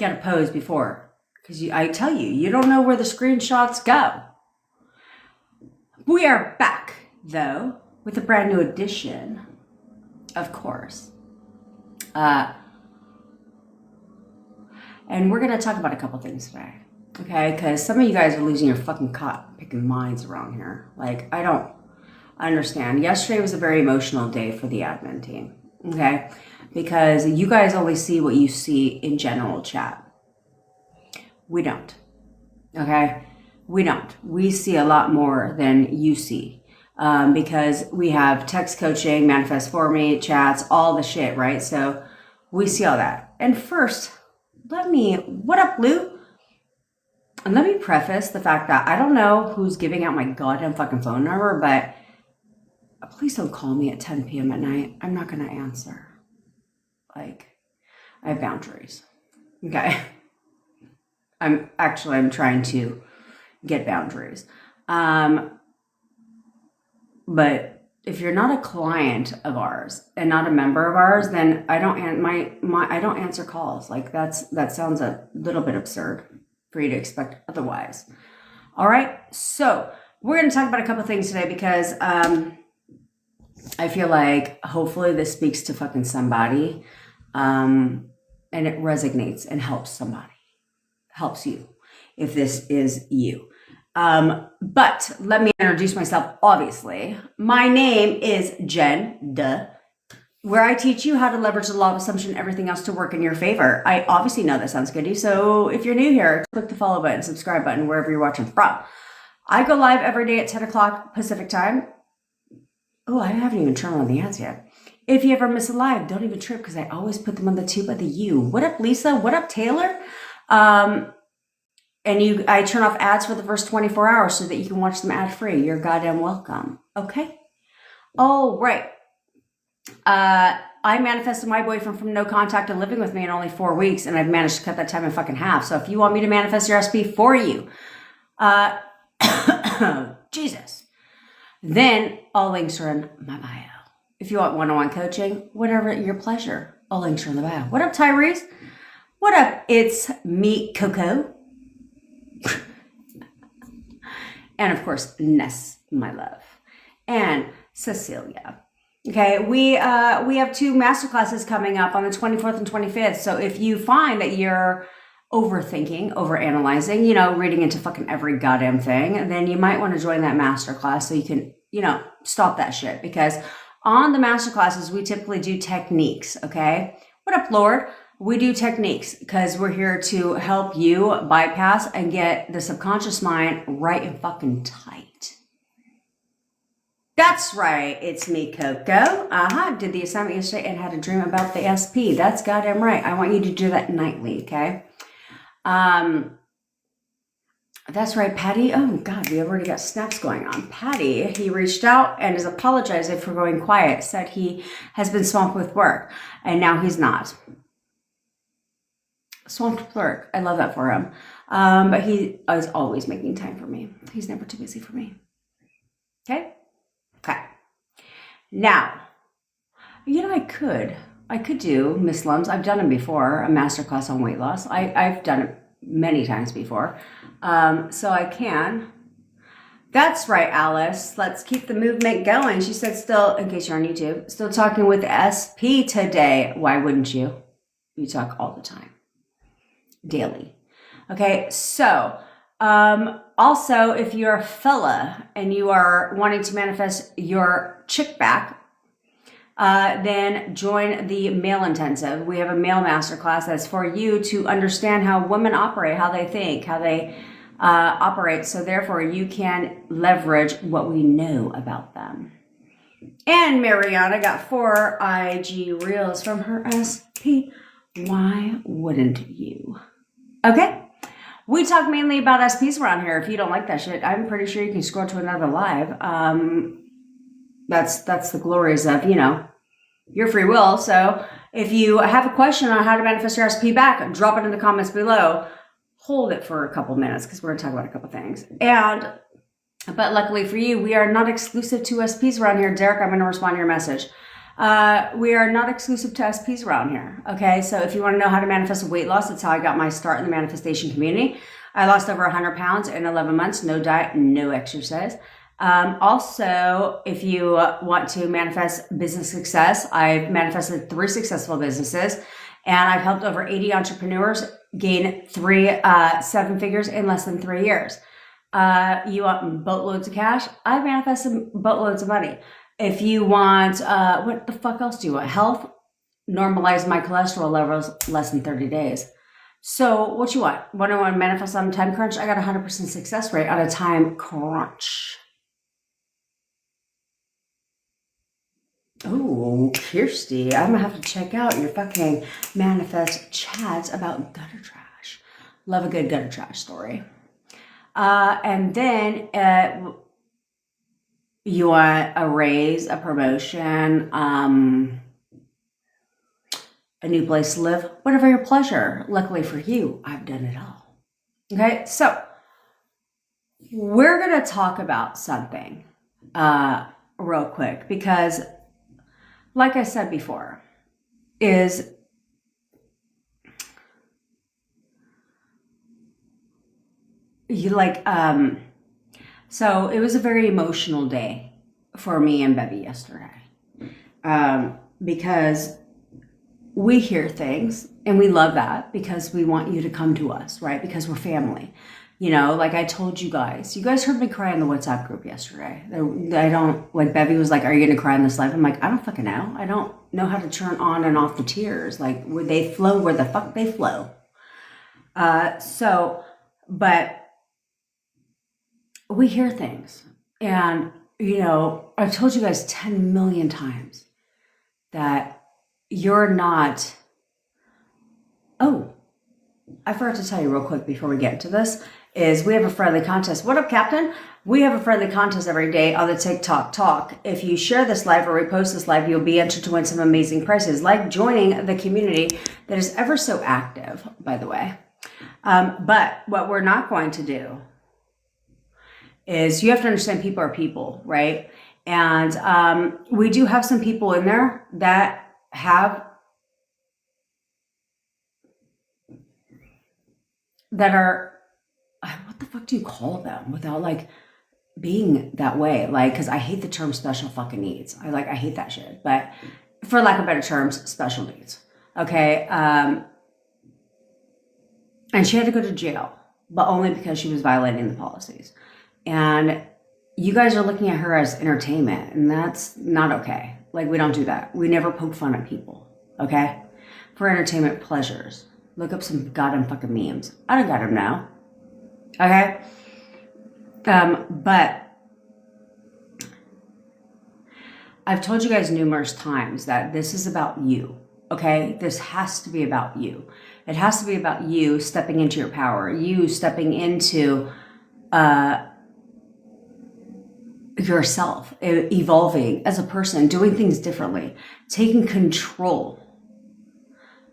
get a pose before. Because I tell you, you don't know where the screenshots go. We are back, though, with a brand new edition, of course. And we're going to talk about a couple things today. Okay? Because some of you guys are losing your fucking cotton-picking minds around here. Like, I don't understand. Yesterday was a very emotional day for the admin team. Okay? Because you guys only see what you see in general chat. We don't. Okay? We don't. We see a lot more than you see. Because we have text coaching, manifest for me, chats, all the shit, right? So we see all that. And first, what up, Lou? And let me preface the fact that I don't know who's giving out my goddamn fucking phone number, but please don't call me at 10 p.m. at night. I'm not going to answer. Like, I have boundaries. Okay? I'm trying to get boundaries. But if you're not a client of ours and not a member of ours, then I don't answer calls. Like that sounds a little bit absurd for you to expect otherwise. All right. So we're going to talk about a couple things today because I feel like hopefully this speaks to fucking somebody, and it resonates and helps somebody, helps you if this is you. But let me introduce myself, obviously. My name is Jen, where I teach you how to leverage the law of assumption and everything else to work in your favor. I obviously know that sounds good to you, so if you're new here, click the follow button, subscribe button, wherever you're watching from. I go live every day at 10 o'clock Pacific time. Oh, I haven't even turned on the ads yet. If you ever miss a live, don't even trip because I always put them on the tube of the U. What up, Lisa? What up, Taylor? And I turn off ads for the first 24 hours so that you can watch them ad-free. You're goddamn welcome. Okay? All right. I manifested my boyfriend from no contact to living with me in only 4 weeks, and I've managed to cut that time in fucking half. So if you want me to manifest your SP for you, Jesus, then all links are in my bio. If you want one-on-one coaching, whatever, your pleasure. All links are in the bio. What up, Tyrese? What up? It's me, Coco. And of course, Ness, my love, and Cecilia. Okay, we have 2 masterclasses coming up on the 24th and 25th. So if you find that you're overthinking, overanalyzing, reading into fucking every goddamn thing, then you might want to join that masterclass so you can, stop that shit. Because on the masterclasses, we typically do techniques. Okay, what up, Lord? We do techniques because we're here to help you bypass and get the subconscious mind right and fucking tight. That's right. It's me, Coco. Did the assignment yesterday and had a dream about the SP. That's goddamn right. I want you to do that nightly, okay? That's right, Patty. Oh, God, we already got snaps going on. Patty, he reached out and is apologizing for going quiet. Said he has been swamped with work, and now he's not. Swamped with work. I love that for him. But he is always making time for me. He's never too busy for me. Okay? Okay. Now, I could do Miss Lums. I've done them before, a masterclass on weight loss. I've done it many times before. So I can. That's right, Alice. Let's keep the movement going. She said still, in case you're on YouTube, still talking with SP today. Why wouldn't you? You talk all the time. Daily. Okay, so also if you're a fella and you are wanting to manifest your chick back, then join the male intensive. We have a male masterclass that's for you to understand how women operate, how they think, how they operate, so therefore you can leverage what we know about them. And Mariana got 4 IG reels from her SP. Why wouldn't you? Okay, we talk mainly about SPs around here. If you don't like that shit, I'm pretty sure you can scroll to another live. That's the glories of, your free will. So if you have a question on how to manifest your SP back, drop it in the comments below. Hold it for a couple minutes because we're going to talk about a couple things. But luckily for you, we are not exclusive to SPs around here. Derek, I'm going to respond to your message. We are not exclusive to SPs around here. Okay, so if you want to know how to manifest weight loss, that's how I got my start in the manifestation community. I lost over 100 pounds in 11 months, no diet, no exercise. Also, if you want to manifest business success, I've manifested 3 successful businesses, and I've helped over 80 entrepreneurs gain 7 figures in less than 3 years. You want boatloads of cash? I've manifested boatloads of money. If you want, what the fuck else do you want? Health? Normalize my cholesterol levels less than 30 days. So what you want? What do I want to manifest on a time crunch? I got a 100% success rate on a time crunch. Oh, Kirsty, I'm gonna have to check out your fucking manifest chats about gutter trash. Love a good gutter trash story. And then you want a raise, a promotion, a new place to live, whatever your pleasure. Luckily for you, I've done it all. Okay, so we're gonna talk about something real quick because, like I said before, is you like so it was a very emotional day for me and Bevy yesterday, because we hear things and we love that because we want you to come to us, right? Because we're family. You know, like I told you guys heard me cry in the WhatsApp group yesterday. I don't, like Bevy was like, are you going to cry in this live? I'm like, I don't fucking know. I don't know how to turn on and off the tears. Like, where they flow, where the fuck they flow. But we hear things. And, you know, I've told you guys 10 million times that you're not, oh, I forgot to tell you real quick before we get into this, is we have a friendly contest. What up, Captain? We have a friendly contest every day on the TikTok Talk. If you share this live or repost this live, you'll be entered to win some amazing prizes, like joining the community that is ever so active, by the way. But what we're not going to do is, you have to understand people are people, right? And we do have some people in there that are, what the fuck do you call them without like being that way? Like, because I hate the term special fucking needs. I hate that shit. But for lack of better terms, special needs. Okay. And she had to go to jail, but only because she was violating the policies. And you guys are looking at her as entertainment, and that's not okay. Like, we don't do that. We never poke fun at people. Okay. For entertainment pleasures. Look up some goddamn fucking memes. I don't got them now. Okay? But I've told you guys numerous times that this is about you. Okay? This has to be about you. It has to be about you stepping into your power. You stepping into yourself, evolving as a person, doing things differently, taking control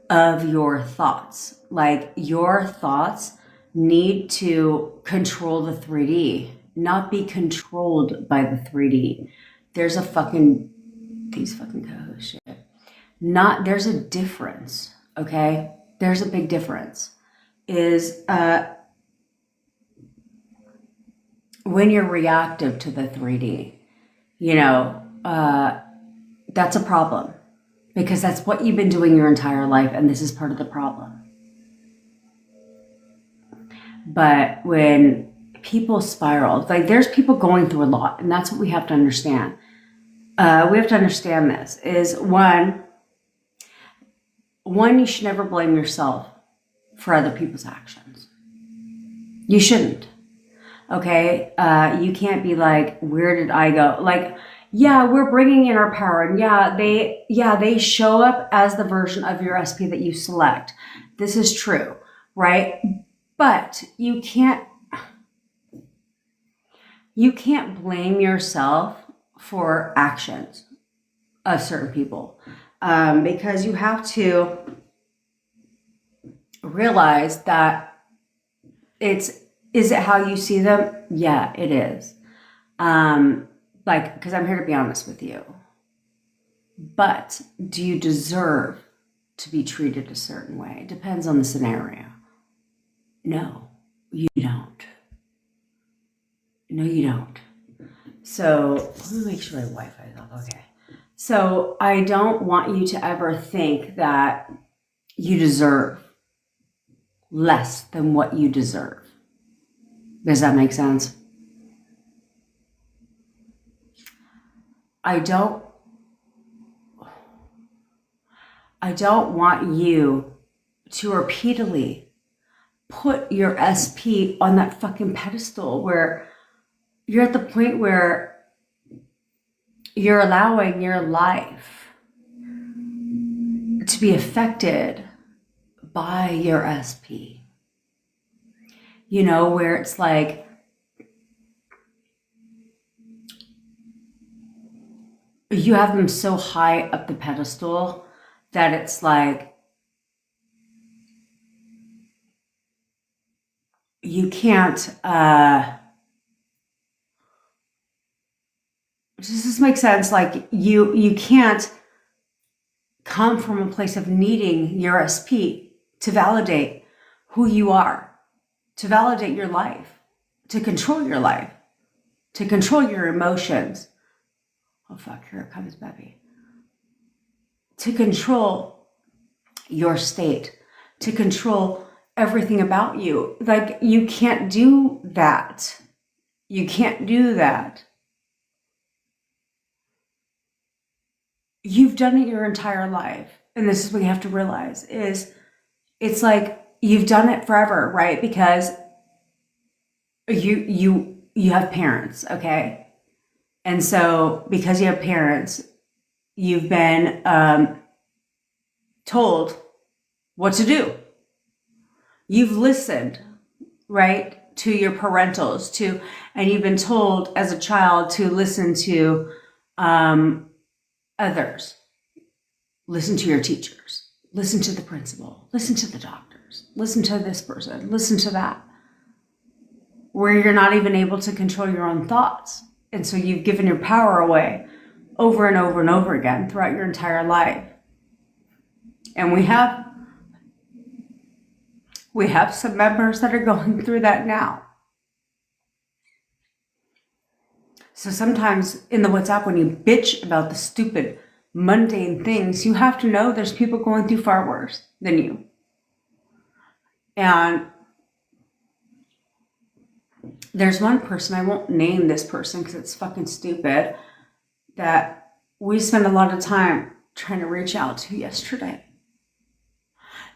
of your thoughts. Like, your thoughts need to control the 3D, not be controlled by the 3D. There's a fucking, these fucking co-host shit. There's a difference, okay? There's a big difference. Is when you're reactive to the 3D, you know, that's a problem. Because that's what you've been doing your entire life, and this is part of the problem. But when people spiral, like, there's people going through a lot, and that's what we have to understand. We have to understand this, is one, you should never blame yourself for other people's actions. You shouldn't. Okay? You can't be like, where did I go? Like, yeah, we're bringing in our power, and they show up as the version of your SP that you select. This is true, right? But you can't blame yourself for actions of certain people, because you have to realize that is it how you see them? Yeah, it is. Like, because I'm here to be honest with you. But do you deserve to be treated a certain way? It depends on the scenario. No, you don't. No, you don't. So let me make sure my Wi-Fi is off. Okay. So I don't want you to ever think that you deserve less than what you deserve. Does that make sense? I don't want you to repeatedly put your SP on that fucking pedestal where you're at the point where you're allowing your life to be affected by your SP. You know, where it's like, you have them so high up the pedestal that it's like, you can't, does this make sense? Like you can't come from a place of needing your SP to validate who you are, to validate your life, to control your life, to control your emotions. Oh fuck, here it comes, baby. To control your state, to control everything about you. Like, you can't do that. You can't do that. You've done it your entire life. And this is what you have to realize is it's like you've done it forever, right? Because you have parents, okay? And so because you have parents, you've been told what to do. You've listened, right, to your parentals, and you've been told as a child to listen to others. Listen to your teachers. Listen to the principal. Listen to the doctors. Listen to this person. Listen to that. Where you're not even able to control your own thoughts. And so you've given your power away over and over and over again throughout your entire life. And we have some members that are going through that now. So sometimes in the WhatsApp, when you bitch about the stupid, mundane things, you have to know there's people going through far worse than you. And there's one person, I won't name this person because it's fucking stupid, that we spent a lot of time trying to reach out to yesterday.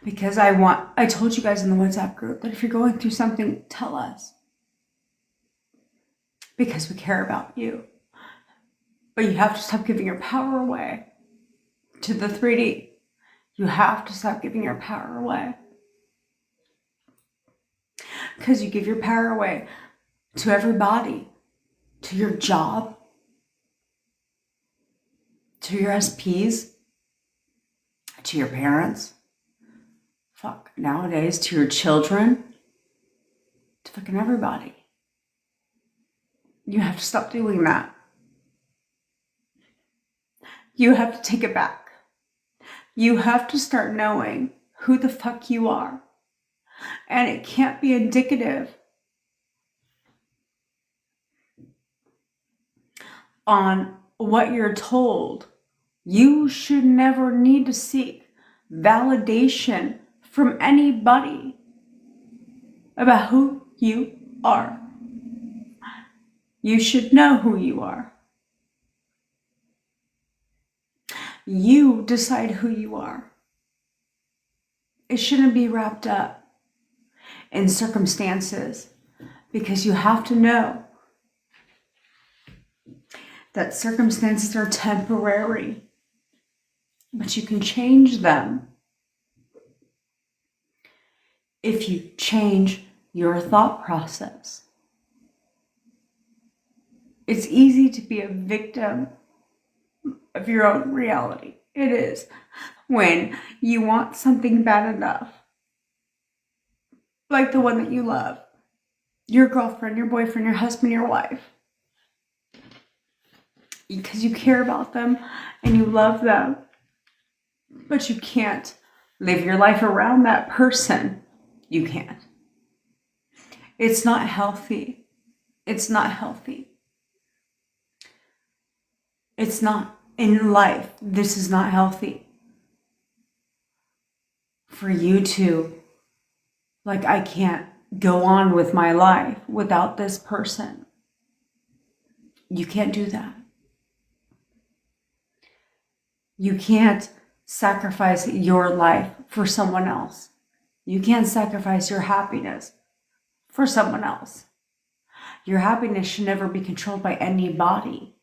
Because I told you guys in the WhatsApp group that if you're going through something, tell us. Because we care about you. But you have to stop giving your power away to the 3D. You have to stop giving your power away. Because you give your power away to everybody, to your job, to your SPs, to your parents. Fuck, nowadays, to your children, to fucking everybody. You have to stop doing that. You have to take it back. You have to start knowing who the fuck you are. And it can't be indicative on what you're told. You should never need to seek validation from anybody about who you are. You should know who you are. You decide who you are. It shouldn't be wrapped up in circumstances, because you have to know that circumstances are temporary, but you can change them if you change your thought process. It's easy to be a victim of your own reality. It is. When you want something bad enough, like the one that you love, your girlfriend, your boyfriend, your husband, your wife, because you care about them and you love them, but you can't live your life around that person. You can't. It's not healthy. It's not healthy. It's not. In life, this is not healthy. For you to, like, I can't go on with my life without this person. You can't do that. You can't sacrifice your life for someone else. You can't sacrifice your happiness for someone else. Your happiness should never be controlled by anybody.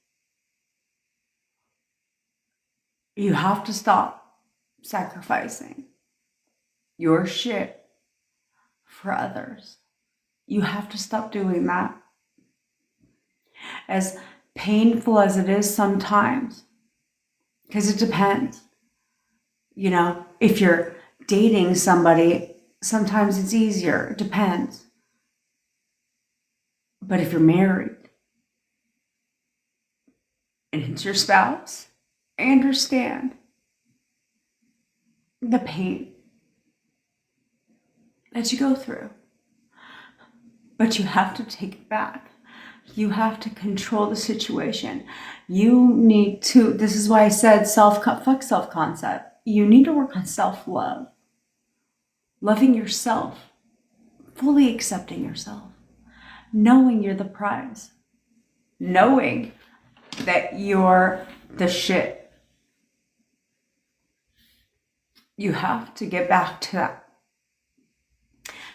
You have to stop sacrificing your shit for others. You have to stop doing that. As painful as it is sometimes, because it depends. You know, if you're dating somebody, sometimes it's easier. It depends. But if you're married and it's your spouse, I understand the pain that you go through. But you have to take it back. You have to control the situation. You need to, this is why I said fuck self-concept. You need to work on self-love. Loving yourself. Fully accepting yourself. Knowing you're the prize. Knowing that you're the shit. You have to get back to that.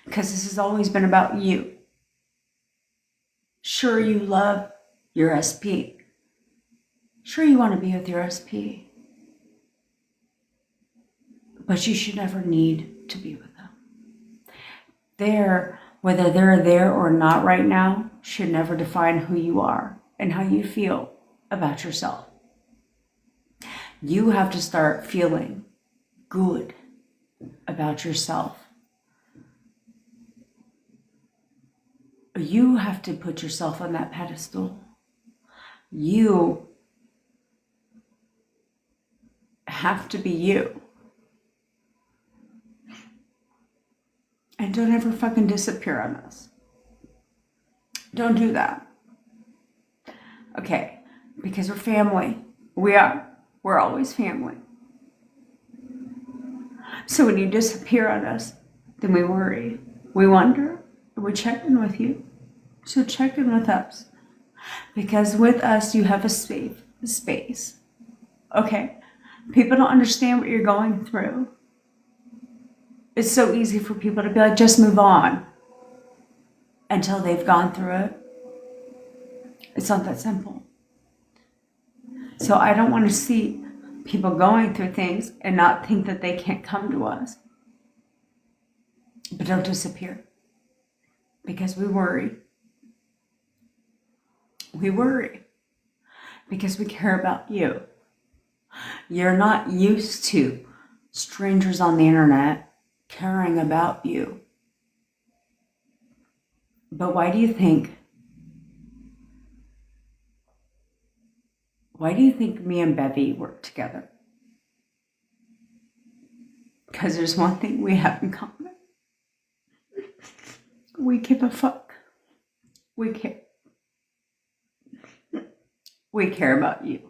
Because this has always been about you. Sure, you love your SP. Sure, you want to be with your SP. But you should never need to be with them. Whether they're there or not right now, should never define who you are and how you feel about yourself. You have to start feeling good about yourself. You have to put yourself on that pedestal. You have to be you. And don't ever fucking disappear on us. Don't do that. Okay, because we're family. We are. We're always family. So when you disappear on us, then we worry. We wonder. We check in with you. So check in with us. Because with us, you have a space. Okay? People don't understand what you're going through. It's so easy for people to be like, just move on. Until they've gone through it. It's not that simple. So I don't want to see people going through things and not think that they can't come to us. But don't disappear. Because we worry. We worry. Because we care about you. You're not used to strangers on the internet caring about you. But why do you think me and Bevy work together? Because there's one thing we have in common. We give a fuck. We care. We care about you.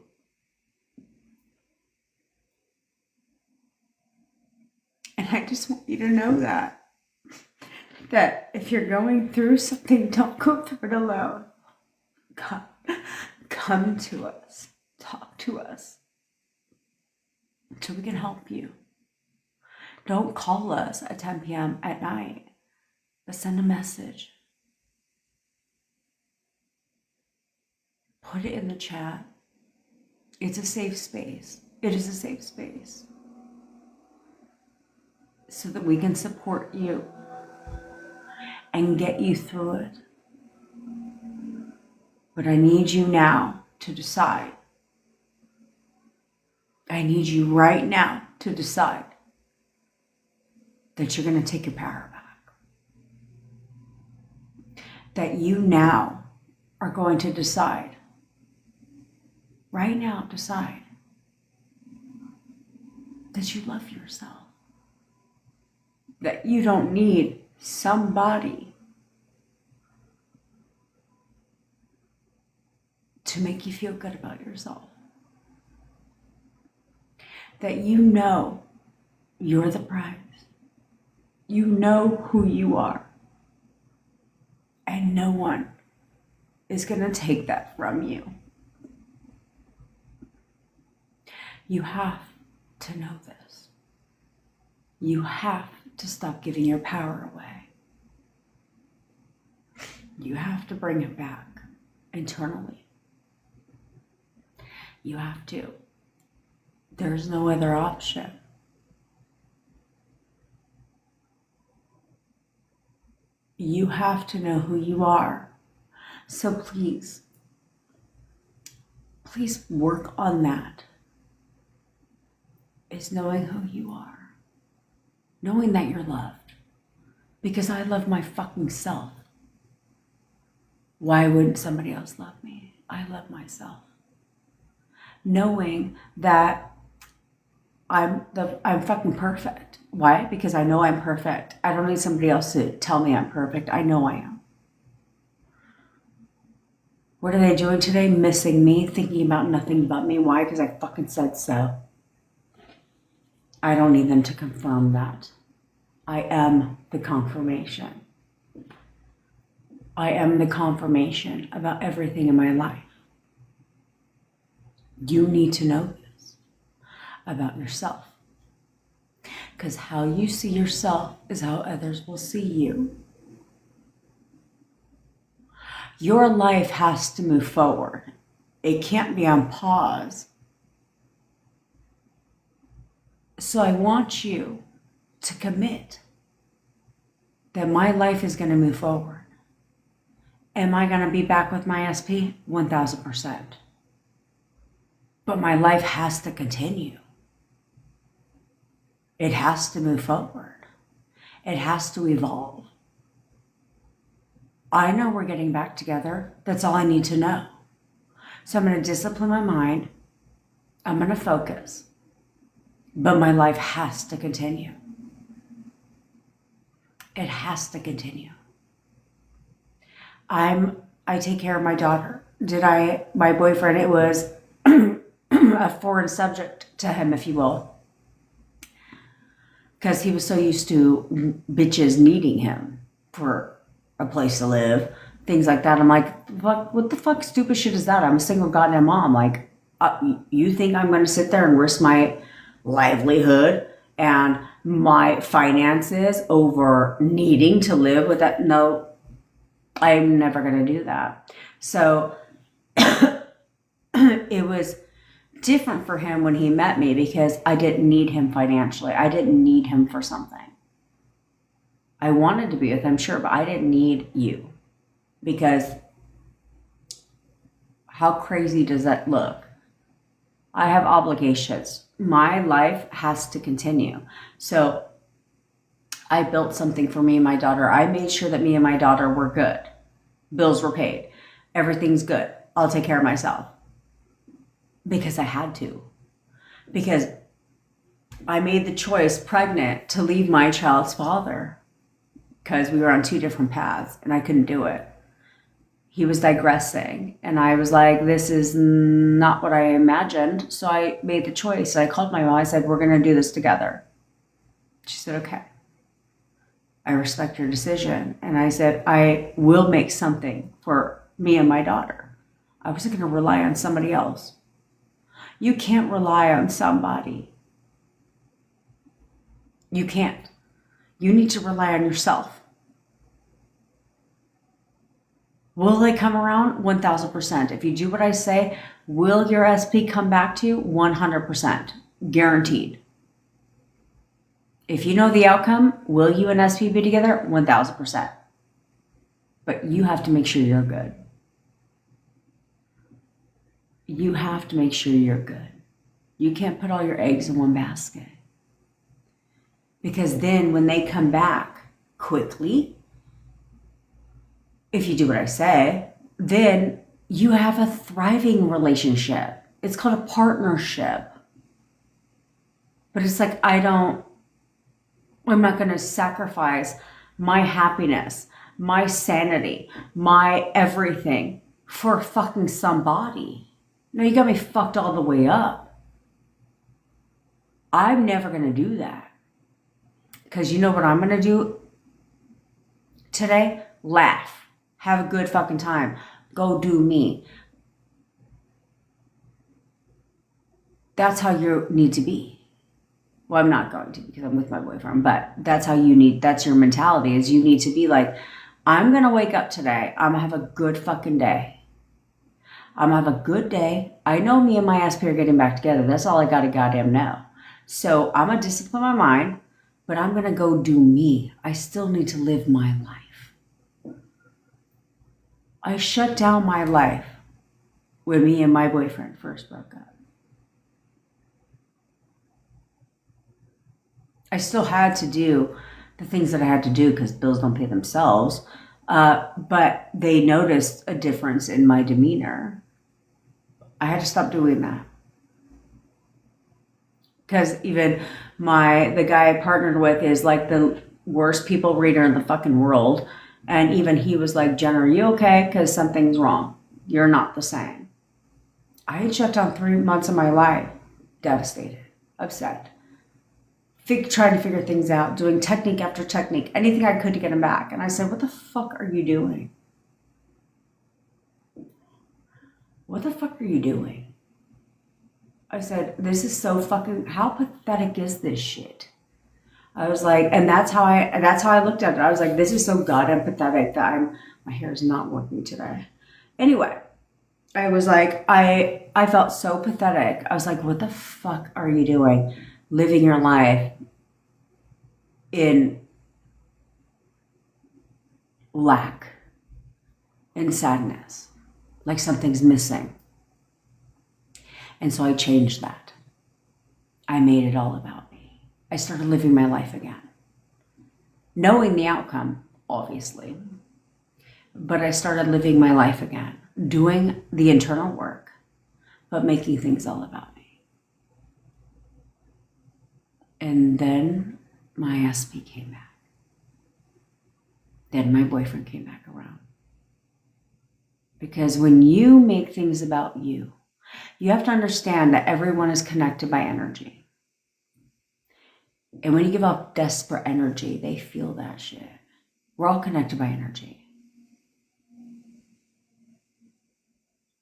And I just want you to know that if you're going through something, don't go through it alone. Come to us. Talk to us. So we can help you. Don't call us at 10 p.m. at night. But send a message. Put it in the chat. It's a safe space. It is a safe space. So that we can support you and get you through it. But I need you now to decide. I need you right now to decide that you're going to take your power back. That you now are going to decide right now decide that you love yourself. That you don't need somebody to make you feel good about yourself. That you know you're the prize. You know who you are. And no one is going to take that from you. You have to know this. You have to stop giving your power away. You have to bring it back internally. You have to. There's no other option. You have to know who you are. So please work on that. Is knowing who you are. Knowing that you're loved. Because I love my fucking self. Why wouldn't somebody else love me? I love myself. Knowing that I'm fucking perfect. Why? Because I know I'm perfect. I don't need somebody else to tell me I'm perfect. I know I am. What are they doing today? Missing me, thinking about nothing but me. Why? Because I fucking said so. I don't need them to confirm that. I am the confirmation. I am the confirmation about everything in my life. You need to know this about yourself. Because how you see yourself is how others will see you. Your life has to move forward. It can't be on pause. So I want you to commit that my life is going to move forward. Am I going to be back with my SP? 1000%. But my life has to continue. It has to move forward. It has to evolve. I know we're getting back together. That's all I need to know. So I'm going to discipline my mind. I'm going to focus. But my life has to continue. It has to continue. I take care of my daughter. My boyfriend, it was a foreign subject to him, if you will. Because he was so used to bitches needing him for a place to live, things like that. I'm like, what the fuck stupid shit is that? I'm a single goddamn mom. Like, you think I'm going to sit there and risk my livelihood and my finances over needing to live with that? No, I'm never going to do that. So it was different for him when he met me because I didn't need him financially. I didn't need him for something. I wanted to be with him, sure, but I didn't need you. Because how crazy does that look? I have obligations. My life has to continue. So I built something for me and my daughter. I made sure that me and my daughter were good. Bills were paid. Everything's good. I'll take care of myself. Because I had to. Because I made the choice pregnant to leave my child's father. Because we were on two different paths and I couldn't do it. He was digressing and I was like, this is not what I imagined. So I made the choice. I called my mom. I said, we're going to do this together. She said, okay. I respect your decision. And I said, I will make something for me and my daughter. I wasn't going to rely on somebody else. You can't rely on somebody. You can't. You need to rely on yourself. Will they come around? 1000%. If you do what I say, will your SP come back to you? 100%. Guaranteed. If you know the outcome, will you and SP be together? 1000%. But you have to make sure you're good. You have to make sure you're good. You can't put all your eggs in one basket. Because then when they come back quickly, if you do what I say, then you have a thriving relationship. It's called a partnership. But it's like, I'm not going to sacrifice my happiness, my sanity, my everything for fucking somebody. No, you got me fucked all the way up. I'm never going to do that. Because you know what I'm going to do today? Laugh. Have a good fucking time. Go do me. That's how you need to be. Well, I'm not going to because I'm with my boyfriend, but that's how that's your mentality, is you need to be like, I'm going to wake up today. I'm going to have a good fucking day. I'm going to have a good day. I know me and my SP are getting back together. That's all I got to goddamn know. So I'm going to discipline my mind, but I'm going to go do me. I still need to live my life. I shut down my life when me and my boyfriend first broke up. I still had to do the things that I had to do because bills don't pay themselves. But they noticed a difference in my demeanor. I had to stop doing that. Because even the guy I partnered with is like the worst people reader in the fucking world. And even he was like, "Jen, are you okay? Because something's wrong. You're not the same." I had shut down 3 months of my life. Devastated. Upset. Trying to figure things out. Doing technique after technique. Anything I could to get him back. And I said, "What the fuck are you doing? What the fuck are you doing?" I said, "This is so fucking, how pathetic is this shit?" I was like, and that's how I looked at it. I was like, this is so goddamn pathetic that my hair is not working today. Anyway, I was like, I felt so pathetic. I was like, what the fuck are you doing? Living your life in lack and sadness, like something's missing. And so I changed that. I made it all about me. I started living my life again. Knowing the outcome, obviously. But I started living my life again. Doing the internal work, but making things all about me. And then my SP came back. Then my boyfriend came back around. Because when you make things about you, you have to understand that everyone is connected by energy. And when you give off desperate energy, they feel that shit. We're all connected by energy.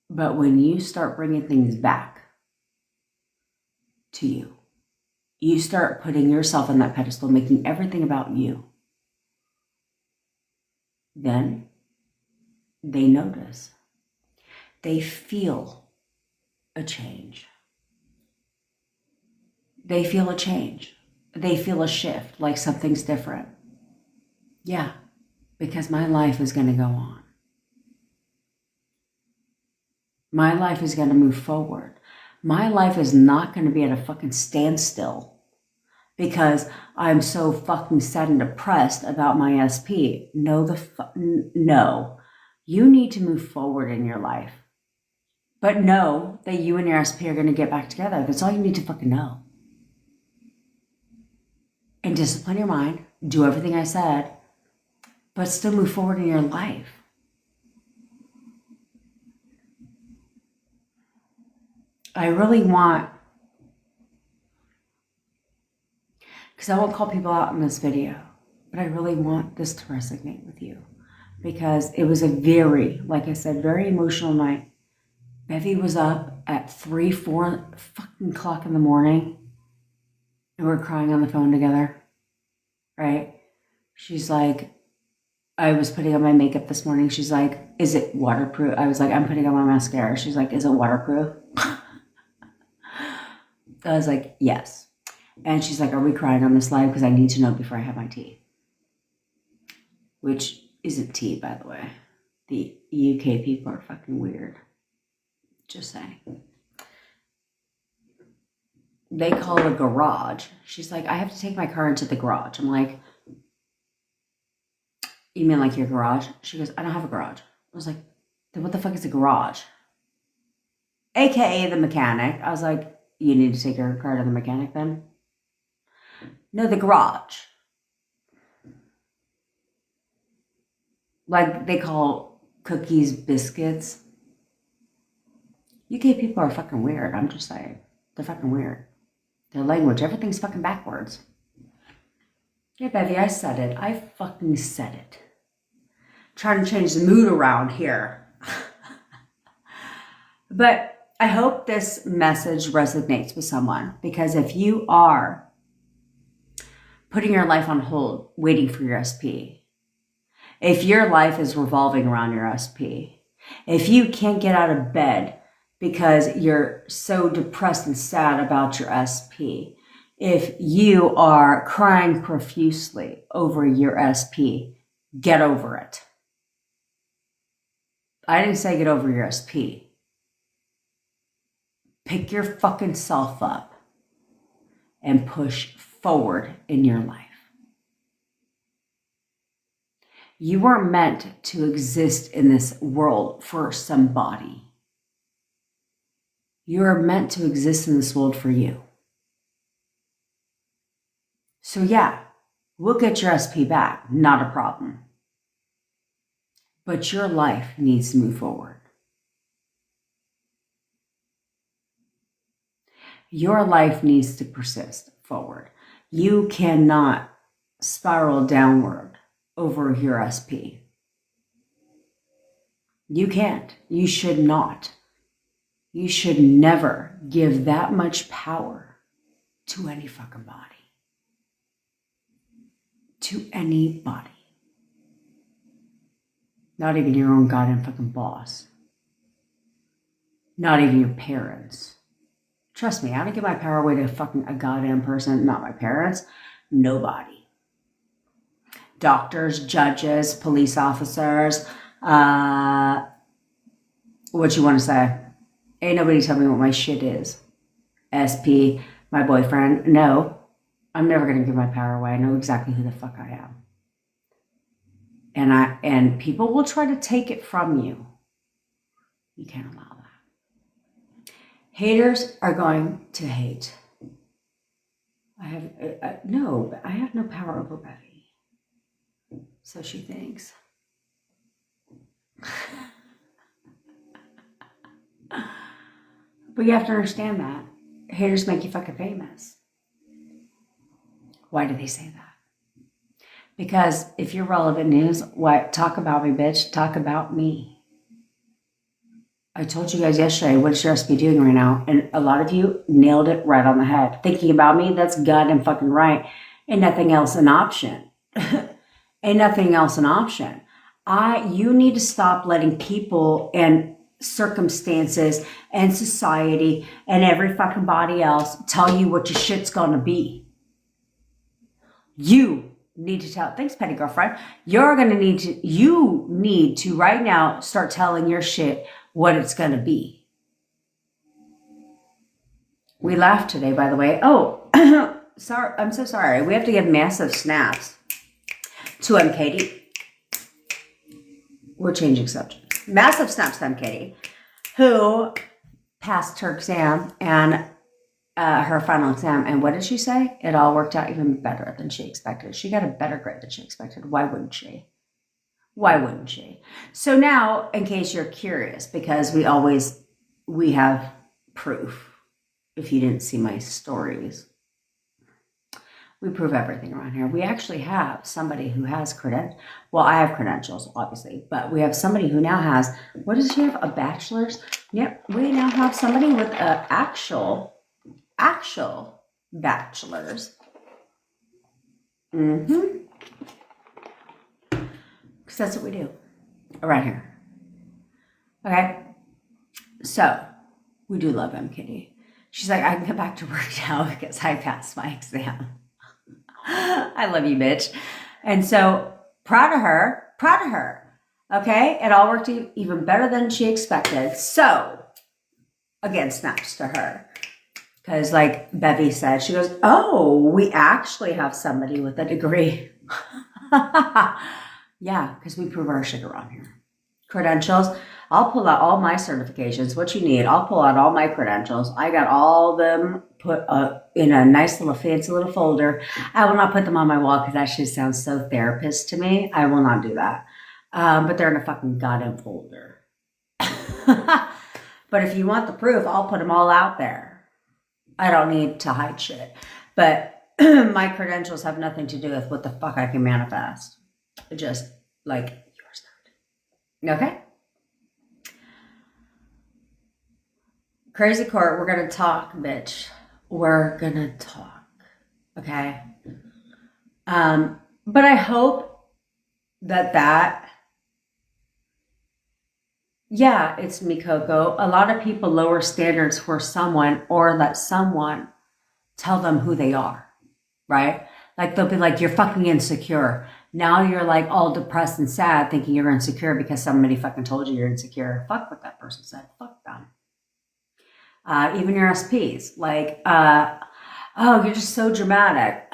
But when you start bringing things back to you, you start putting yourself on that pedestal, making everything about you, then they notice. They feel a change. They feel a change. They feel a shift, like something's different. Yeah, because my life is going to go on. My life is going to move forward. My life is not going to be at a fucking standstill because I'm so fucking sad and depressed about my SP. No. You need to move forward in your life. But know that you and your SP are going to get back together. That's all you need to fucking know. And discipline your mind. Do everything I said. But still move forward in your life. I really want, because I won't call people out in this video, but I really want this to resonate with you. Because it was a very, like I said, very emotional night. Bevy was up at 3, 4 fucking o'clock in the morning. And we're crying on the phone together. Right? She's like, I was putting on my makeup this morning. She's like, is it waterproof? I was like, I'm putting on my mascara. She's like, is it waterproof? I was like, yes. And she's like, are we crying on this live? Because I need to know before I have my tea. Which isn't tea, by the way. The UK people are fucking weird. Just saying. They call it a garage. She's like, I have to take my car into the garage. I'm like, you mean like your garage? She goes, I don't have a garage. I was like, then what the fuck is a garage? AKA the mechanic. I was like, you need to take your car to the mechanic then? No, the garage. Like they call cookies biscuits. UK people are fucking weird. I'm just saying. They're fucking weird. Their language, everything's fucking backwards. Yeah, Bevy, I said it. I fucking said it. Trying to change the mood around here. But I hope this message resonates with someone, because if you are putting your life on hold, waiting for your SP, if your life is revolving around your SP, if you can't get out of bed because you're so depressed and sad about your SP, if you are crying profusely over your SP, get over it. I didn't say get over your SP. Pick your fucking self up and push forward in your life. You were meant to exist in this world for somebody. You are meant to exist in this world for you. So yeah, we'll get your SP back, not a problem. But your life needs to move forward. Your life needs to persist forward. You cannot spiral downward over your SP. You can't. You should not. You should never give that much power to any fucking body. To anybody. Not even your own goddamn fucking boss. Not even your parents. Trust me, I don't give my power away to fucking a goddamn person. Not my parents. Nobody. Doctors, judges, police officers. What you want to say? Ain't nobody tell me what my shit is. SP, my boyfriend. No. I'm never going to give my power away. I know exactly who the fuck I am. And people will try to take it from you. You can't allow that. Haters are going to hate. I have no power over Betty. So she thinks. But you have to understand that. Haters make you fucking famous. Why do they say that? Because if you're relevant news, what? Talk about me, bitch. Talk about me. I told you guys yesterday, what's your SP doing right now? And a lot of you nailed it right on the head. Thinking about me, that's goddamn fucking right. Ain't nothing else an option. Ain't nothing else an option. You need to stop letting people and circumstances and society and every fucking body else tell you what your shit's gonna be. You need to tell. Thanks, petty girlfriend. You need to right now start telling your shit what it's gonna be. We laughed today, by the way. Oh, sorry. I'm so sorry. We have to give massive snaps to Katie. We're changing subject. Massive snaps to Katie, who passed her exam and her final exam. And what did she say? It all worked out even better than she expected. She got a better grade than she expected. Why wouldn't she? Why wouldn't she? So now, in case you're curious, because we have proof. If you didn't see my stories, we prove everything around here. We actually have somebody who has credentials. Well, I have credentials, obviously, but we have somebody who now has, what does she have? A bachelor's? Yep, we now have somebody with an actual bachelor's. Because that's what we do around here. Okay? So, we do love Kitty. She's like, I can come back to work now because I passed my exam. I love you, bitch. And so, proud of her. Okay? It all worked even better than she expected. So, again, snaps to her. Because like Bevy said, she goes, oh, we actually have somebody with a degree. Yeah, because we prove our shit around here. credentials. I'll pull out all my certifications. What you need, I'll pull out all my credentials. I got all of them put in a nice little fancy little folder. I will not put them on my wall because that shit sounds so therapist to me. I will not do that. But they're in a fucking goddamn folder. But if you want the proof, I'll put them all out there. I don't need to hide shit. But my credentials have nothing to do with what the fuck I can manifest. Just like yours not. Okay? Crazy court, we're going to talk, bitch. We're going to talk. Okay? But I hope that yeah, it's me, Coco. A lot of people lower standards for someone or let someone tell them who they are, right? Like they'll be like, you're fucking insecure. Now you're like all depressed and sad thinking you're insecure because somebody fucking told you you're insecure. Fuck what that person said. Fuck them. Even your SPs. Like, oh, you're just so dramatic.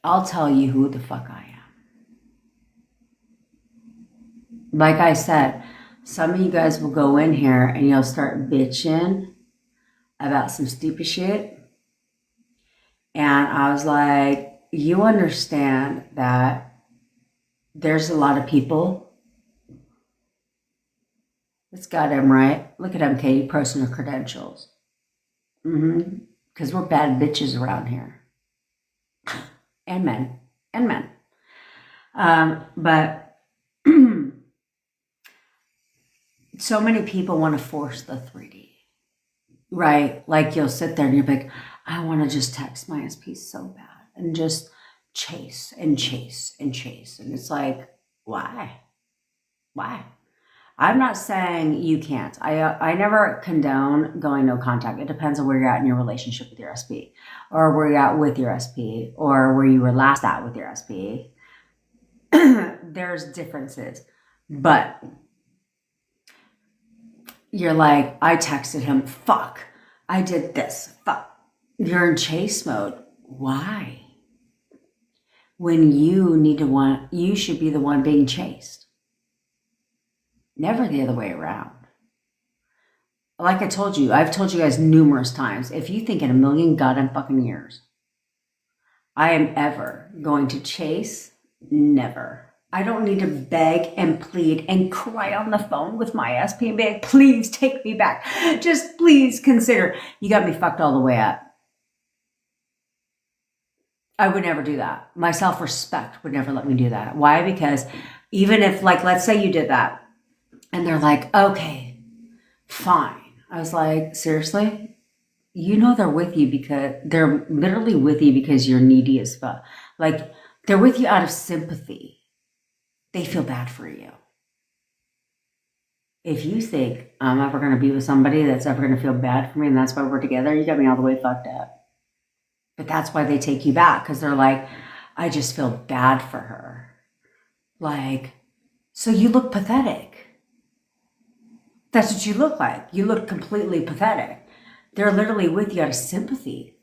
I'll tell you who the fuck I am. Like I said, some of you guys will go in here and you'll start bitching about some stupid shit. And I was like, you understand that there's a lot of people. That's goddamn right. Look at MK posting her credentials. Because we're bad bitches around here. And men. And men. But so many people want to force the 3D, right? Like you'll sit there and you're like, I want to just text my SP so bad and just chase and chase and chase. And it's like, why? Why? I'm not saying you can't. I never condone going no contact. It depends on where you're at in your relationship with your SP or where you're at with your SP or where you were last at with your SP. There's differences, but you're like, I texted him, fuck, I did this, fuck. You're in chase mode. Why? When you should be the one being chased. Never the other way around. Like I told you, I've told you guys numerous times, if you think in a million goddamn fucking years, I am ever going to chase, never. I don't need to beg and plead and cry on the phone with my SP and be like, please take me back. Just please consider. You got me fucked all the way up. I would never do that. My self-respect would never let me do that. Why? Because even if, like, let's say you did that and they're like, okay, fine. I was like, seriously? You know they're with you because they're literally with you because you're needy as fuck. Like, they're with you out of sympathy. They feel bad for you. If you think I'm ever going to be with somebody that's ever going to feel bad for me and that's why we're together, you got me all the way fucked up. But that's why they take you back because they're like, I just feel bad for her. Like, so you look pathetic. That's what you look like. You look completely pathetic. They're literally with you out of sympathy.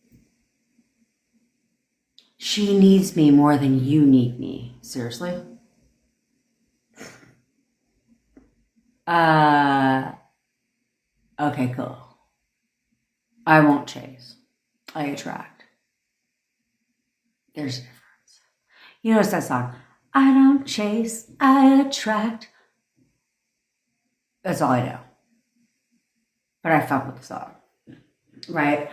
She needs me more than you need me. Seriously? Okay, cool. I won't chase. I attract. There's a difference. You know, it's that song. I don't chase, I attract. That's all I know. But I fuck with the song. Right?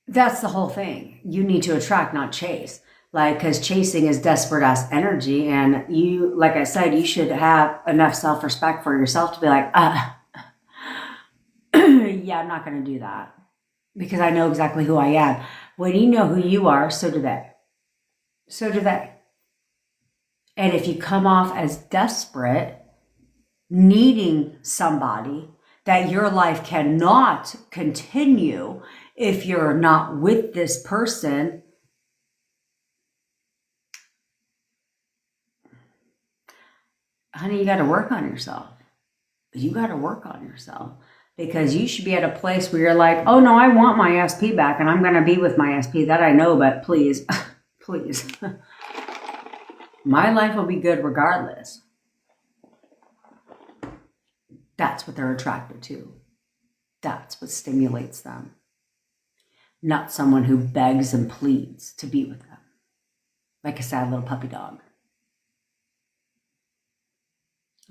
That's the whole thing. You need to attract, not chase. Like, because chasing is desperate ass energy. And you, like I said, you should have enough self-respect for yourself to be like, yeah, I'm not going to do that. Because I know exactly who I am. When you know who you are, so do they. So do they. And if you come off as desperate, needing somebody, that your life cannot continue if you're not with this person, honey, you got to work on yourself. You got to work on yourself because you should be at a place where you're like, oh no, I want my SP back and I'm going to be with my SP. That I know, but please, please. my life will be good regardless. That's what they're attracted to. That's what stimulates them. Not someone who begs and pleads to be with them. Like a sad little puppy dog.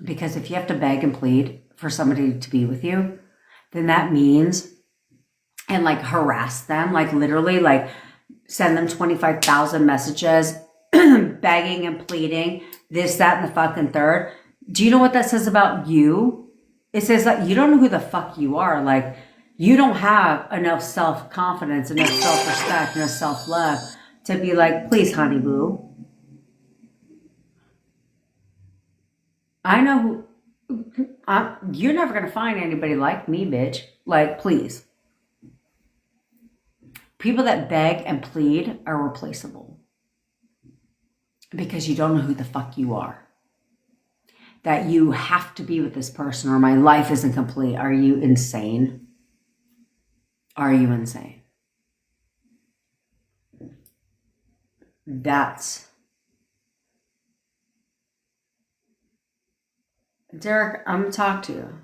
Because if you have to beg and plead for somebody to be with you, then that means, and like harass them, like literally like send them 25,000 messages, begging and pleading, this, that, and the fucking third. Do you know what that says about you? It says that you don't know who the fuck you are. Like, you don't have enough self-confidence, enough self-respect, enough self-love to be like, please, honey boo. I know who, you're never going to find anybody like me, bitch. Like, please. People that beg and plead are replaceable. Because you don't know who the fuck you are. That you have to be with this person or my life isn't complete. Are you insane? Are you insane? That's... Derek, I'm going to talk to you.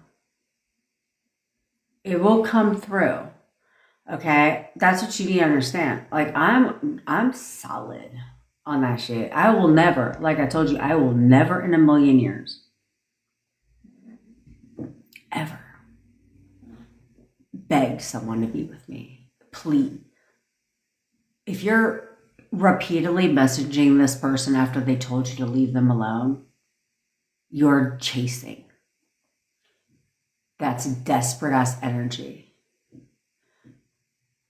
It will come through. Okay? That's what you need to understand. Like, I'm solid on that shit. I will never, like I told you, I will never in a million years ever beg someone to be with me. Please. If you're repeatedly messaging this person after they told you to leave them alone, you're chasing. That's desperate ass energy.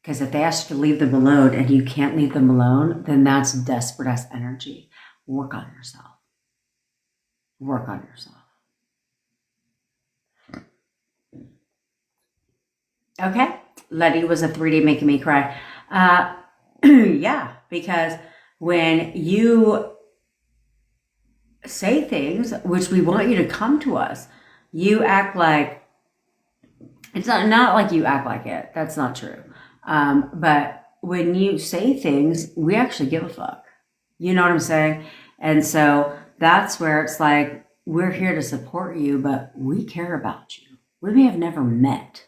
Because if they ask you to leave them alone and you can't leave them alone, then that's desperate ass energy. Work on yourself. Work on yourself. Okay? Letty was a 3D making me cry. Yeah, because when you say things, which we want you to come to us, you act like, it's not like you act like it. That's not true. But when you say things, we actually give a fuck. You know what I'm saying? And so that's where it's like, we're here to support you, but we care about you. We may have never met,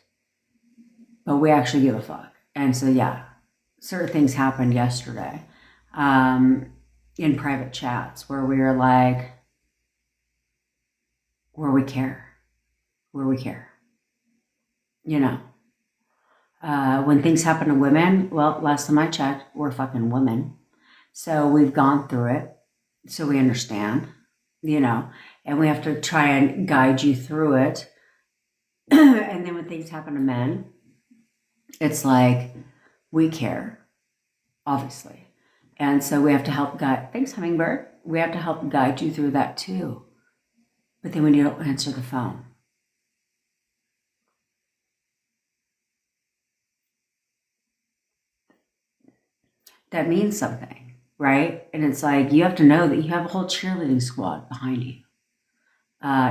but we actually give a fuck. And so, yeah, certain things happened yesterday in private chats where we were like, where we care. You know, when things happen to women, well, last time I checked, we're fucking women. So we've gone through it. So we understand, you know, and we have to try and guide you through it. And then when things happen to men, it's like, we care, obviously. And so we have to help guide, thanks Hummingbird, we have to help guide you through that too. But then when you don't answer the phone, that means something, right? And it's like, you have to know that you have a whole cheerleading squad behind you,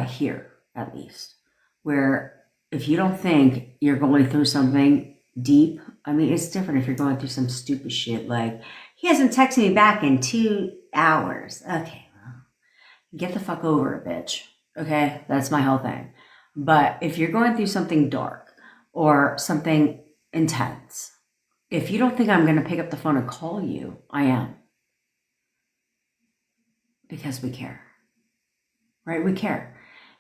here at least, where if you don't think you're going through something deep, I mean, it's different if you're going through some stupid shit like, he hasn't texted me back in 2 hours. Okay, well, get the fuck over it, bitch. Okay, that's my whole thing. But if you're going through something dark or something intense, if you don't think I'm going to pick up the phone and call you, I am. Because we care. Right? We care.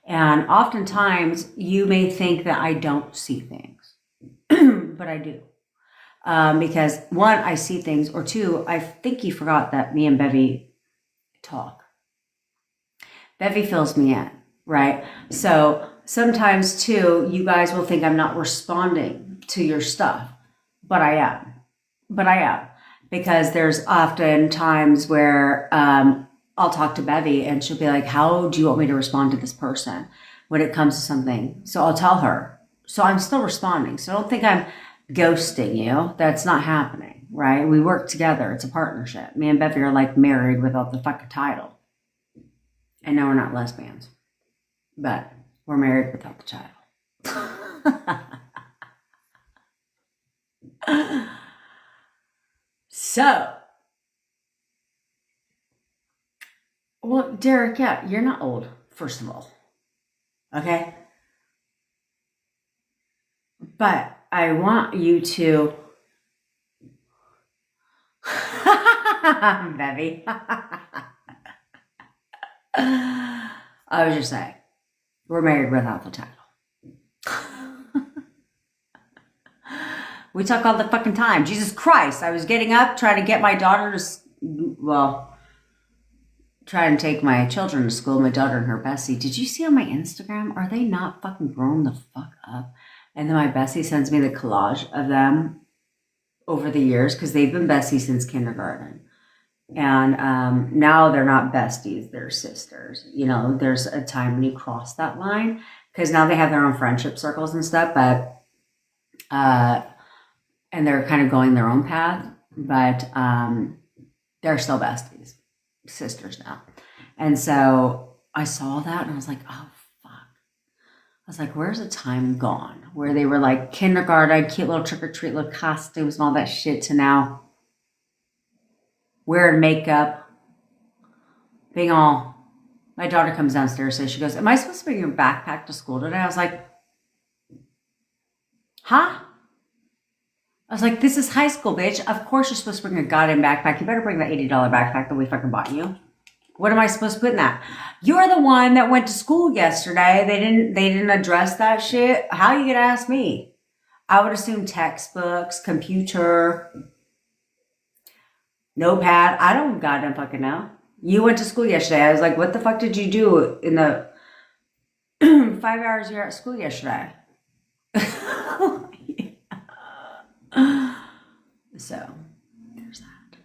And oftentimes you may think that I don't see things, but I do. Because one, I see things, or two, I think you forgot that me and Bevy talk. Bevy fills me in, right? So sometimes too, you guys will think I'm not responding to your stuff, but I am. Because there's often times where I'll talk to Bevy and she'll be like, how do you want me to respond to this person when it comes to something? So I'll tell her. So I'm still responding. So don't think I'm ghosting you. That's not happening, right? We work together. It's a partnership. Me and Bevy are like married without the fucking title. And no, we're not lesbians. But we're married without the title. So, Well, Derek, yeah, you're not old, first of all. Okay? But I want you to. Bevy. I was just saying, we're married without the title. We talk all the fucking time. Jesus Christ. I was getting up, trying to get my daughter to, trying to take my children to school, my daughter and her bestie. Did you see on my Instagram? Are they not fucking grown the fuck up? And then my bestie sends me the collage of them over the years because they've been besties since kindergarten. And now they're not besties, they're sisters. You know, there's a time when you cross that line because now they have their own friendship circles and stuff, but and they're kind of going their own path, but they're still besties, sisters now. And so I saw that and I was like, oh, fuck. I was like, where's the time gone? Where they were like kindergarten, cute little trick-or-treat little costumes and all that shit to now wearing makeup, being all, my daughter comes downstairs, so she goes, am I supposed to bring your backpack to school today? I was like, huh? I was like, this is high school, bitch. Of course you're supposed to bring a goddamn backpack. You better bring that $80 backpack that we fucking bought you. What am I supposed to put in that? You're the one that went to school yesterday. They didn't address that shit. How are you gonna ask me? I would assume textbooks, computer, notepad. I don't goddamn fucking know. You went to school yesterday. I was like, what the fuck did you do in the 5 hours you're at school yesterday? So there's that.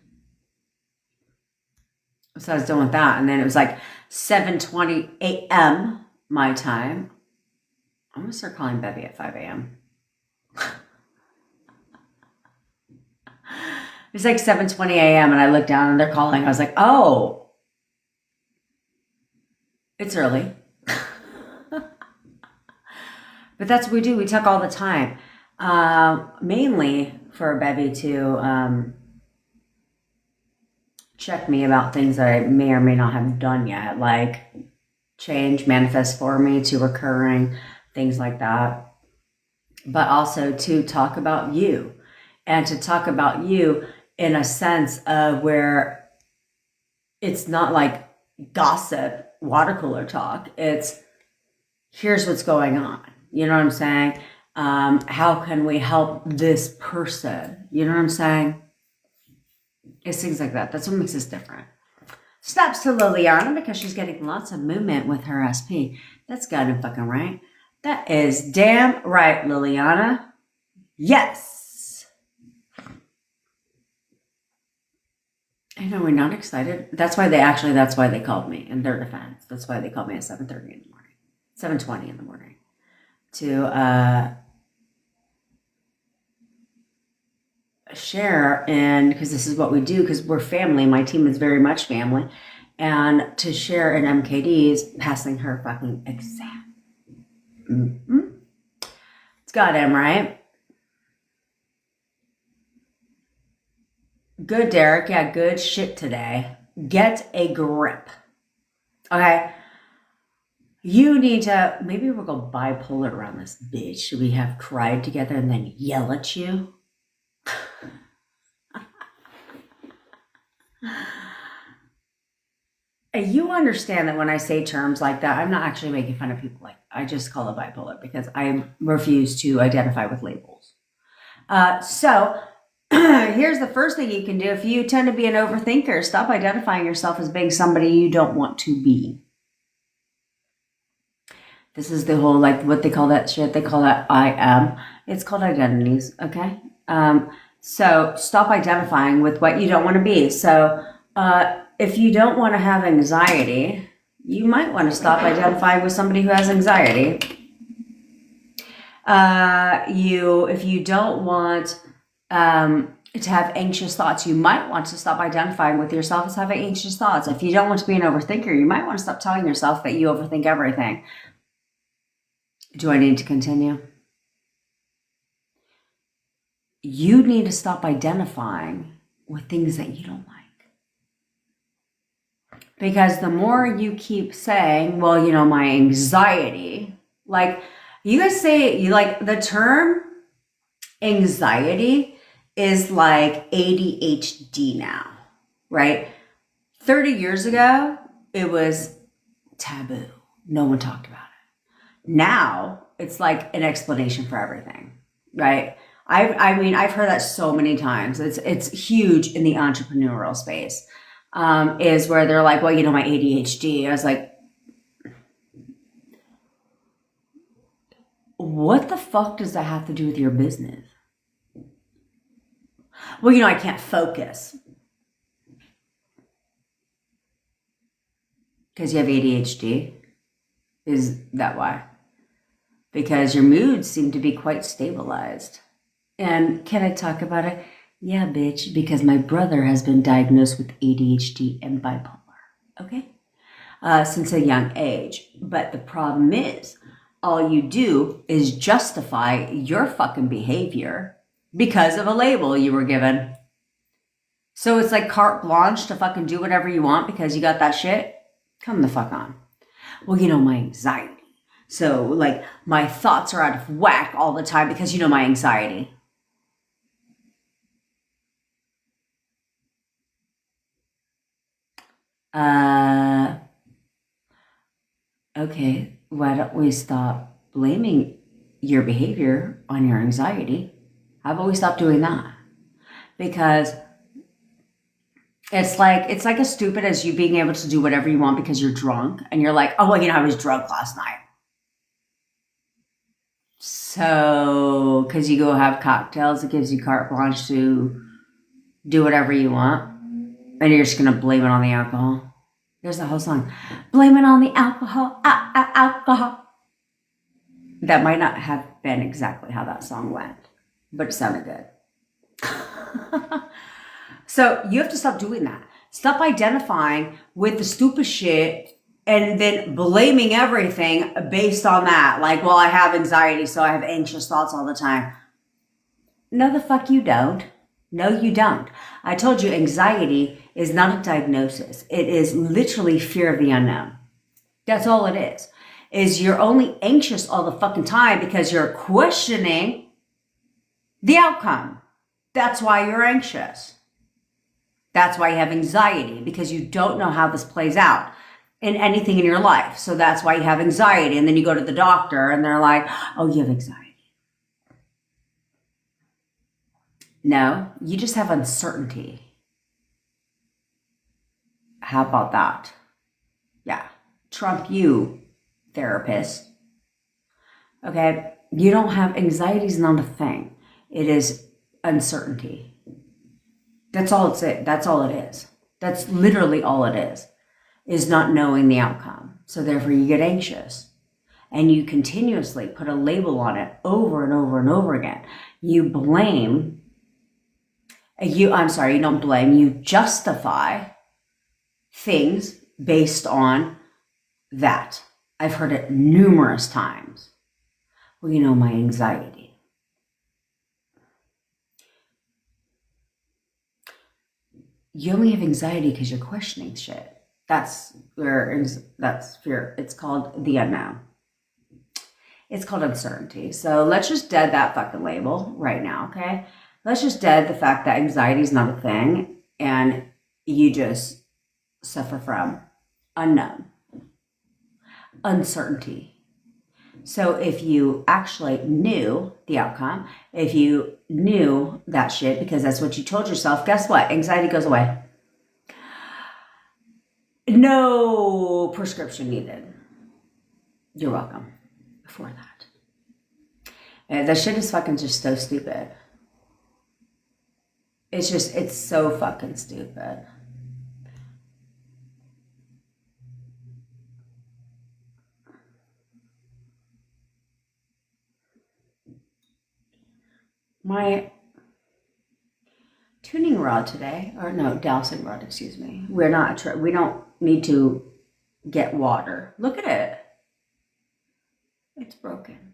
So I was done with that. And then it was like 7:20 a.m. my time. I'm going to start calling Bevy at 5 a.m. It's like 7:20 a.m. and I look down and they're calling. I was like, oh, it's early. But that's what we do. We talk all the time. Mainly for Bevy to check me about things that I may or may not have done yet, like change, manifest for me to recurring, things like that. But also to talk about you and to talk about you in a sense of where it's not like gossip, water cooler talk. It's here's what's going on. You know what I'm saying? How can we help this person? You know what I'm saying? It's things like that. That's what makes us different. Snaps to Liliana because she's getting lots of movement with her SP. That's goddamn fucking right. That is damn right, Liliana. Yes. I know we're not excited. That's why they called me in their defense. That's why they called me at 7:30 in the morning. 7:20 in the morning. To share, and because this is what we do, because we're family, my team is very much family, and to share in MKD's passing her fucking exam. Mm-hmm. It's goddamn right. Good, Derek. Yeah, good shit today. Get a grip. Okay? You need to, maybe we'll go bipolar around this bitch. Should we have cried together and then yell at you? You understand that when I say terms like that, I'm not actually making fun of people. Like I just call it bipolar because I refuse to identify with labels. So here's the first thing you can do. If you tend to be an overthinker, stop identifying yourself as being somebody you don't want to be. This is the whole, like, what they call that shit. They call that I am. It's called identities, okay? So stop identifying with what you don't want to be. So if you don't want to have anxiety, you might want to stop identifying with somebody who has anxiety. If you don't want to have anxious thoughts, you might want to stop identifying with yourself as having anxious thoughts. If you don't want to be an overthinker, you might want to stop telling yourself that you overthink everything. Do I need to continue? You need to stop identifying with things that you don't like. Because the more you keep saying, well, you know, my anxiety, like you guys say, you like the term anxiety is like ADHD now, right? 30 years ago, it was taboo. No one talked about it. Now it's like an explanation for everything, right? I mean, I've heard that so many times. It's huge in the entrepreneurial space. Is where they're like, well, you know, my ADHD. I was like, what the fuck does that have to do with your business? Well, you know, I can't focus because you have ADHD. Is that why? Because your moods seem to be quite stabilized. And can I talk about it? Yeah, bitch, because my brother has been diagnosed with ADHD and bipolar, okay? Since a young age. But the problem is, all you do is justify your fucking behavior because of a label you were given. So it's like carte blanche to fucking do whatever you want because you got that shit? Come the fuck on. Well, you know, my anxiety. So, like, my thoughts are out of whack all the time because, you know, my anxiety. Okay, why don't we stop blaming your behavior on your anxiety? How about we stop doing that? Because it's like as stupid as you being able to do whatever you want because you're drunk and you're like, oh well, you know, I was drunk last night. So because you go have cocktails, it gives you carte blanche to do whatever you want. And you're just gonna blame it on the alcohol. There's the whole song. Blame it on the alcohol, alcohol. That might not have been exactly how that song went, but it sounded good. So you have to stop doing that. Stop identifying with the stupid shit and then blaming everything based on that. Like, well, I have anxiety, so I have anxious thoughts all the time. No, the fuck you don't. No, you don't. I told you anxiety is not a diagnosis. It is literally fear of the unknown. That's all it is. Is you're only anxious all the fucking time because you're questioning the outcome. That's why you're anxious. That's why you have anxiety, because you don't know how this plays out in anything in your life. So that's why you have anxiety. And then you go to the doctor and they're like, oh, you have anxiety. No, you just have uncertainty. How about that? Yeah. Trump you, therapist. Okay. You don't have anxiety is not a thing. It is uncertainty. That's all that's all it is. That's literally all it is not knowing the outcome. So therefore you get anxious and you continuously put a label on it over and over and over again. You blame, you don't blame, you justify things based on that. I've heard it numerous times. Well, you know, my anxiety. You only have anxiety because you're questioning shit. That's fear. It's called the unknown. It's called uncertainty. So let's just dead that fucking label right now, okay? Let's just dead the fact that anxiety is not a thing and you just suffer from unknown, uncertainty. So if you actually knew the outcome, if you knew that shit, because that's what you told yourself, guess what? Anxiety goes away. No prescription needed. You're welcome for that. And that shit is fucking just so stupid. It's so fucking stupid. My tuning rod today, or no, dowsing rod, excuse me. We don't need to get water. Look at it. It's broken.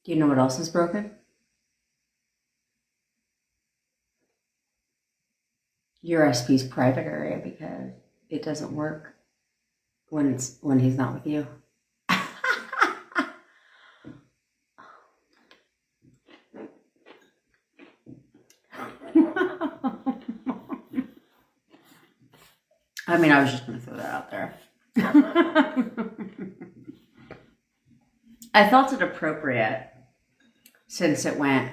Do you know what else is broken? your SP's private area because it doesn't work when he's not with you. I mean, I was just going to throw that out there. I felt it appropriate since it went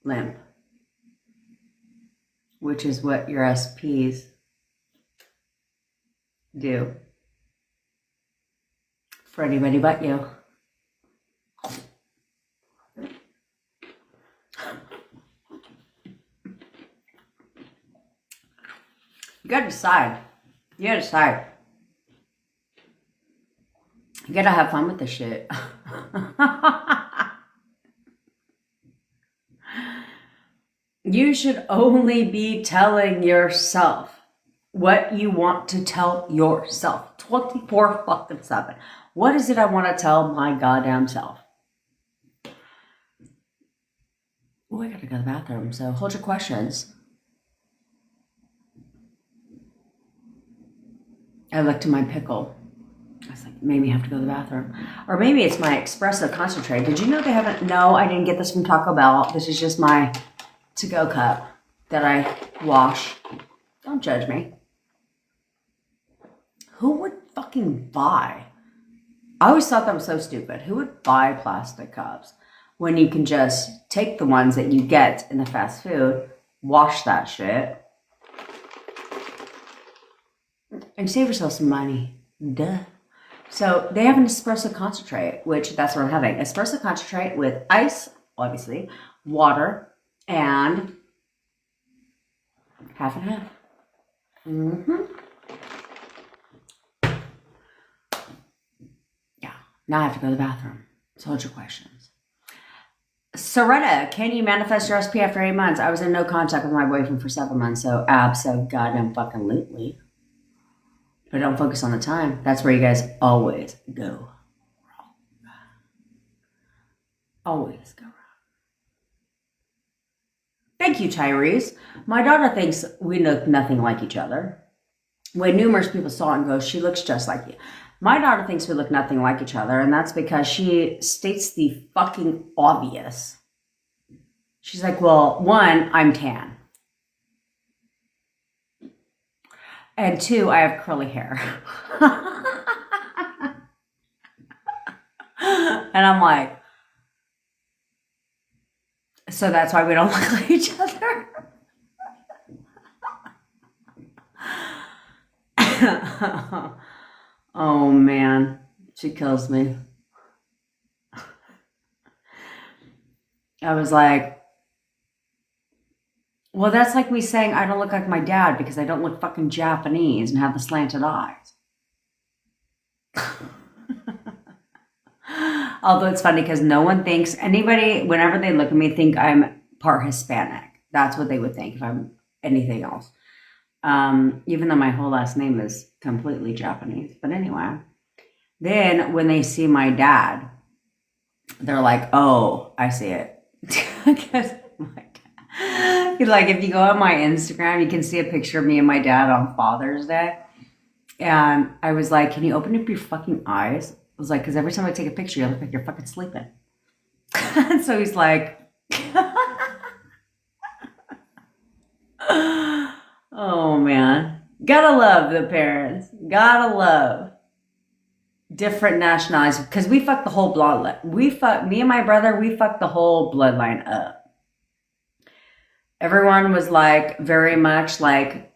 limp, which is what your SPs do for anybody but you. You gotta decide. You gotta decide. You gotta have fun with this shit. You should only be telling yourself what you want to tell yourself 24 fucking 7. What is it I want to tell my goddamn self? Oh, I gotta go to the bathroom, so hold your questions. I looked to my pickle. I was like, maybe I have to go to the bathroom. Or maybe it's my espresso concentrate. Did you know they haven't? No, I didn't get this from Taco Bell. This is just my to-go cup that I wash. Don't judge me. Who would fucking buy? I always thought that was so stupid. Who would buy plastic cups when you can just take the ones that you get in the fast food, wash that shit, and save yourself some money? Duh. So they have an espresso concentrate, which that's what I'm having. Espresso concentrate with ice, obviously, water, and half and half. Yeah. Now I have to go to the bathroom. So hold your questions. Soretta, can you manifest your SP after 8 months? I was in no contact with my boyfriend for 7 months, so abso-goddamn-fucking-lutely. But don't focus on the time. That's where you guys always go wrong. Always go wrong. Thank you, Tyrese. My daughter thinks we look nothing like each other. When numerous people saw it and go, she looks just like you. My daughter thinks we look nothing like each other, and that's because she states the fucking obvious. She's like, well, 1, I'm tan. And 2, I have curly hair. And I'm like, so that's why we don't look like each other? Oh, man. She kills me. I was like, well, that's like me saying I don't look like my dad because I don't look fucking Japanese and have the slanted eyes. Although it's funny because no one thinks, anybody, whenever they look at me, think I'm part Hispanic. That's what they would think if I'm anything else. Even though my whole last name is completely Japanese. But anyway, then when they see my dad, they're like, oh, I see it. Because like if you go on my Instagram, you can see a picture of me and my dad on Father's Day. And I was like, can you open up your fucking eyes? I was like, because every time I take a picture, you look like you're fucking sleeping. And so he's like, oh man. Gotta love the parents. Gotta love different nationalities. Because we fucked the whole bloodline. Me and my brother, we fucked the whole bloodline up. Everyone was like, very much like,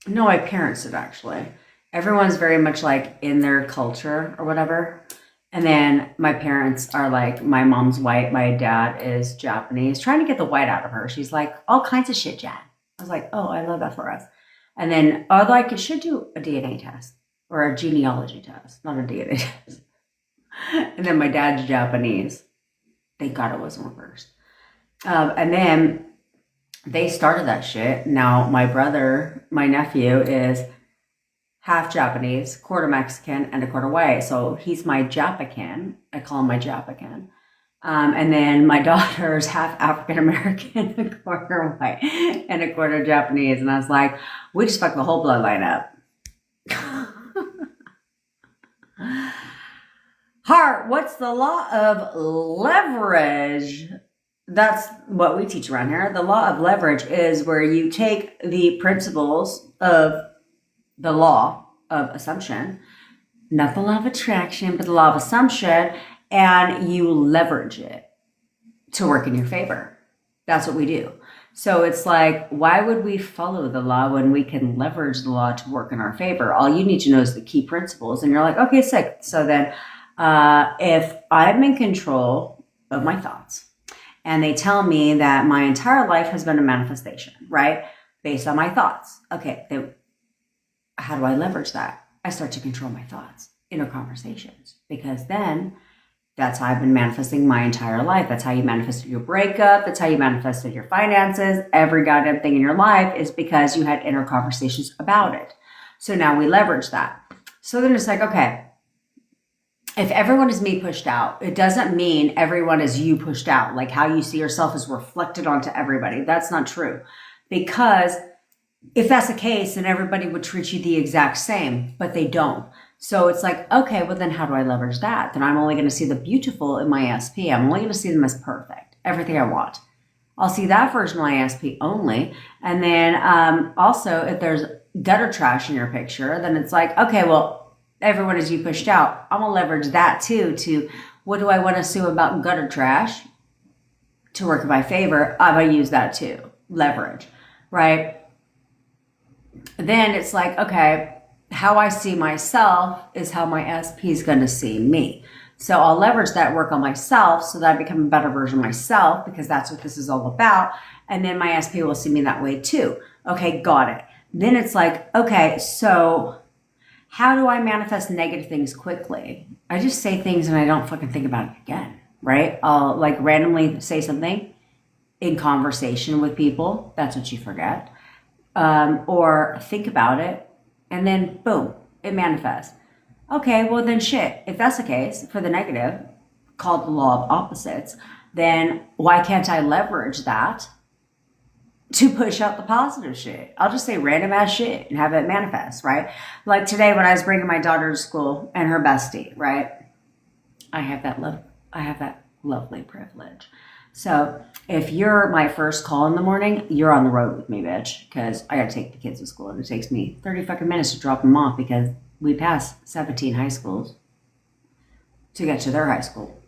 no, my parents did actually. Everyone's very much like in their culture or whatever. And then my parents are like, my mom's white, my dad is Japanese, trying to get the white out of her. She's like, all kinds of shit, Jan. I was like, oh, I love that for us. And then, although I should do a DNA test or a genealogy test, not a DNA test. And then my dad's Japanese. Thank God it wasn't reversed. And then they started that shit. Now my brother, my nephew, is half Japanese, quarter Mexican, and a quarter white. So he's my Japacan. I call him my Japacan. And then my daughter's half African American, a quarter white, and a quarter Japanese. And I was like, we just fucked the whole bloodline up. Heart, what's the law of leverage? That's what we teach around here. The law of leverage is where you take the principles of the law of assumption, not the law of attraction, but the law of assumption, and you leverage it to work in your favor. That's what we do. So it's like, why would we follow the law when we can leverage the law to work in our favor? All you need to know is the key principles. And you're like, okay, sick. So then if I'm in control of my thoughts and they tell me that my entire life has been a manifestation, right? Based on my thoughts. Okay, then how do I leverage that? I start to control my thoughts, inner conversations, because then that's how I've been manifesting my entire life. That's how you manifested your breakup. That's how you manifested your finances. Every goddamn thing in your life is because you had inner conversations about it. So now we leverage that. So then it's like, okay, if everyone is me pushed out, it doesn't mean everyone is you pushed out. Like how you see yourself is reflected onto everybody. That's not true. Because if that's the case, then everybody would treat you the exact same, but they don't. So it's like, okay, well then how do I leverage that? Then I'm only going to see the beautiful in my SP. I'm only going to see them as perfect, everything I want. I'll see that version of my SP only. And then also if there's gutter trash in your picture, then it's like, okay, well, everyone is you pushed out. I'm going to leverage that too to what do I want to sue about gutter trash to work in my favor? I'm going to use that too. Leverage, right? Then it's like, okay, how I see myself is how my SP is going to see me. So I'll leverage that work on myself so that I become a better version of myself because that's what this is all about. And then my SP will see me that way too. Okay, got it. Then it's like, okay, so how do I manifest negative things quickly? I just say things and I don't fucking think about it again, right? I'll like randomly say something in conversation with people. That's what you forget. Or think about it. And then, boom, it manifests. Okay, well then shit. If that's the case, for the negative, called the law of opposites, then why can't I leverage that to push out the positive shit? I'll just say random ass shit and have it manifest, right? Like today when I was bringing my daughter to school and her bestie, right? I have that lovely privilege. So if you're my first call in the morning, you're on the road with me, bitch, because I got to take the kids to school and it takes me 30 fucking minutes to drop them off because we pass 17 high schools to get to their high school.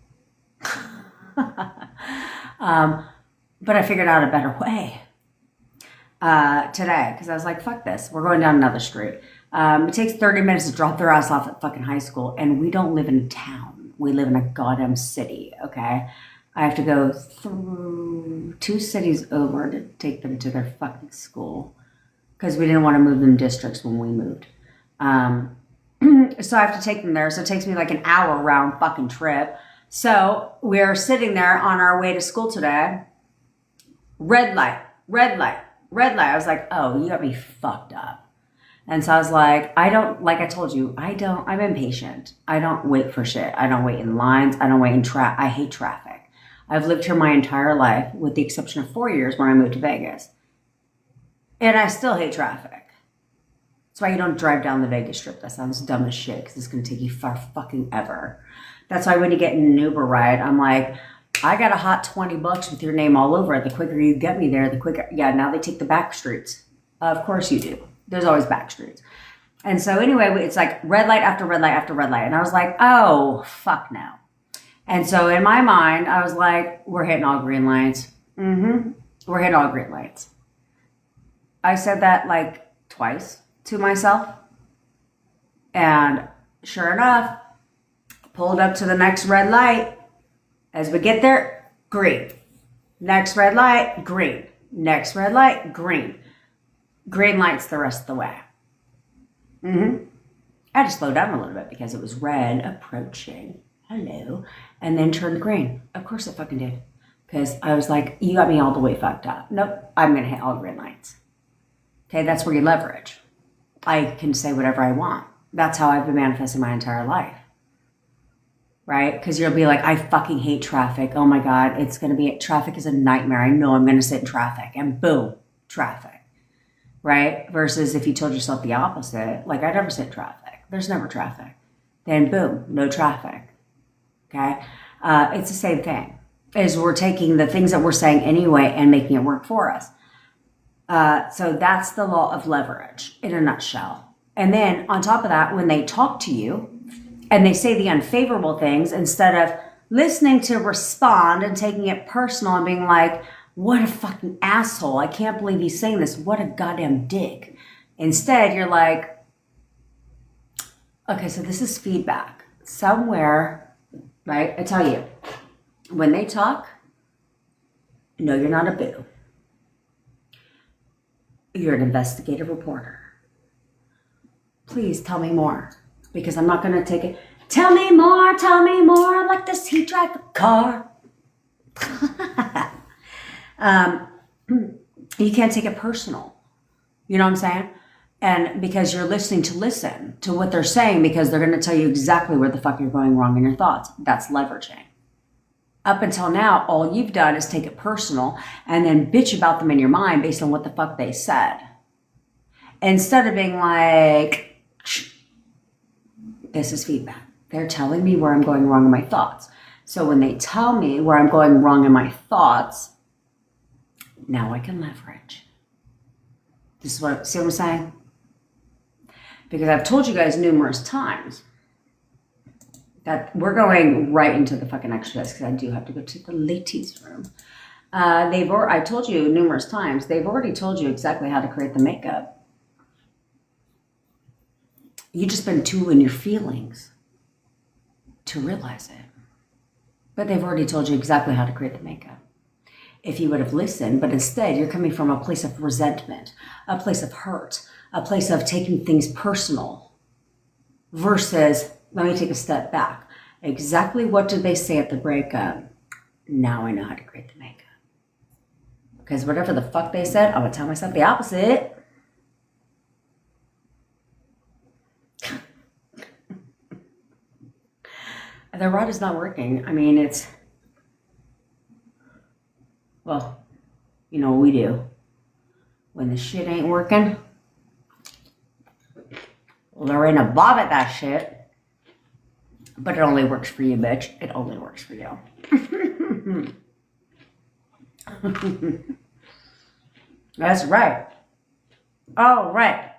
But I figured out a better way today because I was like, fuck this. We're going down another street. It takes 30 minutes to drop their ass off at fucking high school and we don't live in a town. We live in a goddamn city, okay? I have to go through 2 cities over to take them to their fucking school because we didn't want to move them districts when we moved. So I have to take them there. So it takes me like an hour round fucking trip. So we're sitting there on our way to school today. Red light, red light, red light. I was like, oh, you got me fucked up. And so I was like, like I told you, I'm impatient. I don't wait for shit. I don't wait in lines. I don't wait in I hate traffic. I've lived here my entire life with the exception of 4 years when I moved to Vegas. And I still hate traffic. That's why you don't drive down the Vegas Strip. That sounds dumb as shit because it's going to take you far fucking ever. That's why when you get in an Uber ride, I'm like, I got a hot $20 with your name all over it. The quicker you get me there, the quicker. Yeah, now they take the back streets. Of course you do. There's always back streets. And so anyway, it's like red light after red light after red light. And I was like, oh, fuck no. And so in my mind, I was like, we're hitting all green lights. We're hitting all green lights. I said that like twice to myself. And sure enough, pulled up to the next red light. As we get there, green. Next red light, green. Next red light, green. Green lights the rest of the way. I had to slow down a little bit because it was red approaching. Hello. And then turned green. Of course it fucking did. Because I was like, you got me all the way fucked up. Nope, I'm going to hit all green lights. Okay, that's where you leverage. I can say whatever I want. That's how I've been manifesting my entire life. right? Because you'll be like, I fucking hate traffic. Oh my God, it's going to be, traffic is a nightmare. I know I'm going to sit in traffic, and boom, traffic, right? Versus if you told yourself the opposite, like, I never sit in traffic. There's never traffic. Then boom, no traffic. Okay. It's the same thing, is we're taking the things that we're saying anyway and making it work for us. So that's the law of leverage in a nutshell. And then on top of that, when they talk to you and they say the unfavorable things, instead of listening to respond and taking it personal and being like, what a fucking asshole. I can't believe he's saying this. What a goddamn dick. Instead, you're like, okay, so this is feedback. Somewhere, right? I tell you, when they talk, no, you're not a boo. You're an investigative reporter. Please tell me more, because I'm not going to take it. Tell me more, I'd like to see you drive a car. You can't take it personal. You know what I'm saying? And because you're listening to listen to what they're saying, because they're going to tell you exactly where the fuck you're going wrong in your thoughts. That's leveraging. Up until now, all you've done is take it personal and then bitch about them in your mind based on what the fuck they said. Instead of being like, this is feedback. They're telling me where I'm going wrong in my thoughts. So when they tell me where I'm going wrong in my thoughts, now I can leverage. This is what, see what I'm saying? Because I've told you guys numerous times that we're going right into the fucking exercise, because I do have to go to the ladies' room. I told you numerous times, they've already told you exactly how to create the makeup. You just been too in your feelings to realize it. But they've already told you exactly how to create the makeup. If you would have listened, but instead you're coming from a place of resentment, a place of hurt, a place of taking things personal, versus, let me take a step back. Exactly what did they say at the breakup? Now I know how to create the makeup. Because whatever the fuck they said, I would tell myself the opposite. The rod is not working. I mean, it's, well, you know what we do. When the shit ain't working, well, there ain't a bob at that shit. But it only works for you, bitch. It only works for you. That's right. All right.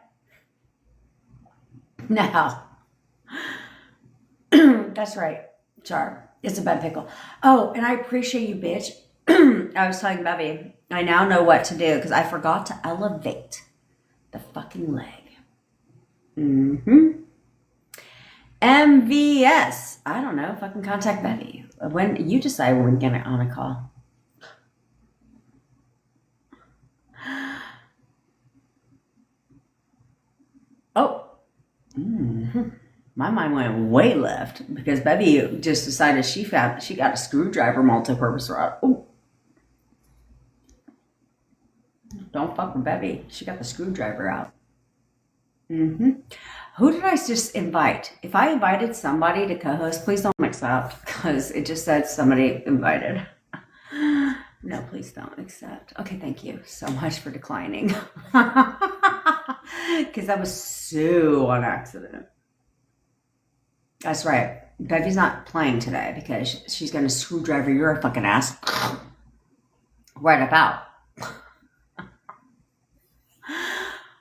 Now, that's right, Char. It's a bad pickle. Oh, and I appreciate you, bitch. I was telling Bevy, I now know what to do because I forgot to elevate the fucking leg. MVS. I don't know. Fucking contact Bevy. When you decide when we get on a call. Oh. My mind went way left because Bevy just decided she got a screwdriver multi-purpose rod. Ooh. Don't fuck with Bevy. She got the screwdriver out. Who did I just invite? If I invited somebody to co-host, please don't accept, because it just said somebody invited. No, please don't accept. Okay, thank you so much for declining. Because that was so on accident. That's right. Bevy's not playing today because she's going to screwdriver your fucking ass right up out.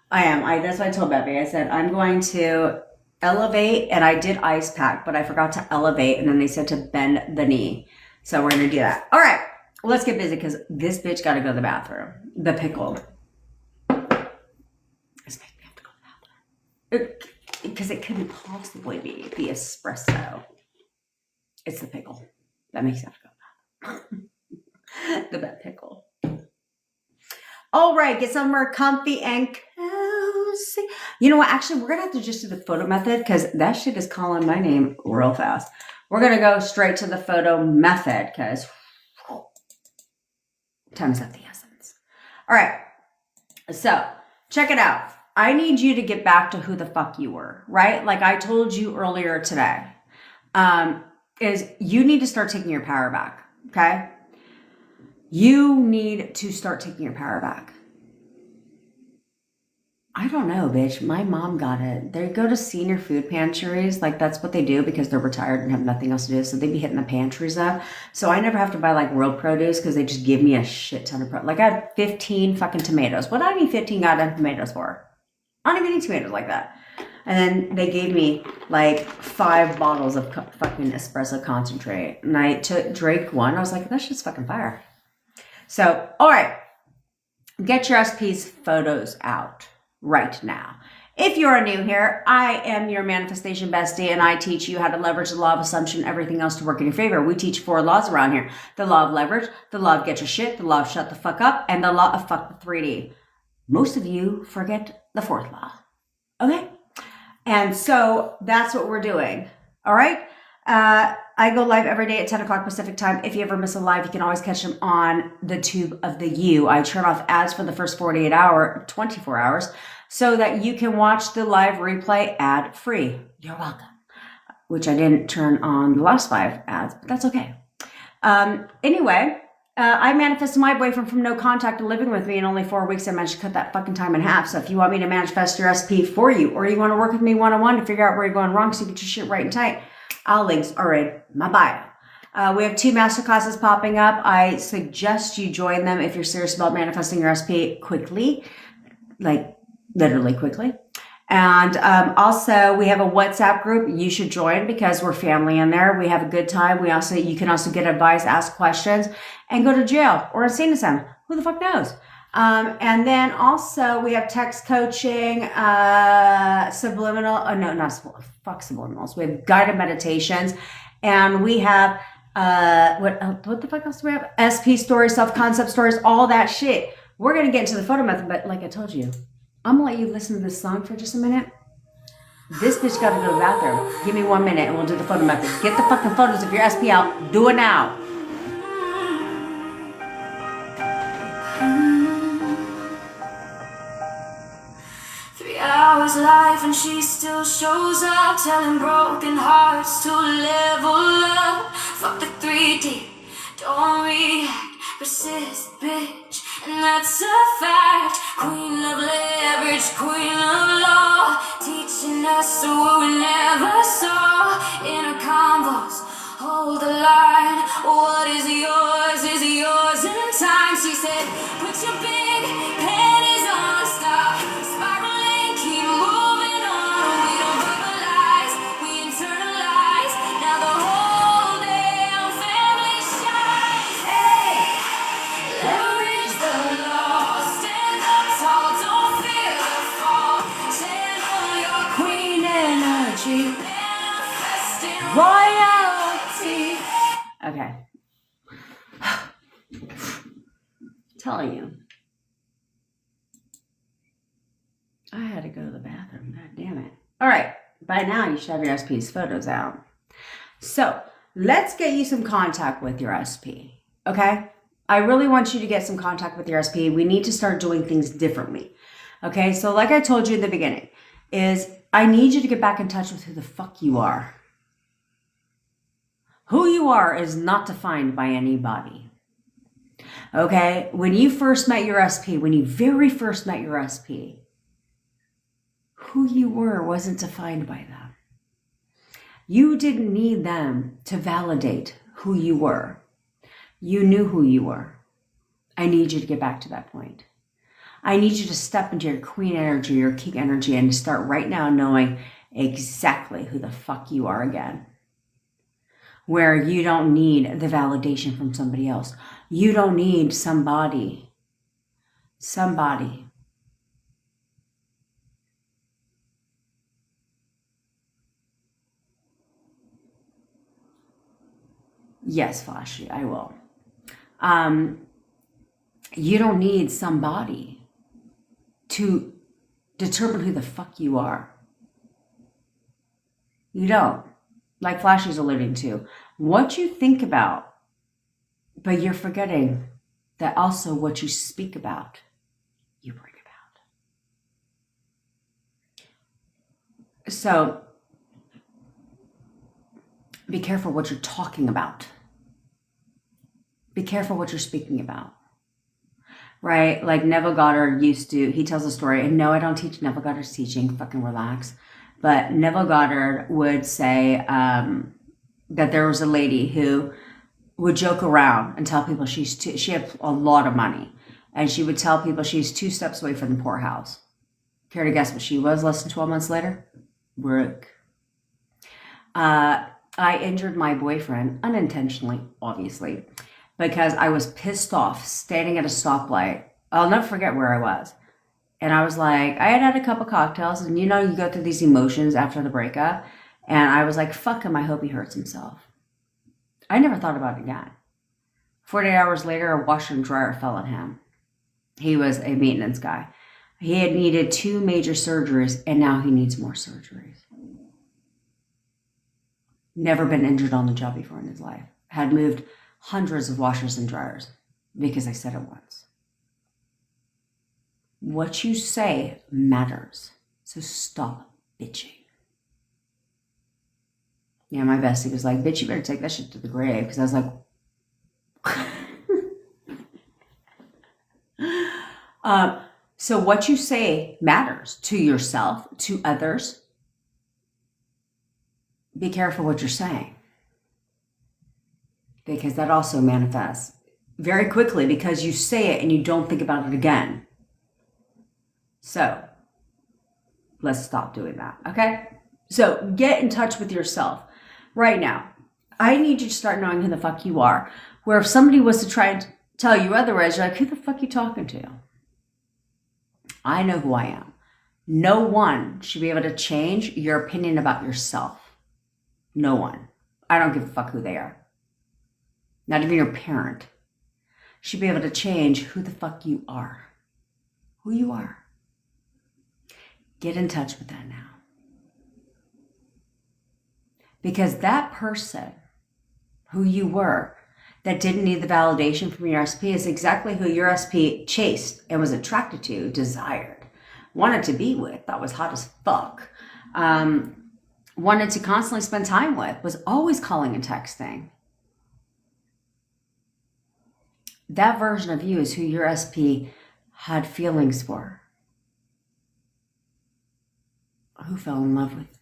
I am. That's what I told Bevy. I said, I'm going to elevate, and I did ice pack, but I forgot to elevate, and then they said to bend the knee. So we're going to do that. All right. Well, let's get busy because this bitch got to go to the bathroom. The pickle. This makes me have to go to the bathroom. Because it couldn't possibly be the espresso. It's the pickle. That makes you have to go to the bathroom. The bad pickle. All right, get somewhere comfy and cozy. You know what? Actually, we're going to have to just do the photo method because that shit is calling my name real fast. We're going to go straight to the photo method because time is of the essence. All right. So check it out. I need you to get back to who the fuck you were, right? Like I told you earlier today. is you need to start taking your power back, okay? You need to start taking your power back. I don't know, bitch. My mom got it. They go to senior food pantries. Like, that's what they do because they're retired and have nothing else to do. So they be hitting the pantries up. So I never have to buy like real produce because they just give me a shit ton of produce. Like, I had 15 fucking tomatoes. What do I need 15 goddamn tomatoes for? I don't even need tomatoes like that. And then they gave me like 5 bottles of fucking espresso concentrate. And I drank one. I was like, that's just fucking fire. So, all right. Get your SP's photos out right now. If you're new here, I am your manifestation bestie and I teach you how to leverage the law of assumption, everything else to work in your favor. We teach 4 laws around here. The law of leverage, the law of get your shit, the law of shut the fuck up, and the law of fuck the 3D. Most of you forget the 4th law. Okay? And so that's what we're doing. All right? I go live every day at 10 o'clock Pacific time. If you ever miss a live, you can always catch them on the tube of the U. I turn off ads for the first 24 hours, so that you can watch the live replay ad free. You're welcome. Which I didn't turn on the last 5 ads, but that's okay. Anyway, I manifested my boyfriend from no contact to living with me in only 4 weeks. I managed to cut that fucking time in half. So if you want me to manifest your SP for you, or you want to work with me one-on-one to figure out where you're going wrong so you get your shit right and tight, all links are in my bio. We have 2 masterclasses popping up. I suggest you join them if you're serious about manifesting your SP quickly, like literally quickly. And also, we have a WhatsApp group you should join because we're family in there. We have a good time. You can also get advice, ask questions, and go to jail or insane asylum. Who the fuck knows? And then also we have text coaching, subliminal. No, not fuck subliminals. We have guided meditations, and we have what the fuck else do we have? SP stories, self-concept stories, all that shit. We're gonna get into the photo method, but like I told you, I'm gonna let you listen to this song for just a minute. This bitch gotta go to the bathroom. Give me 1 minute and we'll do the photo method. Get the fucking photos of your SP out. Do it now. Hours life and she still shows up, telling broken hearts to level up. Fuck the 3D, don't react, persist, bitch, and that's a fact. Queen of leverage, queen of law, teaching us what we never saw. Inner convos, hold the line. What is yours in time. She said, put your big panties on, stop spiraling, keep moving on. We don't verbalize, we internalize. Now the whole damn family shines. Hey, leverage the law, stand up tall, don't fear the fall. Channel your queen energy, manifesting royalty. Okay. Telling you. I had to go to the bathroom. God damn it. All right. By now, you should have your SP's photos out. So let's get you some contact with your SP. Okay? I really want you to get some contact with your SP. We need to start doing things differently. Okay? So like I told you in the beginning, is I need you to get back in touch with who the fuck you are. Who you are is not defined by anybody. Okay? When you first met your SP, when you very first met your SP, who you were wasn't defined by them. You didn't need them to validate who you were. You knew who you were. I need you to get back to that point. I need you to step into your queen energy, your king energy, and to start right now knowing exactly who the fuck you are again. Where you don't need the validation from somebody else. You don't need somebody. Yes, Flashy, I will. You don't need somebody to determine who the fuck you are. You don't. Like Flashy's alluding to. What you think about, but you're forgetting that also what you speak about, you bring about. So, Be careful what you're talking about. Be careful what you're speaking about. Right? Like Neville Goddard he tells a story, and no, I don't teach Neville Goddard's teaching, fucking relax. But Neville Goddard would say that there was a lady who would joke around and tell people she had a lot of money. And she would tell people she's 2 steps away from the poorhouse. Care to guess what she was less than 12 months later? Broke. I injured my boyfriend, unintentionally, obviously, because I was pissed off standing at a stoplight. I'll never forget where I was. And I was like, I had a couple cocktails, and you go through these emotions after the breakup. And I was like, fuck him, I hope he hurts himself. I never thought about it again. 48 hours later, a washer and dryer fell on him. He was a maintenance guy. He had needed 2 major surgeries, and now he needs more surgeries. Never been injured on the job before in his life. Had moved hundreds of washers and dryers because I said it once. What you say matters. So stop bitching. Yeah, my bestie was like, bitch, you better take that shit to the grave. Because I was like... So what you say matters to yourself, to others. Be careful what you're saying. Because that also manifests very quickly because you say it and you don't think about it again. So let's stop doing that, okay? So get in touch with yourself right now. I need you to start knowing who the fuck you are. Where if somebody was to try and tell you otherwise, you're like, who the fuck are you talking to? I know who I am. No one should be able to change your opinion about yourself. No one. I don't give a fuck who they are. Not even your parent should be able to change who the fuck you are. Who you are. Get in touch with that now. Because that person who you were that didn't need the validation from your SP is exactly who your SP chased and was attracted to, desired, wanted to be with, thought was hot as fuck, wanted to constantly spend time with, was always calling and texting. That version of you is who your SP had feelings for. Who fell in love with.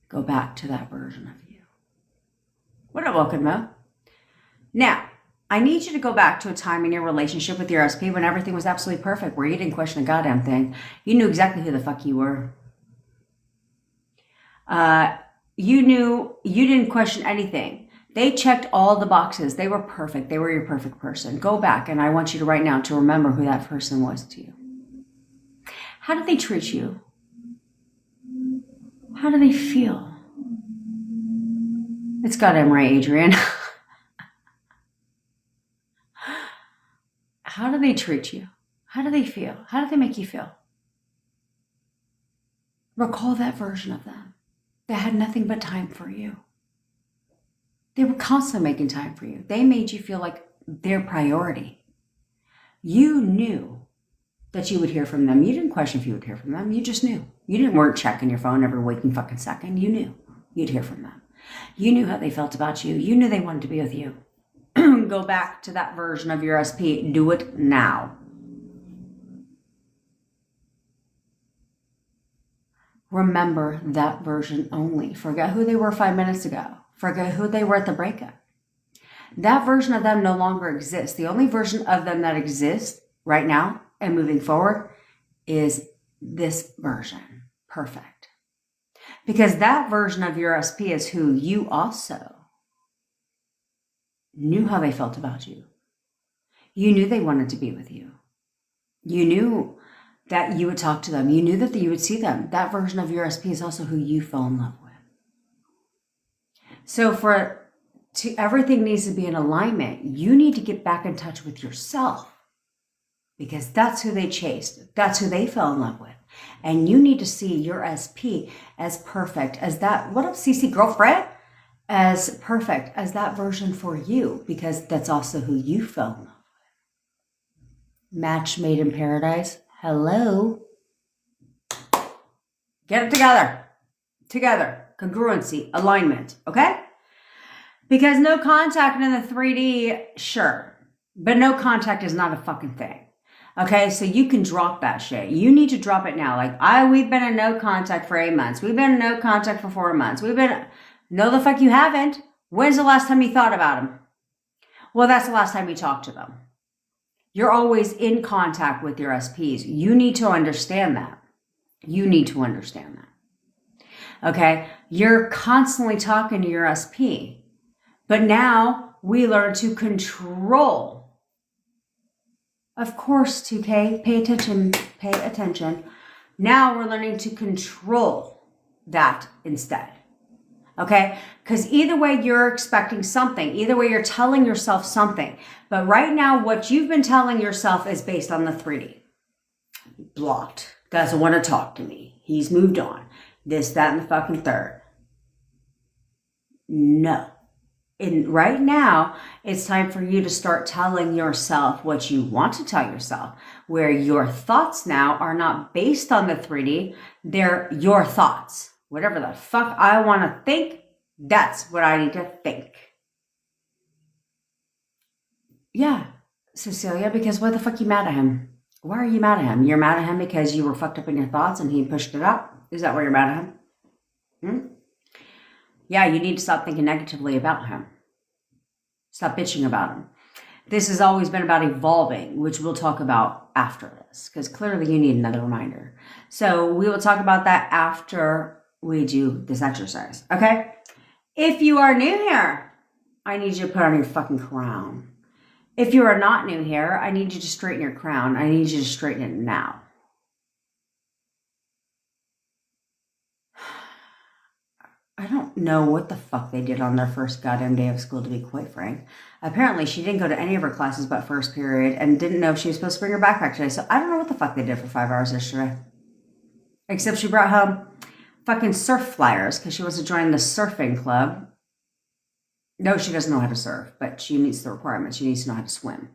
Go back to that version of you. What up, welcome, Mo? Now, I need you to go back to a time in your relationship with your SP when everything was absolutely perfect, where you didn't question a goddamn thing. You knew exactly who the fuck you were. You knew you didn't question anything. They checked all the boxes. They were perfect. They were your perfect person. Go back, and I want you to right now to remember who that person was to you. How did they treat you? How do they feel? It's goddamn right, Adrian. How do they treat you? How do they feel? How do they make you feel? Recall that version of them that had nothing but time for you. They were constantly making time for you. They made you feel like their priority. You knew that you would hear from them. You didn't question if you would hear from them. You just knew. You weren't checking your phone every waking fucking second. You knew you'd hear from them. You knew how they felt about you. You knew they wanted to be with you. Go back to that version of your SP. Do it now. Remember that version only. Forget who they were 5 minutes ago. Forget who they were at the breakup. That version of them no longer exists. The only version of them that exists right now and moving forward is this version. Perfect. Because that version of your SP is who you also knew how they felt about you. You knew they wanted to be with you. You knew that you would talk to them. You knew that you would see them. That version of your SP is also who you fell in love with. So everything needs to be in alignment. You need to get back in touch with yourself because that's who they chased. That's who they fell in love with. And you need to see your SP as perfect as that. What up, CC girlfriend? As perfect as that version for you because that's also who you fell in love with. Match made in paradise. Hello. Get it together. Together. congruency, alignment, okay? Because no contact in the 3D, sure. But no contact is not a fucking thing. Okay, so you can drop that shit. You need to drop it now. Like, we've been in no contact for 8 months. We've been in no contact for 4 months. No, the fuck you haven't. When's the last time you thought about them? Well, that's the last time you talked to them. You're always in contact with your SPs. You need to understand that. You need to understand that. Okay, you're constantly talking to your SP. But now we learn to control. Of course, 2K, pay attention. Now we're learning to control that instead. Okay? Because either way you're expecting something. Either way you're telling yourself something. But right now what you've been telling yourself is based on the 3D. Blocked. Doesn't want to talk to me. He's moved on. This, that, and the fucking third. No. And right now, it's time for you to start telling yourself what you want to tell yourself, where your thoughts now are not based on the 3D, they're your thoughts. Whatever the fuck I want to think, that's what I need to think. Yeah, Cecilia, because why the fuck you mad at him? Why are you mad at him? You're mad at him because you were fucked up in your thoughts and he pushed it up? Is that why you're mad at him? Yeah, you need to stop thinking negatively about him. Stop bitching about him. This has always been about evolving, which we'll talk about after this, because clearly you need another reminder. So we will talk about that after we do this exercise, okay? If you are new here, I need you to put on your fucking crown. If you are not new here, I need you to straighten your crown. I need you to straighten it now. I don't know what the fuck they did on their first goddamn day of school, to be quite frank. Apparently, she didn't go to any of her classes but first period and didn't know if she was supposed to bring her backpack today. So I don't know what the fuck they did for 5 hours yesterday. Except she brought home fucking surf flyers because she wants to join the surfing club. No, she doesn't know how to surf, but she meets the requirements. She needs to know how to swim.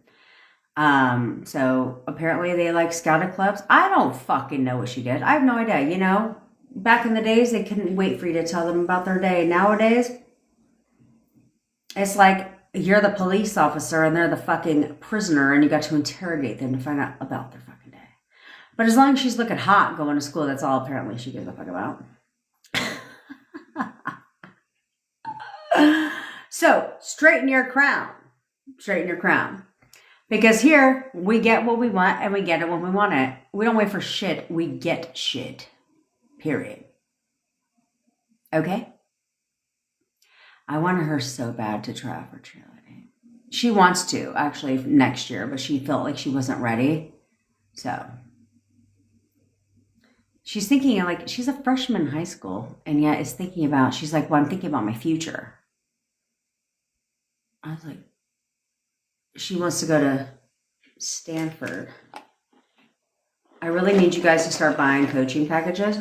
So apparently they like scouted clubs. I don't fucking know what she did. I have no idea, you know? Back in the days, they couldn't wait for you to tell them about their day. Nowadays, it's like you're the police officer and they're the fucking prisoner and you got to interrogate them to find out about their fucking day. But as long as she's looking hot going to school, that's all apparently she gives a fuck about. So, straighten your crown. Straighten your crown. Because here, we get what we want and we get it when we want it. We don't wait for shit. We get shit. Period. Okay? I want her so bad to try out for cheerleading. She wants to, actually, next year, but she felt like she wasn't ready. So, she's thinking, like, she's a freshman in high school, and yet is thinking about, she's like, well, I'm thinking about my future. I was like, she wants to go to Stanford. I really need you guys to start buying coaching packages.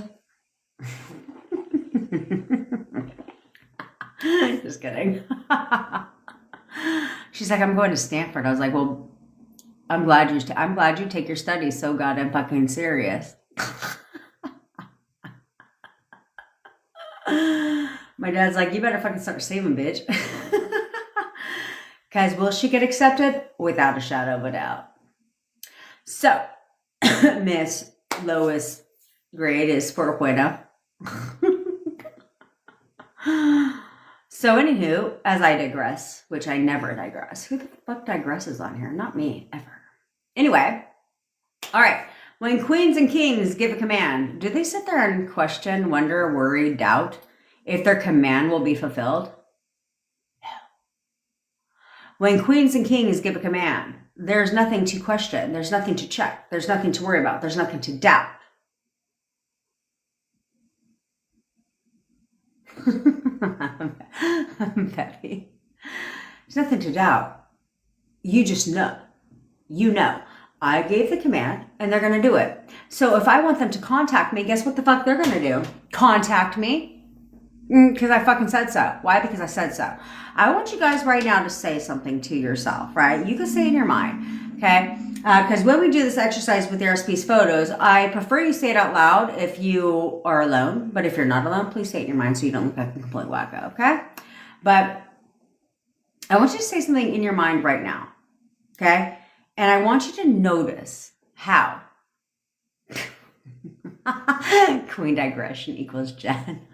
Just kidding. She's like, I'm going to Stanford. I was like, well, I'm glad you take your studies so goddamn fucking serious. My dad's like, you better fucking start saving, bitch. Because will she get accepted? Without a shadow of a doubt. So, Miss lowest grade is 4.0. So anywho, as I digress, which I never digress. Who the fuck digresses on here? Not me, ever. Anyway, all right. When queens and kings give a command, do they sit there and question, wonder, worry, doubt if their command will be fulfilled? No. When queens and kings give a command, there's nothing to question. There's nothing to check. There's nothing to worry about. There's nothing to doubt. Betty. There's nothing to doubt. You just know. You know. I gave the command and they're going to do it. So if I want them to contact me, guess what the fuck they're going to do? Contact me. Because I fucking said so. Why? Because I said so. I want you guys right now to say something to yourself, right? You can say in your mind, Okay? Because when we do this exercise with your SP's photos, I prefer you say it out loud if you are alone. But if you're not alone, please say it in your mind so you don't look like a complete wacko, okay? But I want you to say something in your mind right now, okay? And I want you to notice how. Queen digression equals Jen.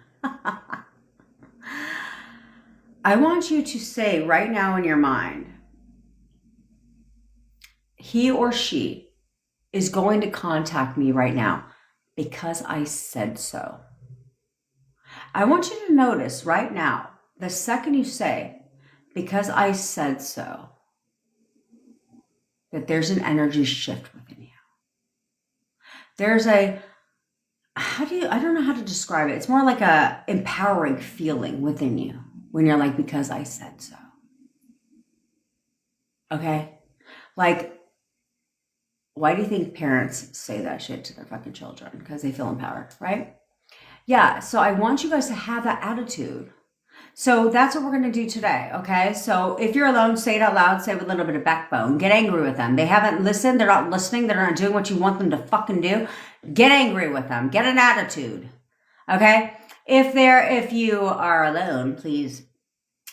I want you to say right now in your mind, he or she is going to contact me right now because I said so. I want you to notice right now, the second you say, because I said so, that there's an energy shift within you. There's a, I don't know how to describe it. It's more like a empowering feeling within you when you're like, because I said so. Okay? Like, why do you think parents say that shit to their fucking children? Because they feel empowered, right? Yeah, so I want you guys to have that attitude. So that's what we're going to do today, okay? So if you're alone, say it out loud, say it with a little bit of backbone. Get angry with them. They haven't listened. They're not listening. They're not doing what you want them to fucking do. Get angry with them. Get an attitude, okay? If you are alone, please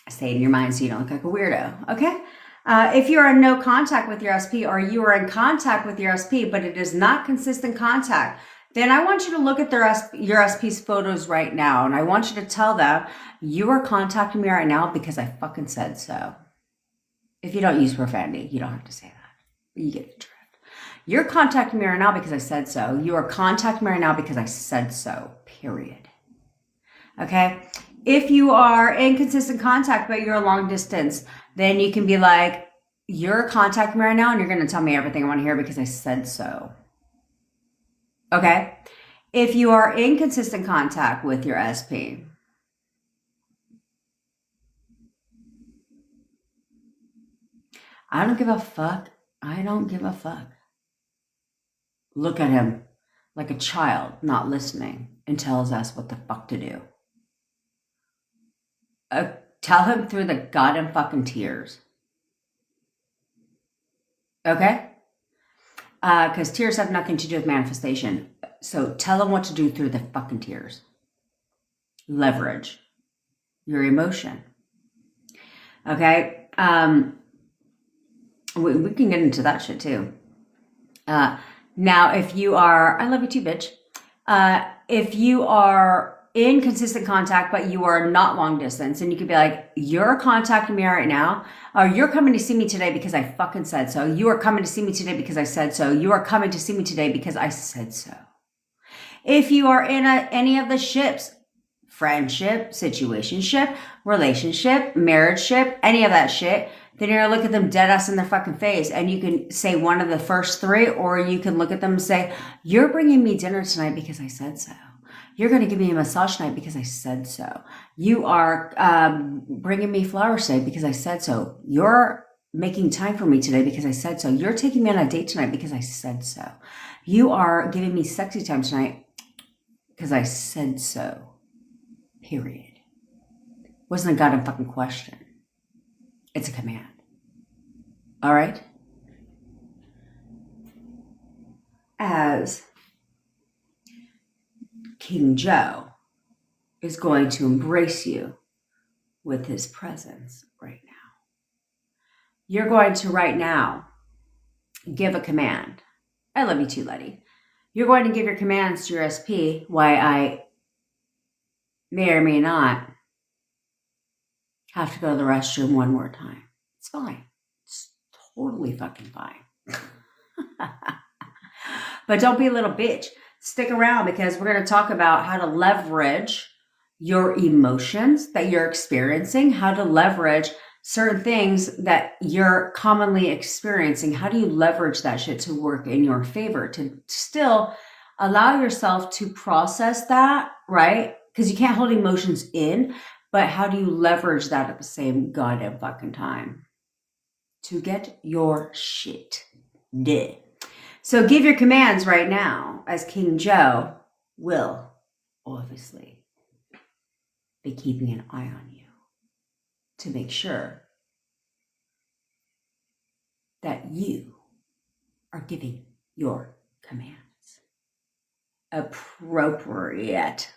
say it in your mind so you don't look like a weirdo, okay? If you're in no contact with your SP or you are in contact with your SP, but it is not consistent contact, then I want you to look at your SP's photos right now. And I want you to tell them, you are contacting me right now because I fucking said so. If you don't use profanity, you don't have to say that. But you get the drift. You're contacting me right now because I said so. You are contacting me right now because I said so, period. Okay? If you are in consistent contact, but you're a long distance, then you can be like, you're contacting me right now and you're going to tell me everything I want to hear because I said so. Okay? If you are in consistent contact with your SP, I don't give a fuck. I don't give a fuck. Look at him like a child not listening and tells us what the fuck to do. Tell him through the goddamn fucking tears. Okay? Because tears have nothing to do with manifestation. So tell him what to do through the fucking tears. Leverage your emotion. Okay? We can get into that shit too. Now, if you are, I love you too, bitch. If you are in consistent contact, but you are not long distance, and you could be like, you're contacting me right now, or you're coming to see me today because I fucking said so. You are coming to see me today because I said so. You are coming to see me today because I said so. If you are in any of the ships, friendship, situationship, relationship, marriage ship, any of that shit, then you're gonna look at them dead ass in their fucking face, and you can say one of the first three, or you can look at them and say, you're bringing me dinner tonight because I said so. You're going to give me a massage tonight because I said so. You are bringing me flowers today because I said so. You're making time for me today because I said so. You're taking me on a date tonight because I said so. You are giving me sexy time tonight because I said so. Period. Wasn't a goddamn fucking question. It's a command. All right? As King Joe is going to embrace you with his presence right now. You're going to right now give a command. I love you too, Letty. You're going to give your commands to your SP, why I may or may not have to go to the restroom one more time. It's fine. It's totally fucking fine. But don't be a little bitch. Stick around because we're going to talk about how to leverage your emotions that you're experiencing, how to leverage certain things that you're commonly experiencing. How do you leverage that shit to work in your favor, to still allow yourself to process that, right? Because you can't hold emotions in, but how do you leverage that at the same goddamn fucking time to get your shit done? So give your commands right now, as King Joe will obviously be keeping an eye on you to make sure that you are giving your commands appropriately.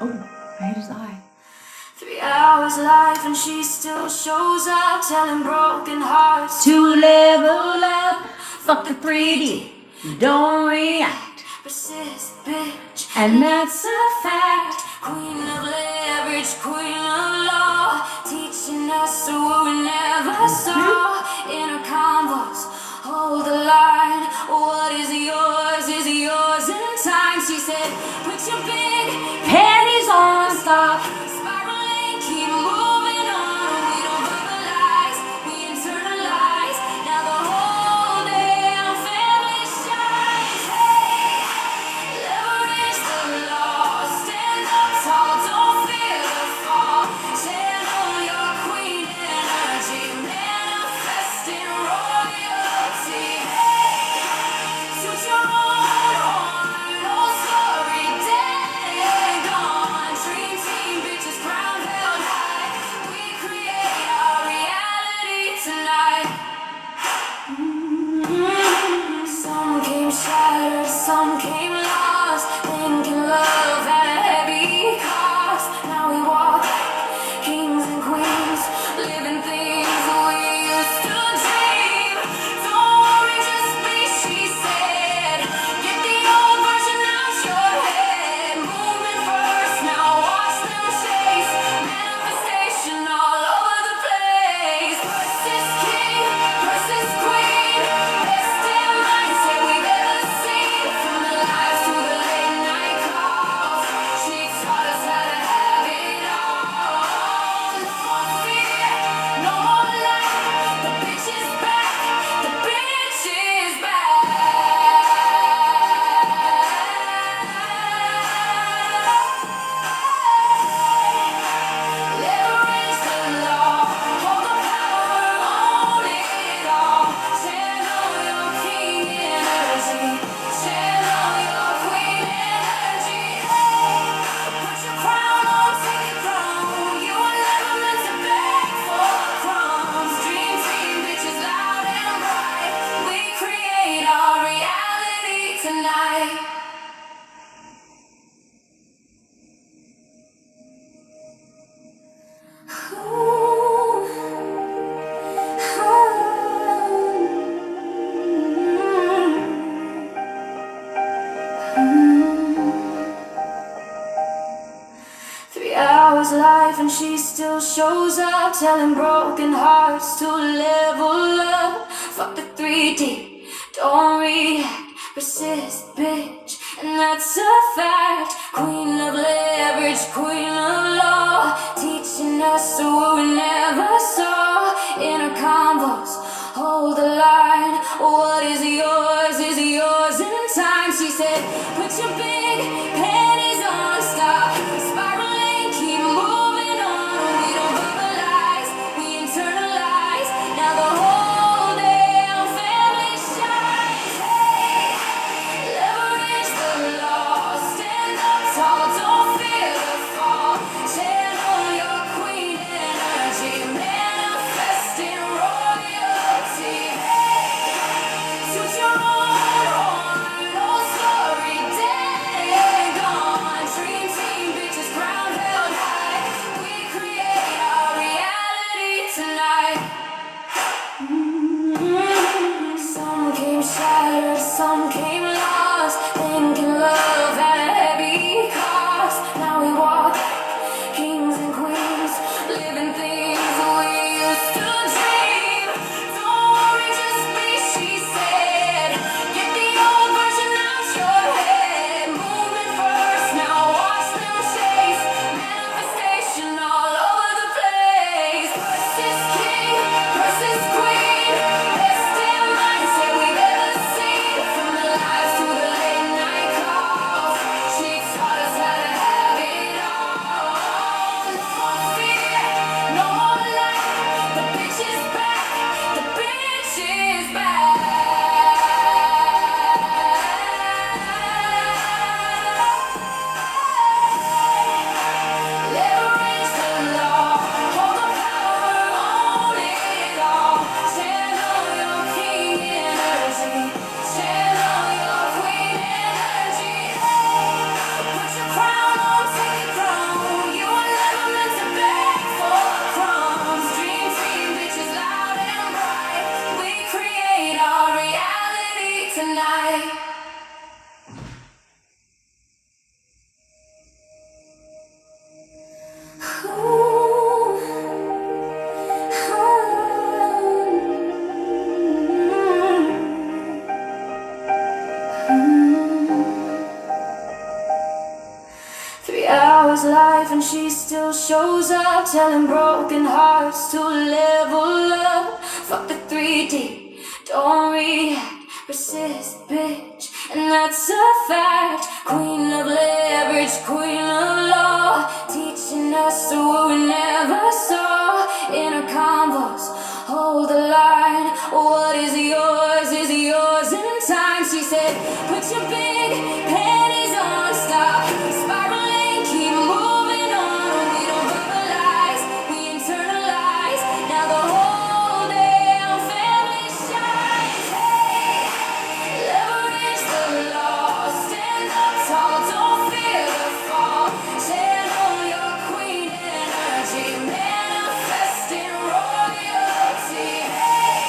Oh, I hit his eye. 3 hours life and she still shows up, telling broken hearts To level up, fuck the 3D, don't react. persist, bitch, And that's a fact. queen of leverage, queen of law, teaching us what we never saw. Inner convos, hold the line. What is yours in time. She said, put your big Panties on, stop. spiraling, keep moving on. We don't verbalize, we internalize. Now the whole damn family shines. Hey, leverage the law, stand up tall, don't fear the fall. Channel your queen energy, manifesting royalty. Hey, toot your own horn, no story dead and gone. Dream team, bitches, crown held high. We create our reality tonight. Some came shattered, some came lost, thinking love had a heavy cost. Now we walk like kings and queens, living things we used to dream. Don't worry, just be, she said. Get the old version out your head. Moving first, now watch them chase. Manifestation all over the place. Persist king, persist queen. Best in mindset we've ever seen. From the lives to the late night calls, she taught us how to have it all. No more fear, no more lack. The bitch is back, the bitch is back. Leverage the law, hold the power, own it all. Channel your king energy, channel your queen energy. Put your crown on, take it throne. You were never meant to beg for crumbs. Dream team, bitches loud and bright. We create our reality tonight. Three hours life and she still shows up, telling broken hearts to level up. Fuck the 3D, don't react, persist, bitch, and that's a fact. Queen of leverage, queen of law, teaching us what we never saw. Inner convos, hold the line. What is yours in time. She said, put your big panties on, stop spiraling, keep moving on. We don't verbalize, we internalize. Now the whole damn family shines. Hey, leverage the law, stand up tall, don't fear the fall. Channel your queen energy, manifesting royalty. Hey, toot your own horn, no story dead life and she still shows up, telling broken hearts to level up. Fuck the 3D, don't react, persist, bitch, and that's a fact. Queen of leverage, queen of law, teaching us what we never saw. Inner convos, hold the line. What is yours in time. She said, put your big panties on, stop spiraling, keep moving on. We don't verbalize, we internalize. Now the whole damn family shines. Hey, leverage the law, stand up tall, don't fear the fall. Channel your queen energy, manifesting royalty. Hey,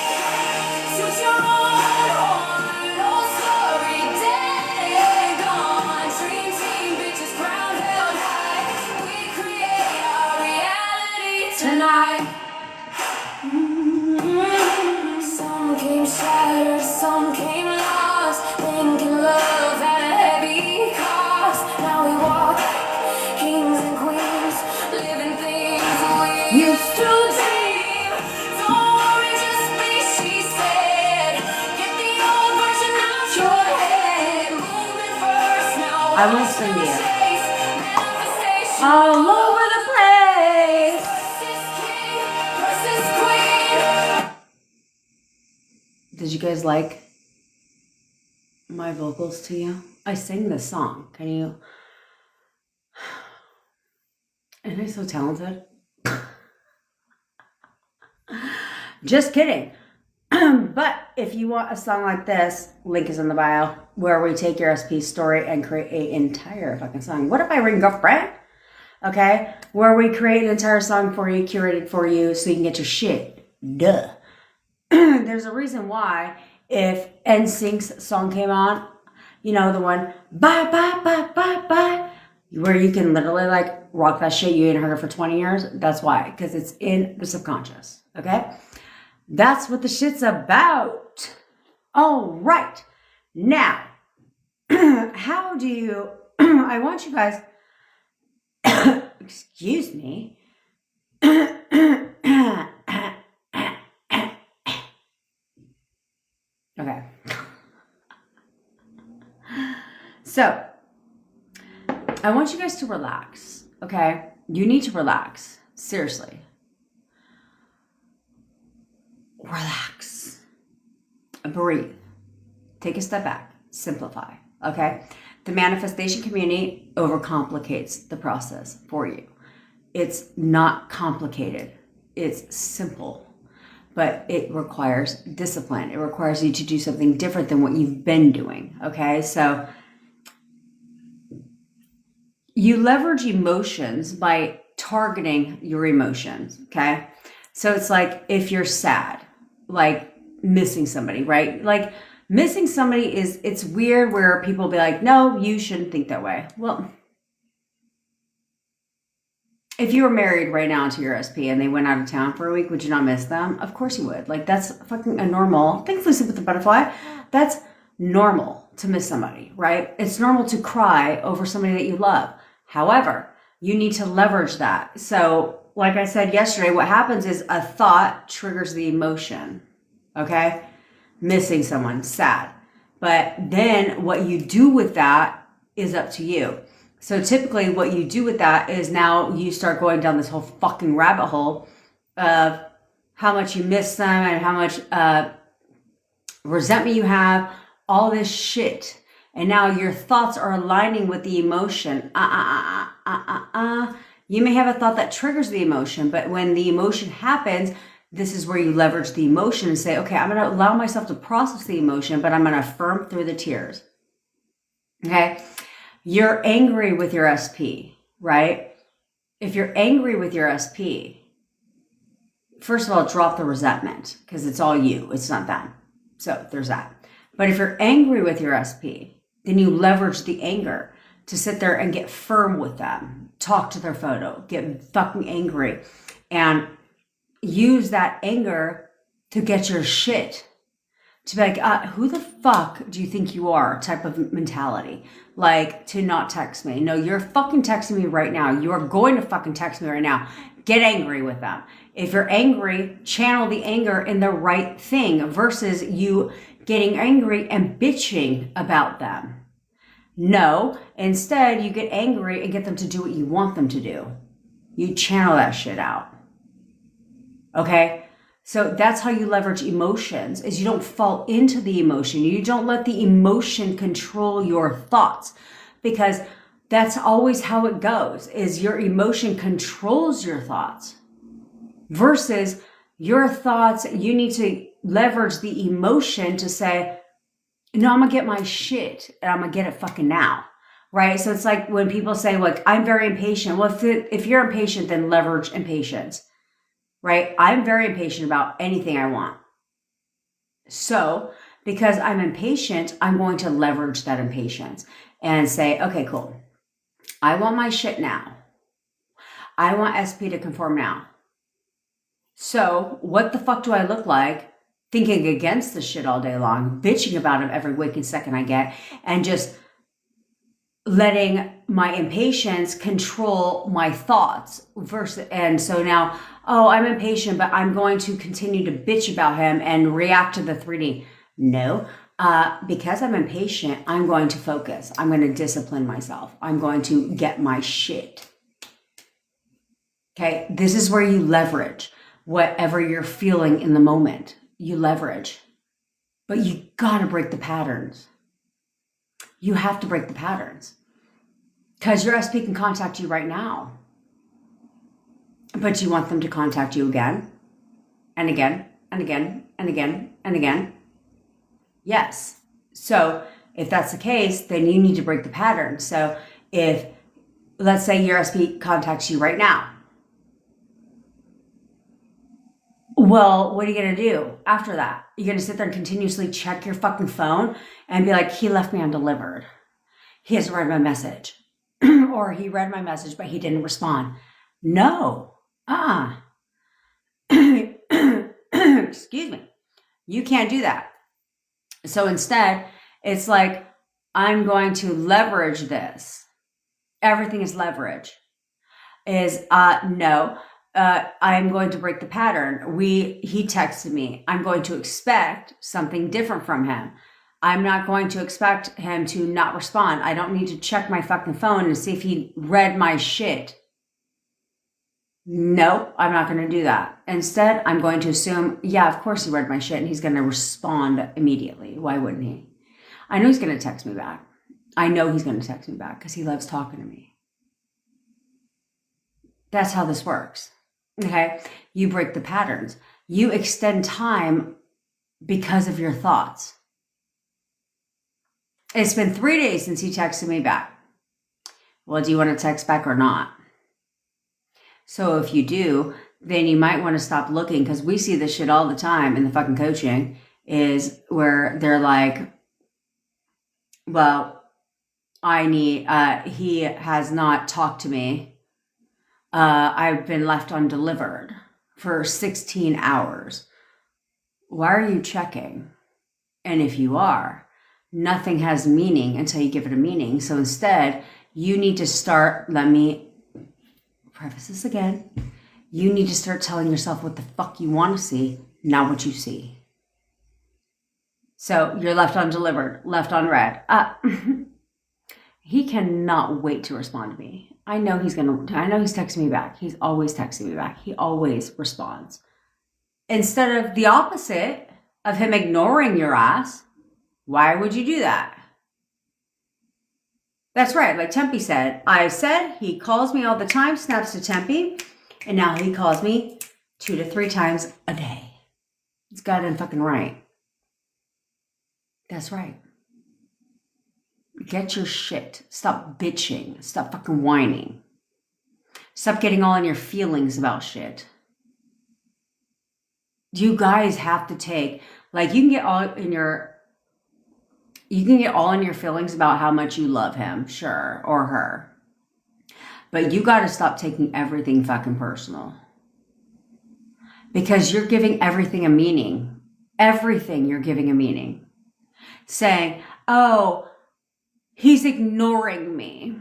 toot your own horn, no story, dead and gone. Dream team, bitches, crown held high. We create our reality tonight. Some came shattered, some came lost, thinking love had a heavy cost. Now we walk like kings and queens, living things we used to dream. Don't worry, just be, she said. Get the old version out your head. Moving first, now I will sing to you. chase manifestation. All over the place. Versus king, versus queen. Did you guys like my vocals to you? I sang this song. Can you? Am I so talented? Just kidding. But if you want a song like this, link is in the bio, where we take your SP story and create an entire fucking song. What if I ring girlfriend? Okay? Where we create an entire song for you, curated for you, so you can get your shit. Duh. There's a reason why if NSYNC's song came on, you know, the one, bye, bye, bye, bye, bye, where you can literally like rock that shit, you ain't heard it for 20 years. That's why, because it's in the subconscious. Okay? That's what the shit's about. All right. Now, how do you, I want you guys, excuse me. Okay. So, I want you guys to relax, okay? You need to relax. Seriously. Relax. Breathe. Take a step back. Simplify, okay? The manifestation community overcomplicates the process for you. It's not complicated. It's simple. But it requires discipline. It requires you to do something different than what you've been doing, okay? So you leverage emotions by targeting your emotions, okay? So it's like if you're sad, like missing somebody, right? Like missing somebody it's weird where people be like, no, you shouldn't think that way. Well, if you were married right now to your SP and they went out of town for a week, would you not miss them? Of course you would. Like that's fucking a normal. Thanks, Lucy with the butterfly. That's normal to miss somebody, right? It's normal to cry over somebody that you love. However, you need to leverage that. So, like I said yesterday, what happens is a thought triggers the emotion. Okay? Missing someone, sad. But then what you do with that is up to you. So typically what you do with that is now you start going down this whole fucking rabbit hole of how much you miss them and how much resentment you have, all this shit. And now your thoughts are aligning with the emotion. You may have a thought that triggers the emotion, but when the emotion happens, this is where you leverage the emotion and say, okay, I'm going to allow myself to process the emotion, but I'm going to affirm through the tears. Okay? You're angry with your SP, right? If you're angry with your SP, first of all, drop the resentment because it's all you. It's not them. So there's that. But if you're angry with your SP, then you leverage the anger to sit there and get firm with them, talk to their photo, get fucking angry, and use that anger to get your shit. To be like, who the fuck do you think you are type of mentality. Like, to not text me. No, you're fucking texting me right now. You are going to fucking text me right now. Get angry with them. If you're angry, channel the anger in the right thing versus you getting angry and bitching about them. No, instead you get angry and get them to do what you want them to do. You channel that shit out. Okay? So that's how you leverage emotions, is you don't fall into the emotion. You don't let the emotion control your thoughts, because that's always how it goes, is your emotion controls your thoughts versus your thoughts. You need to leverage the emotion to say, no, I'm going to get my shit and I'm going to get it fucking now. Right? So it's like when people say, like, I'm very impatient. Well, if you're impatient, then leverage impatience. Right? I'm very impatient about anything I want. So because I'm impatient, I'm going to leverage that impatience and say, okay, cool. I want my shit now. I want SP to conform now. So what the fuck do I look like thinking against the shit all day long, bitching about it every waking second I get, and just letting my impatience control my thoughts versus, and so now, oh, I'm impatient, but I'm going to continue to bitch about him and react to the 3D. No, because I'm impatient, I'm going to focus. I'm going to discipline myself. I'm going to get my shit. Okay, this is where you leverage whatever you're feeling in the moment. You leverage, but you gotta break the patterns. You have to break the patterns, because your SP can contact you right now, but you want them to contact you again and again and again and again and again. Yes. So if that's the case, then you need to break the pattern. So if, let's say your SP contacts you right now, well, what are you going to do after that? You're going to sit there and continuously check your fucking phone and be like, he left me undelivered. He hasn't read my message. Or he read my message, but he didn't respond. No. Excuse me. You can't do that. So instead, it's like, I'm going to leverage this. Everything is leverage. No. I'm going to break the pattern. He texted me. I'm going to expect something different from him. I'm not going to expect him to not respond. I don't need to check my fucking phone and see if he read my shit. Nope, I'm not going to do that. Instead, I'm going to assume, yeah, of course he read my shit and he's going to respond immediately. Why wouldn't he? I know he's going to text me back. I know he's going to text me back because he loves talking to me. That's how this works. Okay, you break the patterns. You extend time because of your thoughts. It's been 3 days since he texted me back. Well, do you want to text back or not? So if you do, then you might want to stop looking, because we see this shit all the time in the fucking coaching, is where they're like, well, he has not talked to me. I've been left undelivered for 16 hours. Why are you checking? And if you are, nothing has meaning until you give it a meaning. So instead, you need to start, let me preface this again. You need to start telling yourself what the fuck you want to see, not what you see. So you're left undelivered, left unread. He cannot wait to respond to me. I know he's texting me back. He's always texting me back. He always responds. Instead of the opposite of him ignoring your ass, why would you do that? That's right. Like Tempe said, I said he calls me all the time, snaps to Tempe, and now he calls me 2 to 3 times a day. It's goddamn fucking right. That's right. Get your shit. Stop bitching. Stop fucking whining. Stop getting all in your feelings about shit. You guys have to take, like, you can get all in your feelings about how much you love him, sure, or her. But you got to stop taking everything fucking personal. Because you're giving everything a meaning. Everything you're giving a meaning. Saying, oh, he's ignoring me.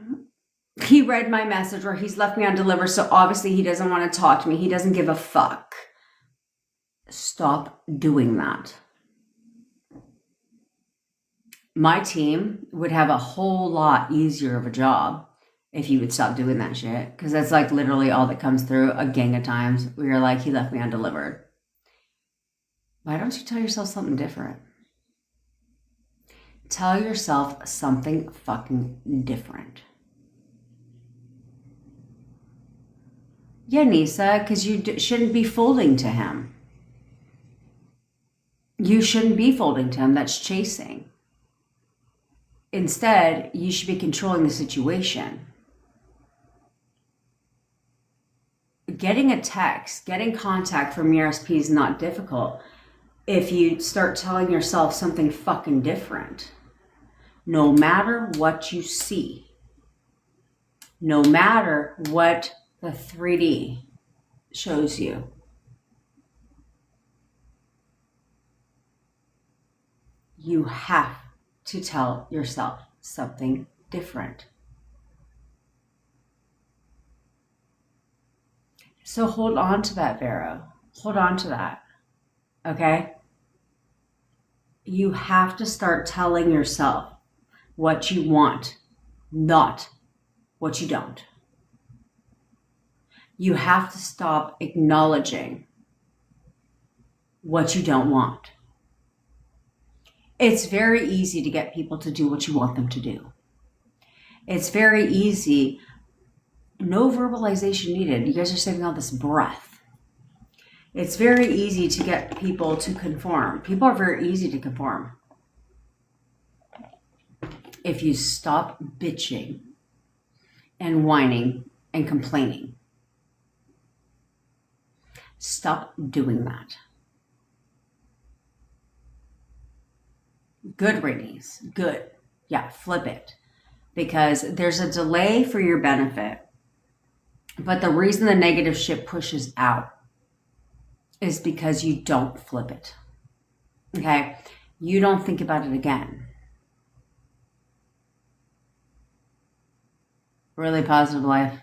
He read my message or he's left me undelivered, so obviously he doesn't want to talk to me. He doesn't give a fuck. Stop doing that. My team would have a whole lot easier of a job if you would stop doing that shit. Because that's like literally all that comes through a gang of times where you're like, he left me undelivered. Why don't you tell yourself something different? Tell yourself something fucking different. Yeah, Nisa, because you shouldn't be folding to him. You shouldn't be folding to him. That's chasing. Instead, you should be controlling the situation. Getting a text, getting contact from your SP is not difficult if you start telling yourself something fucking different. No matter what you see, no matter what the 3D shows you, you have to tell yourself something different. So hold on to that, Vero. Hold on to that. Okay? You have to start telling yourself what you want, not what you don't. You have to stop acknowledging what you don't want. It's very easy to get people to do what you want them to do. It's very easy. No verbalization needed. You guys are saving all this breath. It's very easy to get people to conform. People are very easy to conform. If you stop bitching and whining and complaining. Stop doing that. Good, Rainies. Good. Yeah, flip it. Because there's a delay for your benefit. But the reason the negative shit pushes out is because you don't flip it. Okay? You don't think about it again. Really positive life.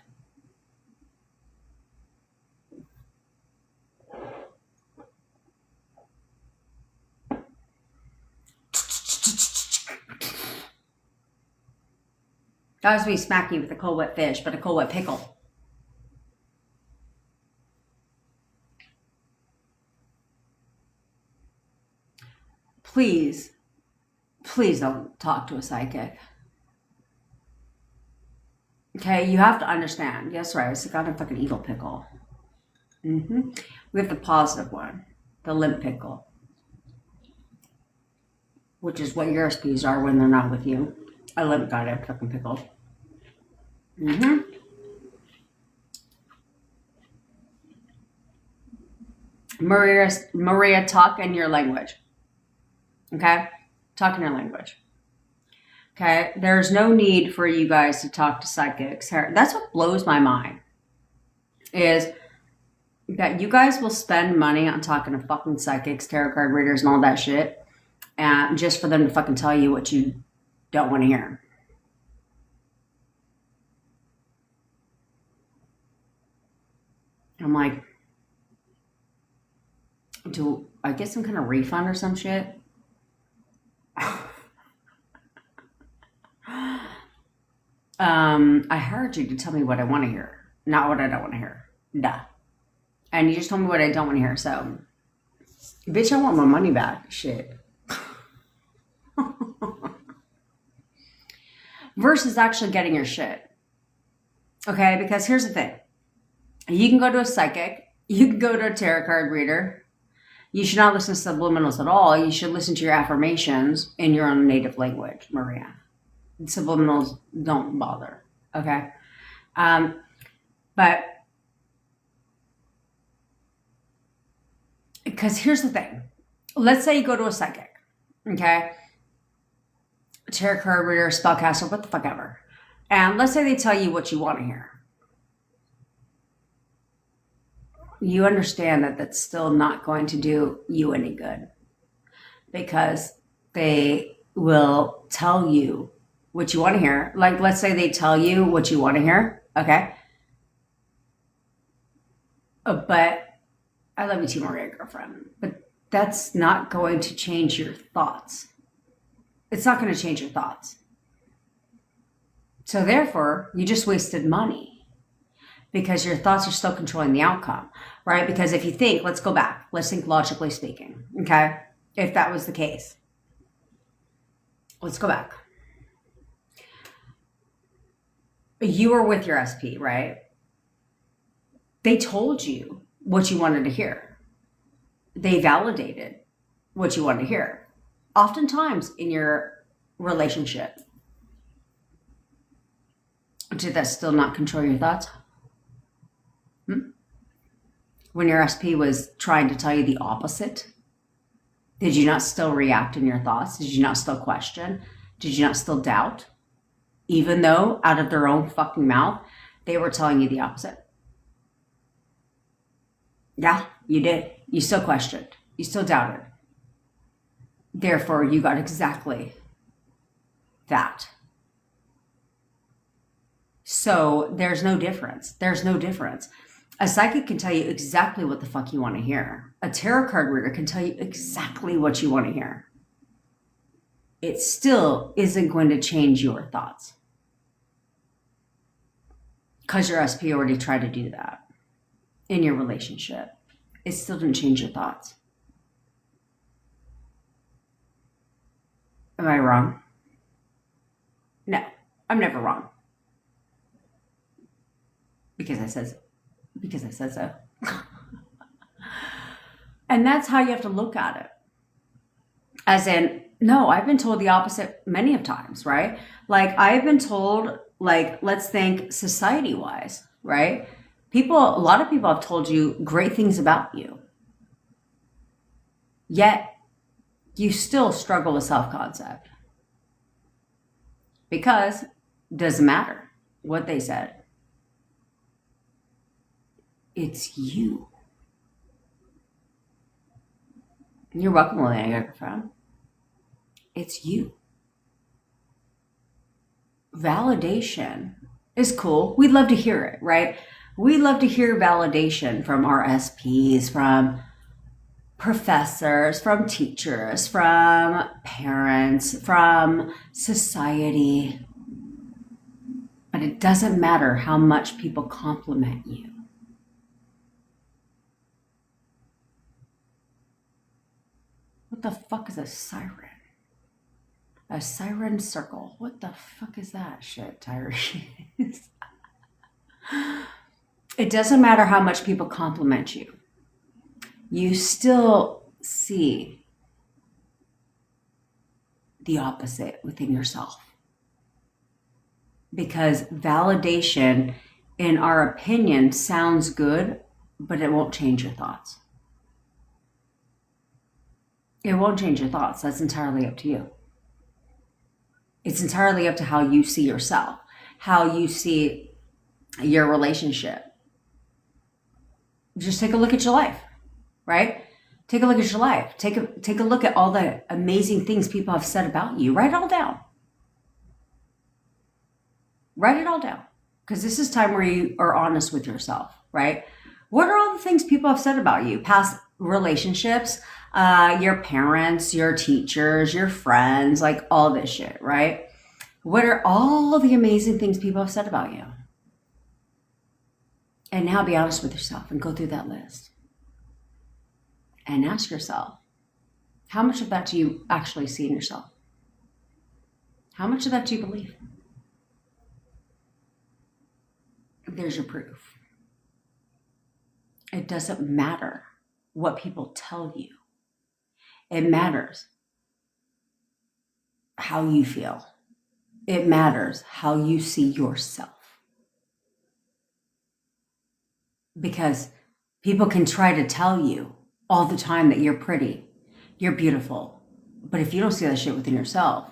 That was me smacking you with a cold wet fish, but a cold wet pickle. Please, please don't talk to a psychic. Okay, you have to understand. Yes, right. It's got a fucking evil pickle. We have the positive one, the limp pickle, which is what your SPs are when they're not with you. A limp goddamn fucking pickle. Maria, talk in your language. Okay? Talk in your language. Okay? There's no need for you guys to talk to psychics. That's what blows my mind. Is that you guys will spend money on talking to fucking psychics, tarot card readers, and all that shit. And just for them to fucking tell you what you don't want to hear. I'm like, do I get some kind of refund or some shit? I hired you to tell me what I want to hear, not what I don't want to hear. Duh. And you just told me what I don't want to hear, so bitch, I want my money back. Shit. Versus actually getting your shit. Okay, because here's the thing. You can go to a psychic. You can go to a tarot card reader. You should not listen to subliminals at all. You should listen to your affirmations in your own native language, Maria. Subliminals don't bother. Okay? But because here's the thing. Let's say you go to a psychic. Okay? Tarot card reader, spellcaster, what the fuck ever. And let's say they tell you what you want to hear. You understand that that's still not going to do you any good. because they will tell you what you want to hear. Like, let's say they tell you what you want to hear, okay? But I love you too, Maria, girlfriend. But that's not going to change your thoughts. It's not going to change your thoughts. So therefore, you just wasted money because your thoughts are still controlling the outcome, right? Because if you think, let's go back. Let's think logically speaking, okay? If that was the case. Let's go back. You were with your SP, right? They told you what you wanted to hear. They validated what you wanted to hear. Oftentimes in your relationship, did that still not control your thoughts? When your SP was trying to tell you the opposite, did you not still react in your thoughts? Did you not still question? Did you not still doubt? Even though out of their own fucking mouth, they were telling you the opposite. Yeah, you did. You still questioned. You still doubted. Therefore, you got exactly that. So there's no difference. There's no difference. A psychic can tell you exactly what the fuck you want to hear. A tarot card reader can tell you exactly what you want to hear. It still isn't going to change your thoughts. Because your SP already tried to do that in your relationship. It still didn't change your thoughts. Am I wrong? No, I'm never wrong. Because I said so. And that's how you have to look at it. As in, no, I've been told the opposite many of times, right? Like, I've been told, like, let's think society-wise, right? A lot of people have told you great things about you. Yet, you still struggle with self-concept. Because it doesn't matter what they said. It's you. You're welcome, Liliana, girlfriend. It's you. Validation is cool. We'd love to hear it, right? We love to hear validation from our SPs, from professors, from teachers, from parents, from society. But it doesn't matter how much people compliment you. What the fuck is a siren? A siren circle. What the fuck is that shit, Tyrese? It doesn't matter how much people compliment you. You still see the opposite within yourself. Because validation, in our opinion, sounds good, but it won't change your thoughts. It won't change your thoughts. That's entirely up to you. It's entirely up to how you see yourself, how you see your relationship. Just take a look at your life, right? Take a look at your life. Take a look at all the amazing things people have said about you. Write it all down. Write it all down. Because this is time where you are honest with yourself, right? What are all the things people have said about you? Past relationships, your parents, your teachers, your friends, like all this shit, right? What are all the amazing things people have said about you? And now be honest with yourself and go through that list. And ask yourself, how much of that do you actually see in yourself? How much of that do you believe? There's your proof. It doesn't matter what people tell you. It matters how you feel. It matters how you see yourself. Because people can try to tell you all the time that you're pretty, you're beautiful. But if you don't see that shit within yourself,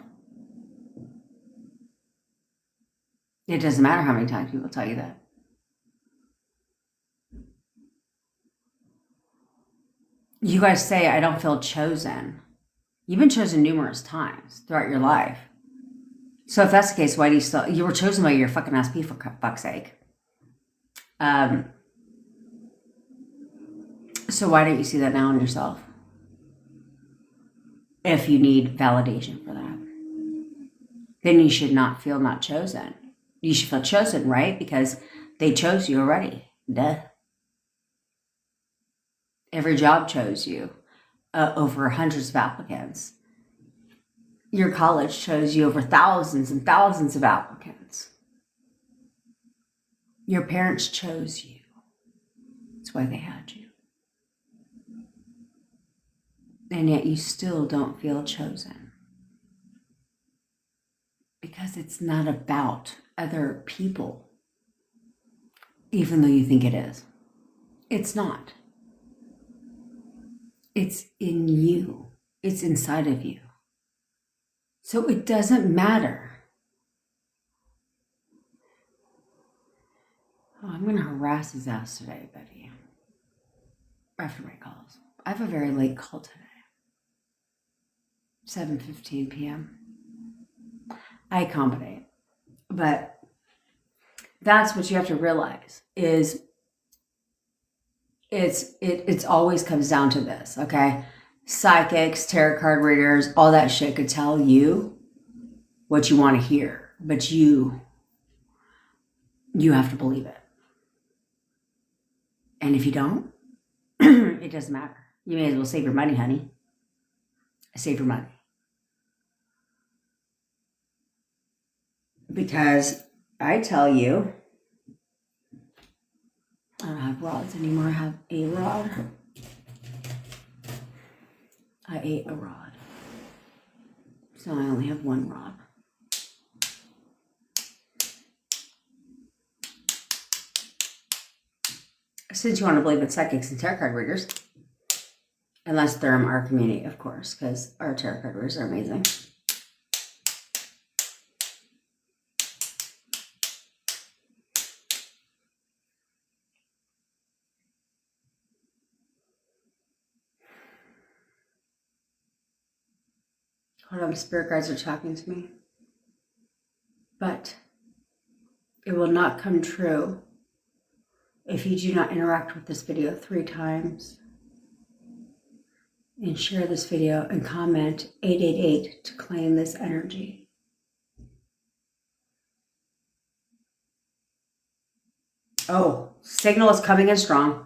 it doesn't matter how many times people tell you that. You guys say, I don't feel chosen. You've been chosen numerous times throughout your life. So if that's the case, why do you were chosen by your fucking SP, for fuck's sake. So why don't you see that now in yourself? If you need validation for that, then you should not feel not chosen. You should feel chosen, right? Because they chose you already. Duh. Every job chose you over hundreds of applicants. Your college chose you over thousands and thousands of applicants. Your parents chose you. That's why they had you. And yet you still don't feel chosen. Because it's not about other people. Even though you think it is. It's not. It's in you. It's inside of you. So it doesn't matter. Oh, I'm going to harass his ass today, Betty. After my calls. I have a very late call today. 7:15 p.m. I accommodate. But that's what you have to realize is it's always comes down to this, okay? Psychics, tarot card readers, all that shit could tell you what you want to hear, but you have to believe it. And if you don't, it doesn't matter. You may as well save your money, honey. Save your money. Because I tell you, I don't have rods anymore. I have a rod. I ate a rod. So I only have one rod. Since you want to believe in psychics and tarot card readers, unless they're in our community, of course, because our tarot card readers are amazing. Hold on, spirit guides are talking to me. But it will not come true if you do not interact with this video 3 times and share this video and comment 888 to claim this energy. Oh, signal is coming in strong.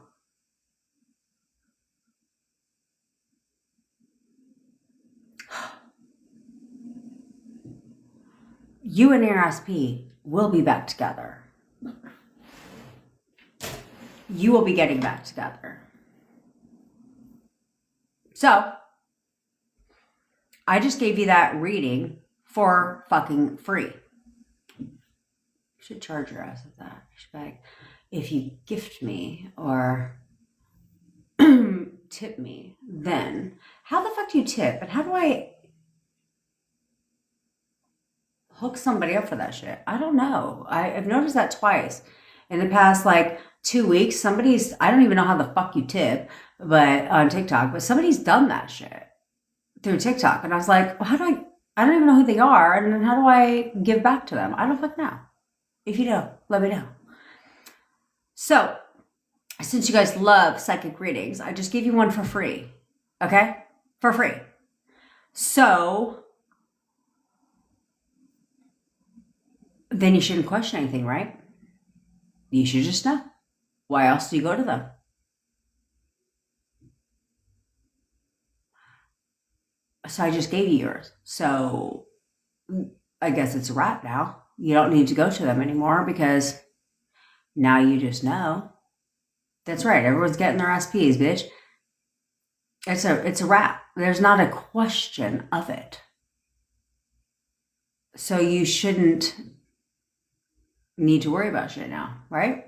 You and your SP will be back together. You will be getting back together. So, I just gave you that reading for fucking free. You should charge your ass with that. If you gift me or tip me, then how the fuck do you tip? And how do I hook somebody up for that shit? I don't know. I've noticed that twice in the past 2 weeks. I don't even know how the fuck you tip, but on TikTok, but somebody's done that shit through TikTok. And I was like, well, I don't even know who they are. And then how do I give back to them? I don't fucking know. If you know, let me know. So, since you guys love psychic readings, I just gave you one for free. Okay? For free. So, then you shouldn't question anything, right? You should just know. Why else do you go to them? So I just gave you yours. So I guess it's a wrap now. You don't need to go to them anymore because now you just know. That's right. Everyone's getting their SPs, bitch. It's a wrap. There's not a question of it. So you shouldn't need to worry about shit now, right?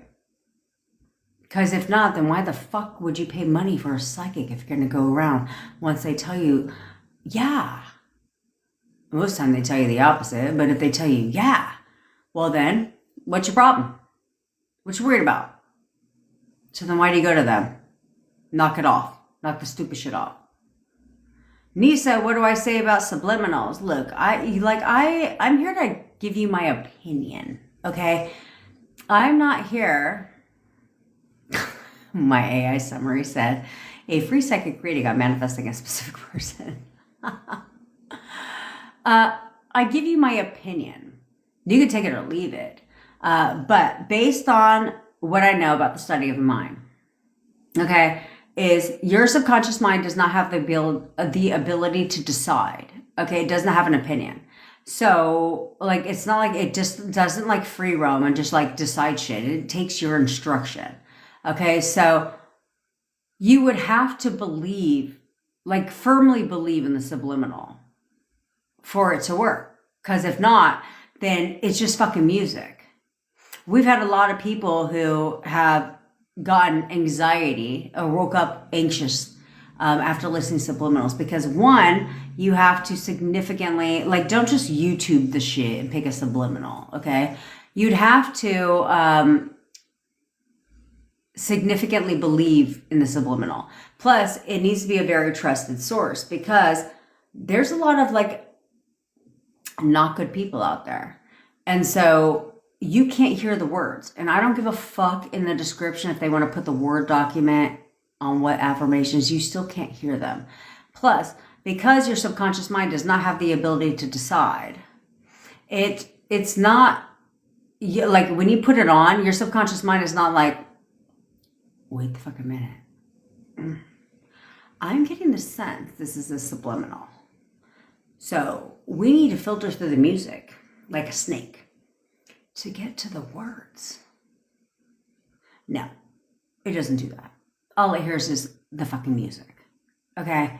Because if not, then why the fuck would you pay money for a psychic if you're going to go around once they tell you, yeah. Most of the time they tell you the opposite, but if they tell you, yeah, well then, what's your problem? What you worried about? So then why do you go to them? Knock it off. Knock the stupid shit off. Nisa, what do I say about subliminals? Look, I'm here to give you my opinion, okay? I'm not here. My AI summary said, a free psychic reading on manifesting a specific person. I give you my opinion. You can take it or leave it. But based on what I know about the study of the mind, okay, is your subconscious mind does not have the ability to decide. Okay, it doesn't have an opinion. So, like, it's not like it just doesn't like free roam and just like decide shit. It takes your instruction. Okay, so you would have to believe, like, firmly believe in the subliminal for it to work. Because if not, then it's just fucking music. We've had a lot of people who have gotten anxiety or woke up anxious after listening to subliminals, because one, you have to significantly, like, don't just YouTube the shit and pick a subliminal, okay? You'd have to significantly believe in the subliminal. Plus, it needs to be a very trusted source, because there's a lot of, like, not good people out there. And so you can't hear the words. And I don't give a fuck in the description if they want to put the Word document on what affirmations, you still can't hear them. Plus, because your subconscious mind does not have the ability to decide, it's not, like, when you put it on, your subconscious mind is not like, wait the fucking minute. I'm getting the sense this is a subliminal. So we need to filter through the music like a snake to get to the words. No, it doesn't do that. All it hears is the fucking music. Okay?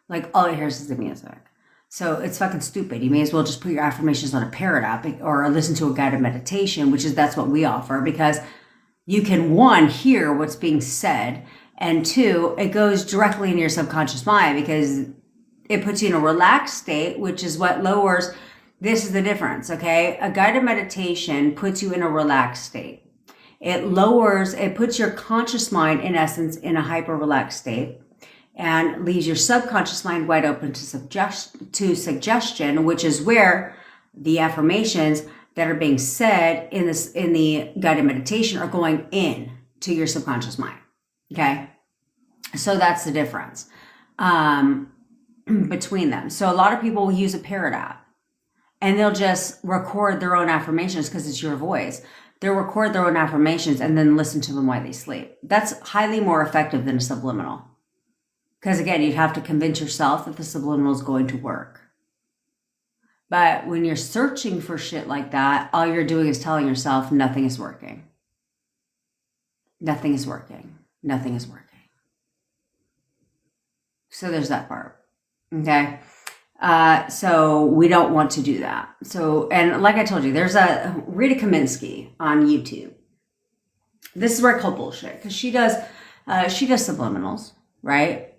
Like, all it hears is the music. So it's fucking stupid. You may as well just put your affirmations on a parrot app or listen to a guided meditation, that's what we offer, because you can, one, hear what's being said, and two, it goes directly into your subconscious mind because it puts you in a relaxed state, which is what lowers. This is the difference, okay? A guided meditation puts you in a relaxed state. It puts your conscious mind, in essence, in a hyper relaxed state, and leaves your subconscious mind wide open to suggestion, which is where the affirmations that are being said in the guided meditation are going in to your subconscious mind. Okay, so that's the difference between them. So a lot of people will use a parrot app, and they'll just record their own affirmations because it's your voice. They'll record their own affirmations and then listen to them while they sleep. That's highly more effective than a subliminal. Because again, you'd have to convince yourself that the subliminal is going to work. But when you're searching for shit like that, all you're doing is telling yourself nothing is working. Nothing is working. Nothing is working. So there's that part. Okay. So we don't want to do that. So, and like I told you, there's a Rita Kaminsky on YouTube. This is where I call bullshit, because she does subliminals, right?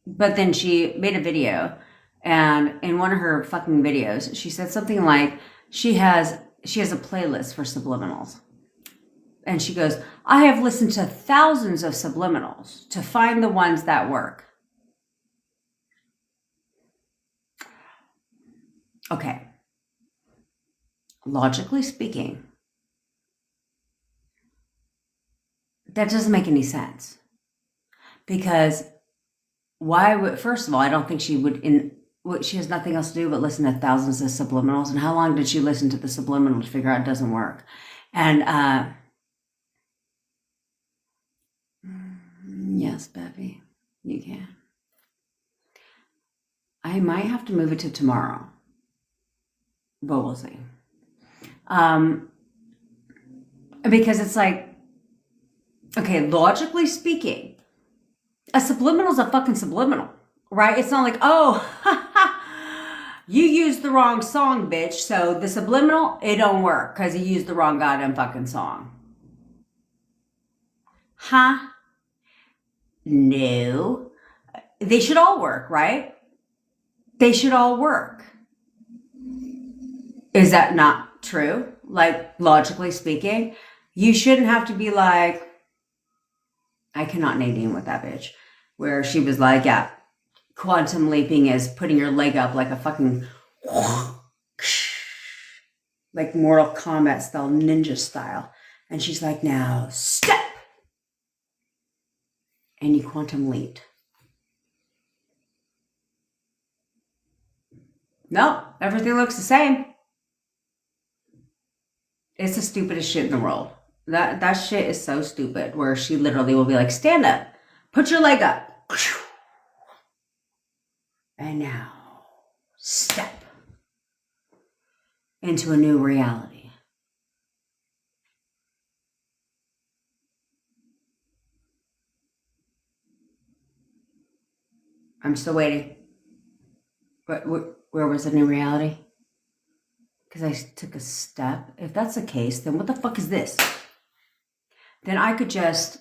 But then she made a video, and in one of her fucking videos, she said something like she has a playlist for subliminals. And she goes, I have listened to thousands of subliminals to find the ones that work. Okay. Logically speaking, that doesn't make any sense. Because first of all, I don't think she would, she has nothing else to do but listen to thousands of subliminals. And how long did she listen to the subliminal to figure out it doesn't work? And, yes, Bevy, you can. I might have to move it to tomorrow, but we'll see. Because it's like, okay, logically speaking, a subliminal is a fucking subliminal, right? It's not like, oh, you used the wrong song, bitch. So the subliminal, it don't work because you used the wrong goddamn fucking song. Huh? No. They should all work, right? They should all work. Is that not true? Like, logically speaking, you shouldn't have to be like, I cannot Nadine with that bitch, where she was like, yeah, quantum leaping is putting your leg up like a fucking, like Mortal Kombat style, ninja style. And she's like, now step. And you quantum leaped. Nope, everything looks the same. It's the stupidest shit in the world. That shit is so stupid, where she literally will be like, stand up, put your leg up. And now, step into a new reality. I'm still waiting. But where was the new reality? Because I took a step. If that's the case, then what the fuck is this? Then I could just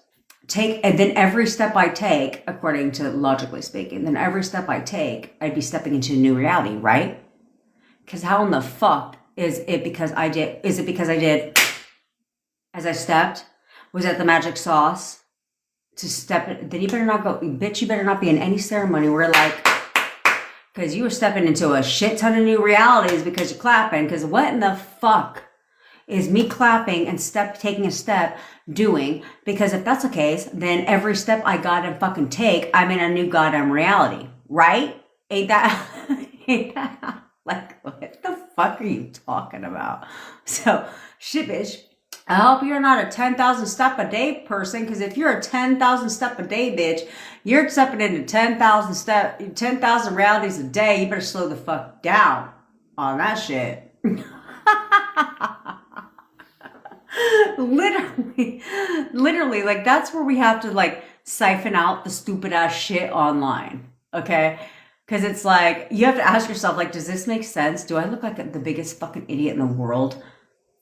take, and then every step I take, according to logically speaking, then every step I take, I'd be stepping into a new reality, right? Because how in the fuck is it because I did as I stepped? Was that the magic sauce to step it? Then you better not go, bitch, you better not be in any ceremony where like, because you were stepping into a shit ton of new realities because you're clapping. Because what in the fuck is me clapping and taking a step doing? Because if that's the case, then every step I gotta fucking take, I'm in a new goddamn reality, right? Ain't that like, what the fuck are you talking about? So, shit, bitch. I hope you're not a 10,000 step a day person, because if you're a 10,000 step a day bitch, you're stepping into 10,000 realities a day. You better slow the fuck down on that shit. literally, like that's where we have to like siphon out the stupid ass shit online, okay? Because it's like, you have to ask yourself, like, does this make sense? Do I look like the biggest fucking idiot in the world?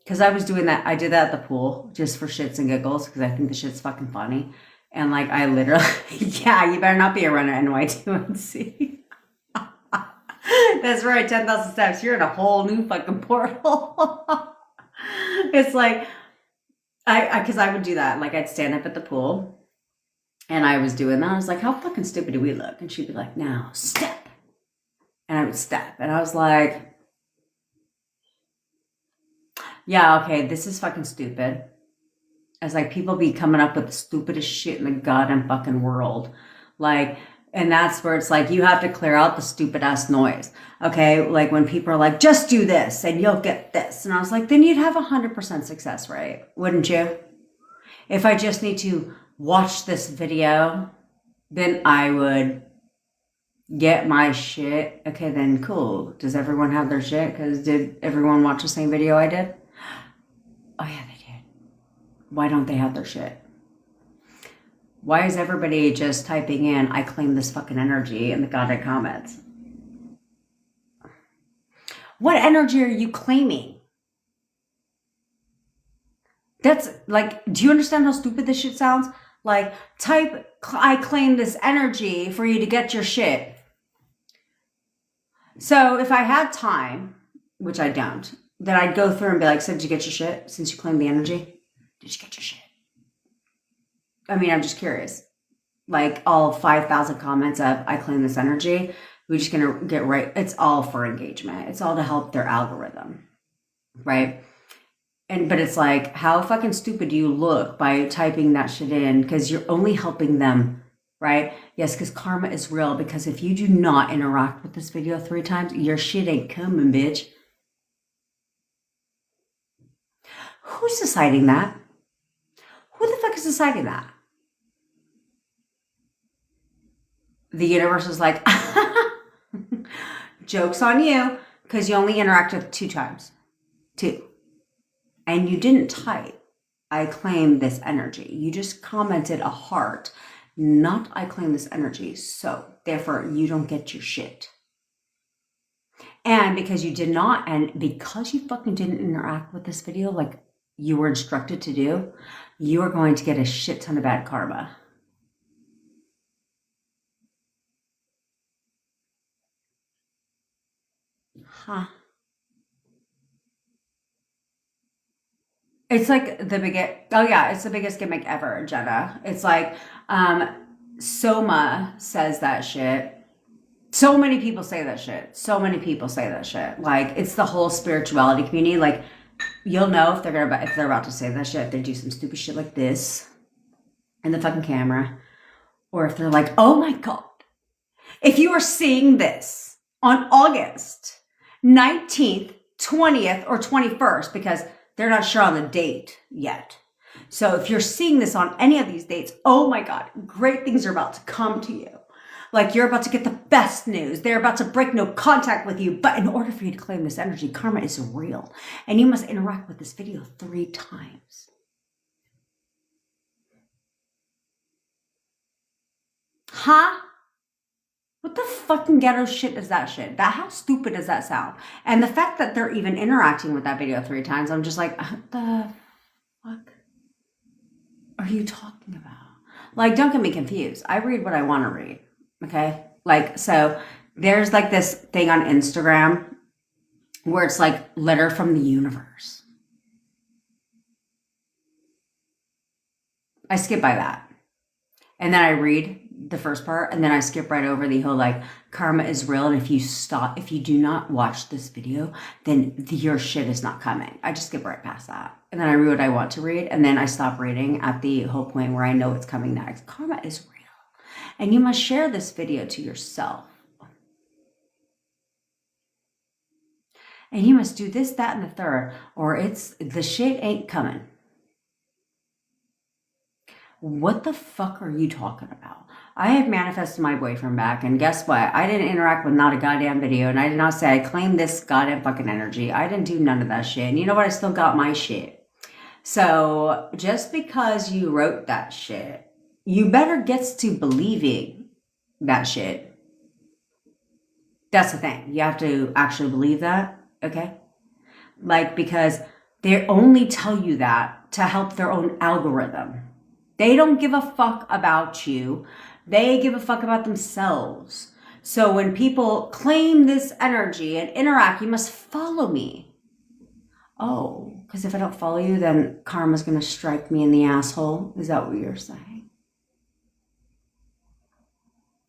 Because I was doing that, I did that at the pool just for shits and giggles because I think the shit's fucking funny. And like, I literally, yeah, you better not be a runner NY2NC. That's right, 10,000 steps. You're in a whole new fucking portal. It's like, because I would do that. Like, I'd stand up at the pool and I was doing that. I was like, how fucking stupid do we look? And she'd be like, now step. And I would step. And I was like, yeah, okay, this is fucking stupid. It's like people be coming up with the stupidest shit in the goddamn fucking world. Like, and that's where it's like, you have to clear out the stupid ass noise. Okay, like when people are like, just do this and you'll get this. And I was like, then you'd have 100% success, right? Wouldn't you? If I just need to watch this video, then I would get my shit. Okay, then cool. Does everyone have their shit? Because did everyone watch the same video I did? Oh yeah, they did. Why don't they have their shit? Why is everybody just typing in, I claim this fucking energy in the goddamn comments? What energy are you claiming? That's like, do you understand how stupid this shit sounds? Like, type, I claim this energy for you to get your shit. So if I had time, which I don't, then I'd go through and be like, so did you get your shit since you claimed the energy? Did you get your shit? I mean, I'm just curious. Like all 5,000 comments of, I claim this energy, we're just going to get right. It's all for engagement. It's all to help their algorithm, right? But it's like, how fucking stupid do you look by typing that shit in? Because you're only helping them, right? Yes, because karma is real. Because if you do not interact with this video 3 times, your shit ain't coming, bitch. Who's deciding that? Who the fuck is deciding that? The universe is like, joke's on you, because you only interacted 2 times. 2. And you didn't type, I claim this energy. You just commented a heart, not I claim this energy. So therefore you don't get your shit. And because you did not, and because you fucking didn't interact with this video like you were instructed to do, you are going to get a shit ton of bad karma. Huh. It's like the biggest, oh yeah, it's the biggest gimmick ever, Jenna. It's like, Soma says that shit. So many people say that shit. So many people say that shit. Like, it's the whole spirituality community. Like, you'll know if they're about to say that shit, if they do some stupid shit like this in the fucking camera, or if they're like, oh my God, if you are seeing this on August 19th, 20th, or 21st, because they're not sure on the date yet. So if you're seeing this on any of these dates, oh my God, great things are about to come to you. Like, you're about to get the best news. They're about to break no contact with you. But in order for you to claim this energy, karma is real. And you must interact with this video 3 times. Huh? What the fucking ghetto shit is that shit? How stupid does that sound? And the fact that they're even interacting with that video 3 times, I'm just like, what the fuck are you talking about? Like, don't get me confused. I read what I want to read. Okay. Like, so there's like this thing on Instagram where it's like letter from the universe. I skip by that. And then I read the first part and then I skip right over the whole like karma is real. And if you do not watch this video, then your shit is not coming. I just skip right past that. And then I read what I want to read. And then I stop reading at the whole point where I know it's coming next. Karma is real. And you must share this video to yourself. And you must do this, that, and the third, or the shit ain't coming. What the fuck are you talking about? I have manifested my boyfriend back, and guess what? I didn't interact with not a goddamn video, and I did not say I claimed this goddamn fucking energy. I didn't do none of that shit. And you know what? I still got my shit. So just because you wrote that shit, you better get to believing that shit. That's the thing. You have to actually believe that, okay? Like, because they only tell you that to help their own algorithm. They don't give a fuck about you. They give a fuck about themselves. So when people claim this energy and interact, you must follow me. Oh, because if I don't follow you, then karma's going to strike me in the asshole. Is that what you're saying?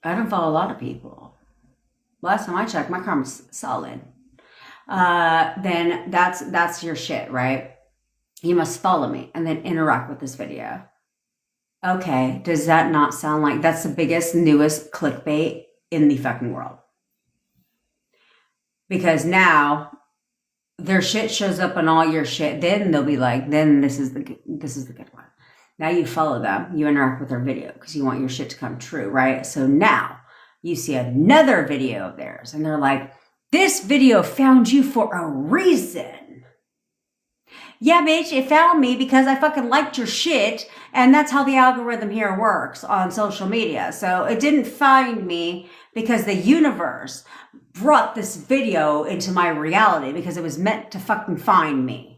I don't follow a lot of people. Last time I checked, my karma's solid. Then that's your shit, right? You must follow me and then interact with this video. Okay, does that not sound like that's the biggest, newest clickbait in the fucking world? Because now their shit shows up on all your shit. Then they'll be like, then this is the good one. Now you follow them, you interact with their video because you want your shit to come true, right? So now you see another video of theirs and they're like, this video found you for a reason. Yeah, bitch, it found me because I fucking liked your shit. And that's how the algorithm here works on social media. So it didn't find me because the universe brought this video into my reality because it was meant to fucking find me.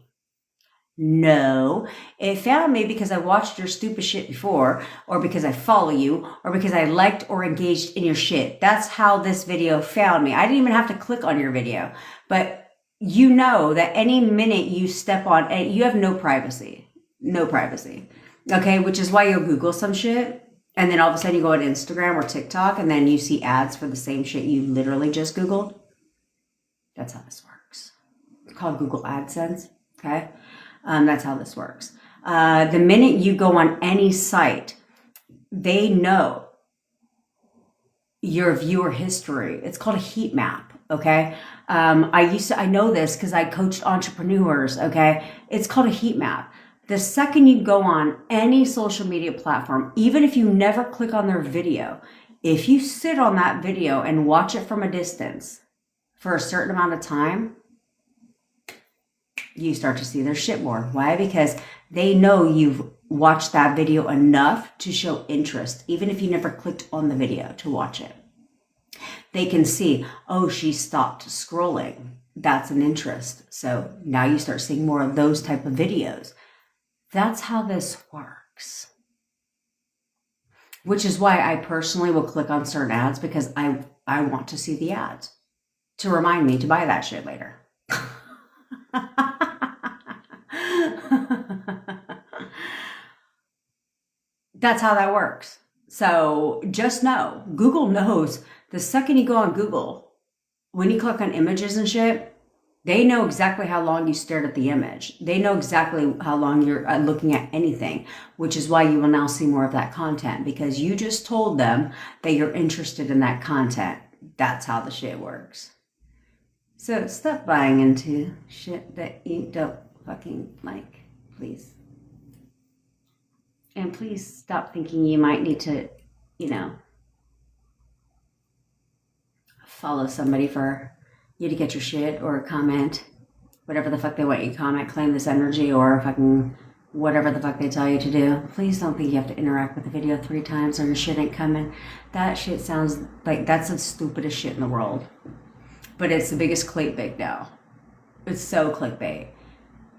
No, it found me because I watched your stupid shit before, or because I follow you, or because I liked or engaged in your shit. That's how this video found me. I didn't even have to click on your video, but you know that any minute you step on, you have no privacy. No privacy. Okay, which is why you'll Google some shit, and then all of a sudden you go on Instagram or TikTok, and then you see ads for the same shit you literally just Googled. That's how this works. It's called Google AdSense, okay? That's how this works. The minute you go on any site, they know your viewer history. It's called a heat map, okay? I know this because I coached entrepreneurs, okay? It's called a heat map. The second you go on any social media platform, even if you never click on their video, if you sit on that video and watch it from a distance for a certain amount of time, you start to see their shit more. Why? Because they know you've watched that video enough to show interest, even if you never clicked on the video to watch it. They can see, oh, she stopped scrolling. That's an interest. So now you start seeing more of those type of videos. That's how this works. Which is why I personally will click on certain ads, because I want to see the ads to remind me to buy that shit later. That's how that works. So just know, Google knows The second you go on Google, when you click on images and shit, they know exactly how long you stared at the image. They know exactly how long you're looking at anything, which is why you will now see more of that content, because you just told them that you're interested in that content. That's how the shit works. So stop buying into shit that you don't fucking like, please. And please stop thinking you might need to, follow somebody for you to get your shit or comment, whatever the fuck they want you to comment, claim this energy or fucking whatever the fuck they tell you to do. Please don't think you have to interact with the video 3 times or your shit ain't coming. That shit sounds like that's the stupidest shit in the world. But it's the biggest clickbait now. It's so clickbait.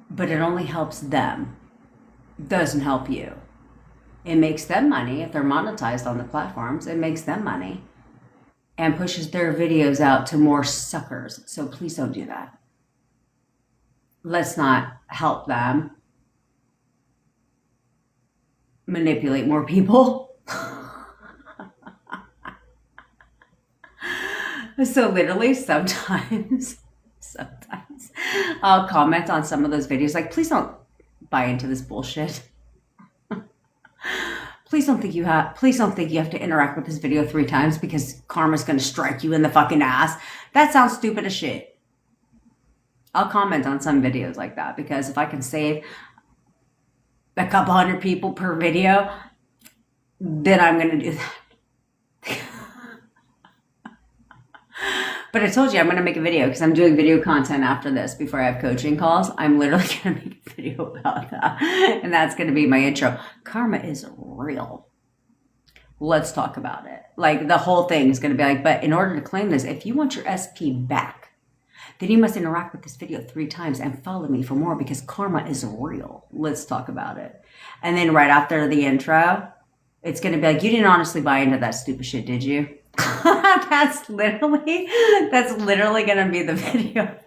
But it only helps them. It doesn't help you. It makes them money. If they're monetized on the platforms, it makes them money. And pushes their videos out to more suckers. So please don't do that. Let's not help them manipulate more people. So literally sometimes I'll comment on some of those videos like, please don't buy into this bullshit. Please don't think you have to interact with this video 3 times because karma's going to strike you in the fucking ass. That sounds stupid as shit. I'll comment on some videos like that because if I can save a couple hundred people per video, then I'm going to do that. But I told you I'm going to make a video because I'm doing video content after this before I have coaching calls. I'm literally going to make a video about that. And that's going to be my intro. Karma is real. Let's talk about it. Like the whole thing is going to be like, but in order to claim this, if you want your SP back, then you must interact with this video 3 times and follow me for more because karma is real. Let's talk about it. And then right after the intro, it's going to be like, you didn't honestly buy into that stupid shit, did you? That's literally going to be the video.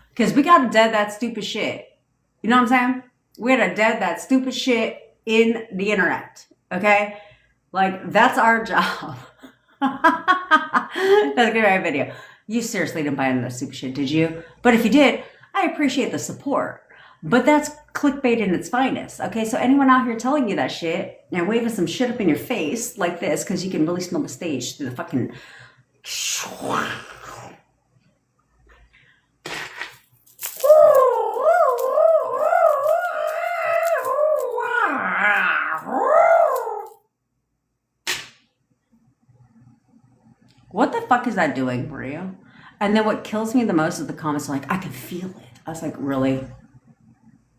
Because we got to dead that stupid shit. You know what I'm saying? We got to dead that stupid shit in the internet. Okay? Like, that's our job. That's going to be my video. You seriously didn't buy into that stupid shit, did you? But if you did, I appreciate the support. But that's clickbait in its finest. Okay, so anyone out here telling you that shit and waving some shit up in your face like this because you can really smell the stage through the fucking... What the fuck is that doing for you? And then what kills me the most is the comments are like, I can feel it. I was like, really?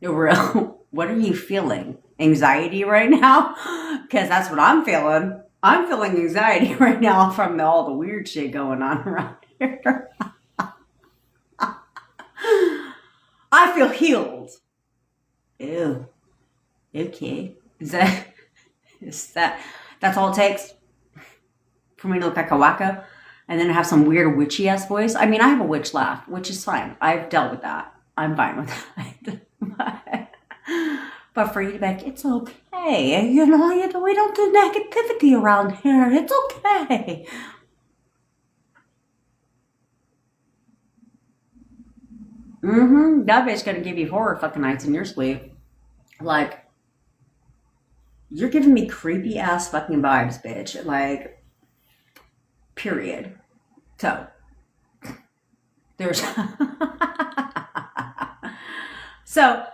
What are you feeling? Anxiety right now? Because that's what I'm feeling. I'm feeling anxiety right now from all the weird shit going on around here. I feel healed. Ew. Okay. That's all it takes for me to look like a wacko? And then have some weird witchy ass voice? I mean, I have a witch laugh, which is fine. I've dealt with that. I'm fine with that. But for you to be like, it's okay. We don't do negativity around here. It's okay. That bitch gonna give you horror fucking nights in your sleep. Like, you're giving me creepy ass fucking vibes, bitch. Like, period. So, there's... So,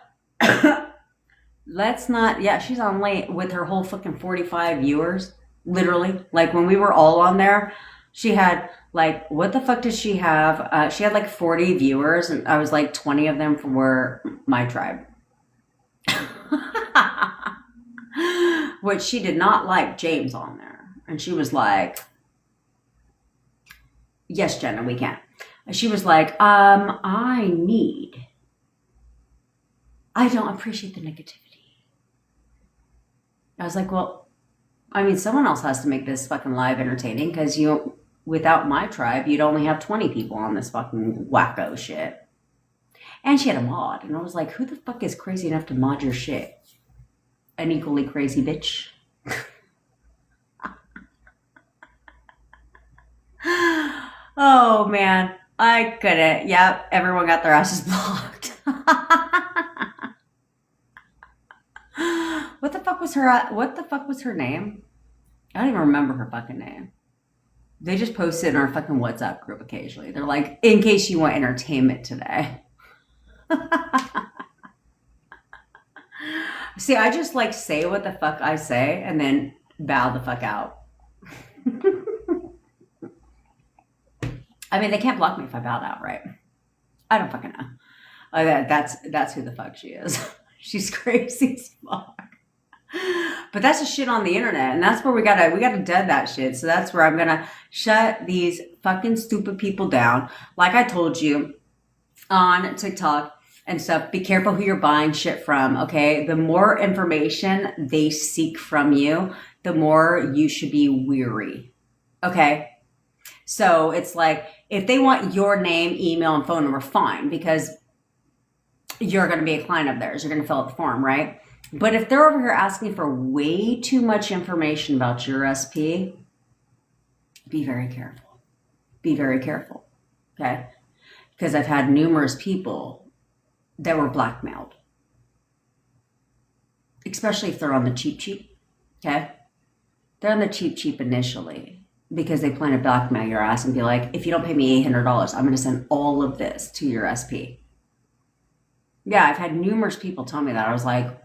let's not... Yeah, she's on late with her whole fucking 45 viewers. Literally. Like, when we were all on there, she had, like... What the fuck does she have? She had, like, 40 viewers, and I was like, 20 of them were my tribe. Which she did not like James on there. And she was like... Yes, Jenna, we can. And she was like, I don't appreciate the negativity. I was like, well, I mean, someone else has to make this fucking live entertaining because without my tribe, you'd only have 20 people on this fucking wacko shit. And she had a mod. And I was like, who the fuck is crazy enough to mod your shit? An equally crazy bitch. Oh man, I couldn't. Yep, everyone got their asses blocked. What the fuck was her? What the fuck was her name? I don't even remember her fucking name. They just post it in our fucking WhatsApp group occasionally. They're like, in case you want entertainment today. See, I just like say what the fuck I say and then bow the fuck out. I mean, they can't block me if I bowed out, right? I don't fucking know. That's who the fuck she is. She's crazy as fuck. But that's just shit on the internet, and that's where we gotta dead that shit. So that's where I'm gonna shut these fucking stupid people down. Like I told you on TikTok and stuff, be careful who you're buying shit from, okay? The more information they seek from you, the more you should be weary, okay? So it's like, if they want your name, email, and phone number, fine, because you're going to be a client of theirs. You're going to fill out the form, right? But if they're over here asking for way too much information about your SP, be very careful. Be very careful, okay? Because I've had numerous people that were blackmailed, especially if they're on the cheap, okay? They're on the cheap initially because they plan to blackmail your ass and be like, if you don't pay me $800, I'm going to send all of this to your SP. Yeah, I've had numerous people tell me that. I was like,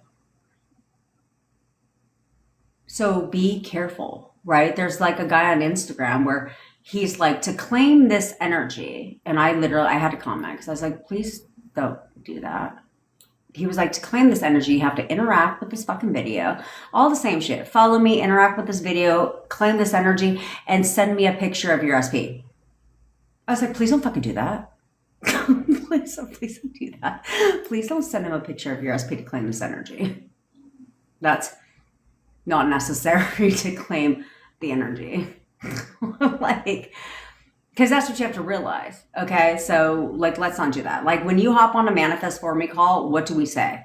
so be careful, right? There's like a guy on Instagram where he's like, to claim this energy, and I had to comment because I was like, please don't do that. He was like, to claim this energy, you have to interact with this fucking video, all the same shit. Follow me, interact with this video, claim this energy, and send me a picture of your SP. I was like, please don't fucking do that. please don't do that. Please don't send him a picture of your SP to claim this energy. That's not necessary to claim the energy. Like, because that's what you have to realize, okay? So, like, let's not do that. Like, when you hop on a Manifest For Me call, what do we say?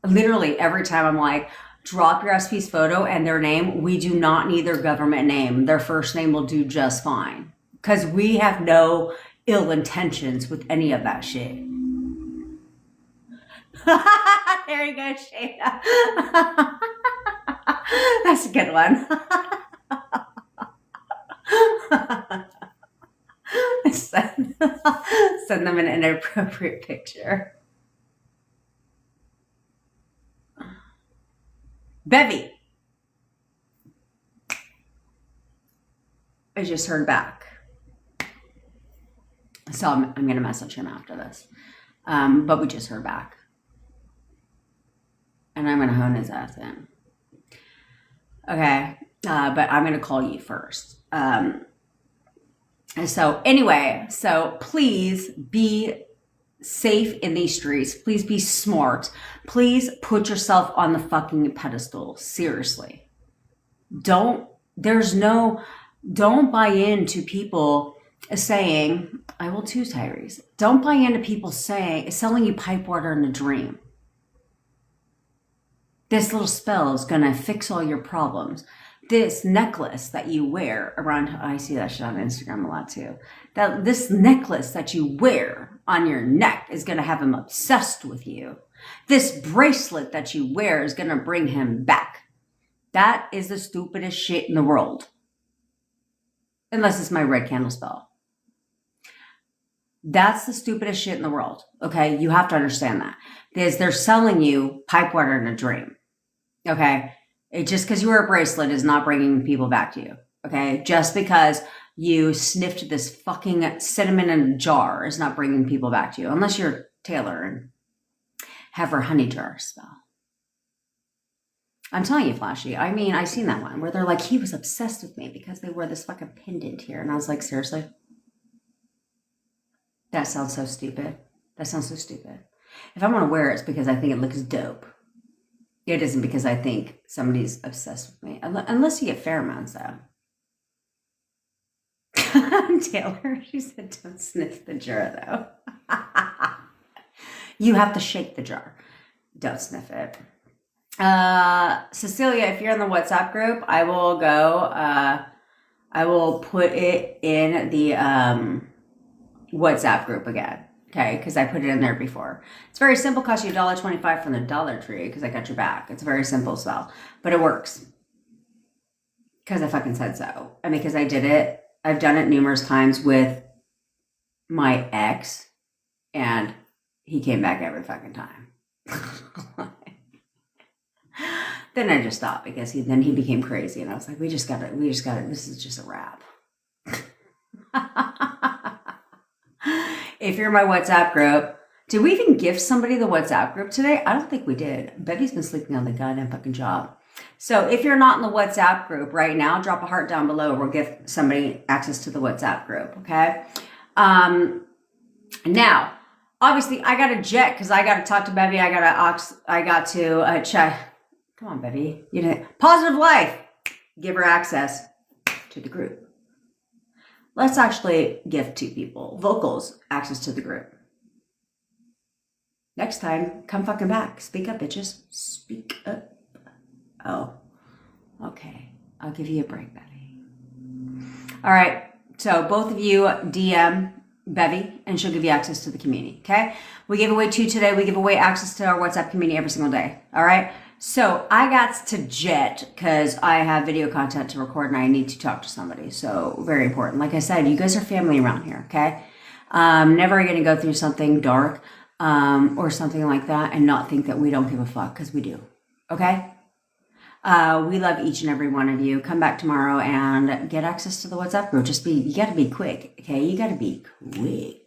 Literally, every time I'm like, drop your SP's photo and their name. We do not need their government name. Their first name will do just fine. Because we have no ill intentions with any of that shit. There you go, Shayna. That's a good one. Send them an inappropriate picture. Bevy. I just heard back. So I'm going to message him after this. But we just heard back. And I'm going to hone his ass in. Okay. But I'm going to call you first. So anyway, so please be safe in these streets. Please be smart. Please put yourself on the fucking pedestal. Seriously. Don't buy into people saying, I will too, Tyrese. Don't buy into people selling you pipe water in a dream. This little spell is going to fix all your problems. This necklace that you wear around, I see that shit on Instagram a lot too. This necklace that you wear on your neck is going to have him obsessed with you. This bracelet that you wear is going to bring him back. That is the stupidest shit in the world. Unless it's my red candle spell. That's the stupidest shit in the world. Okay, you have to understand that. They're selling you pipe water in a dream. Okay, just because you wear a bracelet is not bringing people back to you. Okay, just because you sniffed this fucking cinnamon in a jar is not bringing people back to you. Unless you're Taylor and have her honey jar spell. I'm telling you, Flashy. I mean, I've seen that one where they're like, he was obsessed with me because they wore this fucking pendant here. And I was like, seriously? That sounds so stupid. That sounds so stupid. If I want to wear it, it's because I think it looks dope. It isn't because I think somebody's obsessed with me. Unless you get pheromones, though. Taylor, she said, don't sniff the jar, though. You have to shake the jar. Don't sniff it. Cecilia, if you're in the WhatsApp group, I will go. I will put it in the WhatsApp group again. Okay, because I put it in there before. It's very simple. Costs you $1.25 from the Dollar Tree because I got your back. It's a very simple spell, but it works because I fucking said so. And because I did it, I've done it numerous times with my ex, and he came back every fucking time. Then I just stopped because he became crazy, and I was like, we just got it. This is just a wrap. If you're in my WhatsApp group, did we even give somebody the WhatsApp group today? I don't think we did. Betty's been sleeping on the goddamn fucking job. So if you're not in the WhatsApp group right now, drop a heart down below. We'll give somebody access to the WhatsApp group, okay? Now, obviously, I got to jet because I got to talk to Bevy. I got to check. Come on, Bevy. You know, Positive Life. Give her access to the group. Let's actually give two people, vocals, access to the group. Next time, come fucking back. Speak up, bitches. Speak up. Oh, okay. I'll give you a break, Bevy. All right. So both of you DM Bevy, and she'll give you access to the community, okay? We gave away 2 today. We give away access to our WhatsApp community every single day, all right? So I got to jet because I have video content to record and I need to talk to somebody. So very important. Like I said, you guys are family around here, okay? Never going to go through something dark or something like that and not think that we don't give a fuck, because we do, okay? We love each and every one of you. Come back tomorrow and get access to the WhatsApp group. You got to be quick, okay? You got to be quick.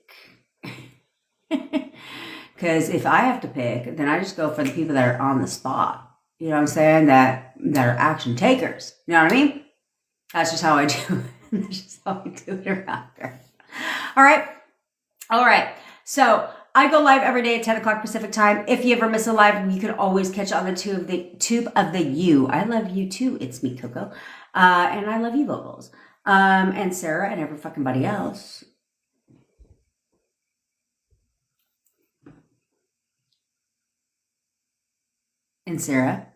Because if I have to pick, then I just go for the people that are on the spot. You know what I'm saying? That are action takers. You know what I mean? That's just how I do it. That's just how I do it around here. All right. So I go live every day at 10 o'clock Pacific time. If you ever miss a live, you can always catch it on the tube of the you. I love you too. It's me, Coco. And I love you, vocals. And Sarah and every fucking body else. And Sarah,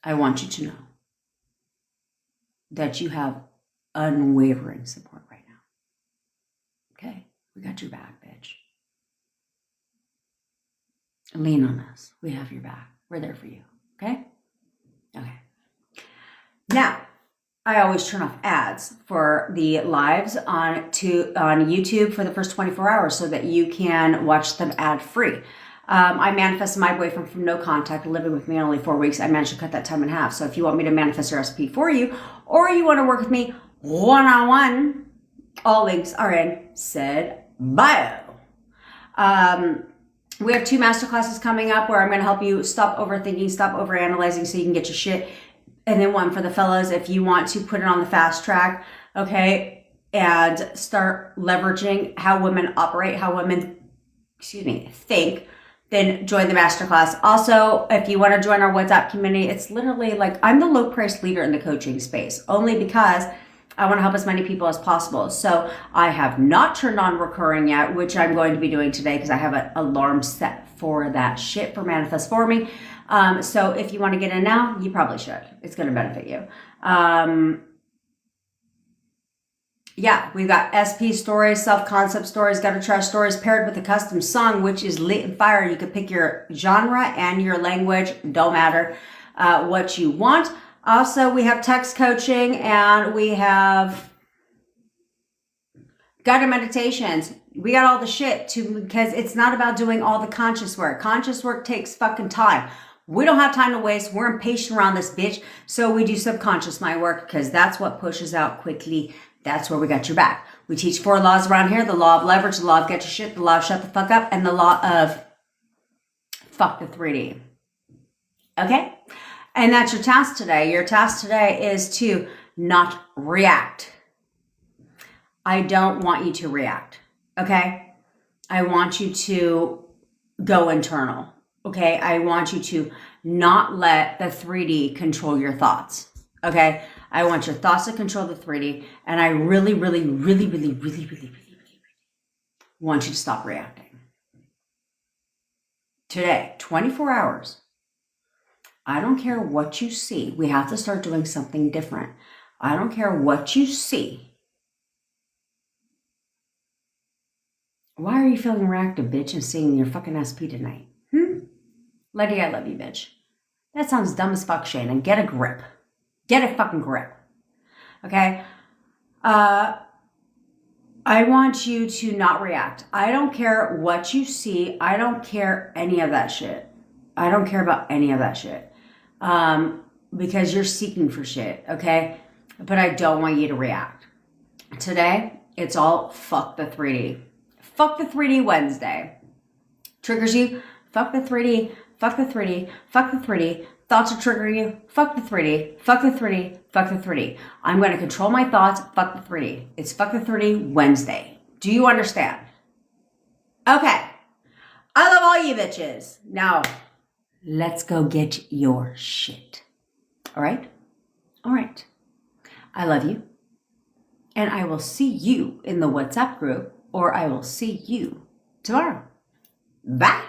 I want you to know that you have unwavering support right now. Okay? We got your back, bitch. Lean on us. We have your back. We're there for you. Okay? Okay. Now, I always turn off ads for the lives on YouTube for the first 24 hours so that you can watch them ad-free. I manifested my boyfriend from no contact, living with me only 4 weeks. I managed to cut that time in half. So if you want me to manifest a recipe for you, or you want to work with me one-on-one, all links are in said bio. We have 2 masterclasses coming up where I'm going to help you stop overthinking, stop overanalyzing so you can get your shit. And then one for the fellas if you want to put it on the fast track, okay, and start leveraging how women operate, how women, think. Then join the masterclass. Also, if you want to join our WhatsApp community, it's literally like I'm the low price leader in the coaching space, only because I want to help as many people as possible. So I have not turned on recurring yet, which I'm going to be doing today because I have an alarm set for that shit for Manifest For Me. So if you want to get in now, you probably should. It's going to benefit you. Yeah, we've got SP stories, self-concept stories, gutter trash stories paired with a custom song, which is lit and fire. You can pick your genre and your language. Don't matter what you want. Also, we have text coaching and we have guided meditations. We got all the shit because it's not about doing all the conscious work. Conscious work takes fucking time. We don't have time to waste. We're impatient around this bitch. So we do subconscious mind work because that's what pushes out quickly. That's where we got your back. We teach 4 laws around here. The law of leverage, the law of get your shit, the law of shut the fuck up, and the law of fuck the 3D. Okay? And that's your task today. Your task today is to not react. I don't want you to react. Okay? I want you to go internal. Okay? I want you to not let the 3D control your thoughts. Okay? I want your thoughts to control the 3D, and I really want you to stop reacting. Today, 24 hours. I don't care what you see. We have to start doing something different. I don't care what you see. Why are you feeling reactive, bitch, and seeing your fucking SP tonight? Lady, I love you, bitch. That sounds dumb as fuck, Shannon. Get a grip. Get a fucking grip. Okay? I want you to not react. I don't care what you see. I don't care any of that shit. I don't care about any of that shit. Because you're seeking for shit, okay? But I don't want you to react. Today, it's all fuck the 3D. Fuck the 3D Wednesday. Triggers you? Fuck the 3D. Fuck the 3D. Fuck the 3D. Thoughts are triggering you? Fuck the 3D. Fuck the 3D. Fuck the 3D. I'm going to control my thoughts. Fuck the 3D. It's fuck the 3D Wednesday. Do you understand? Okay. I love all you bitches. Now, let's go get your shit. All right? All right. I love you. And I will see you in the WhatsApp group, or I will see you tomorrow. Bye.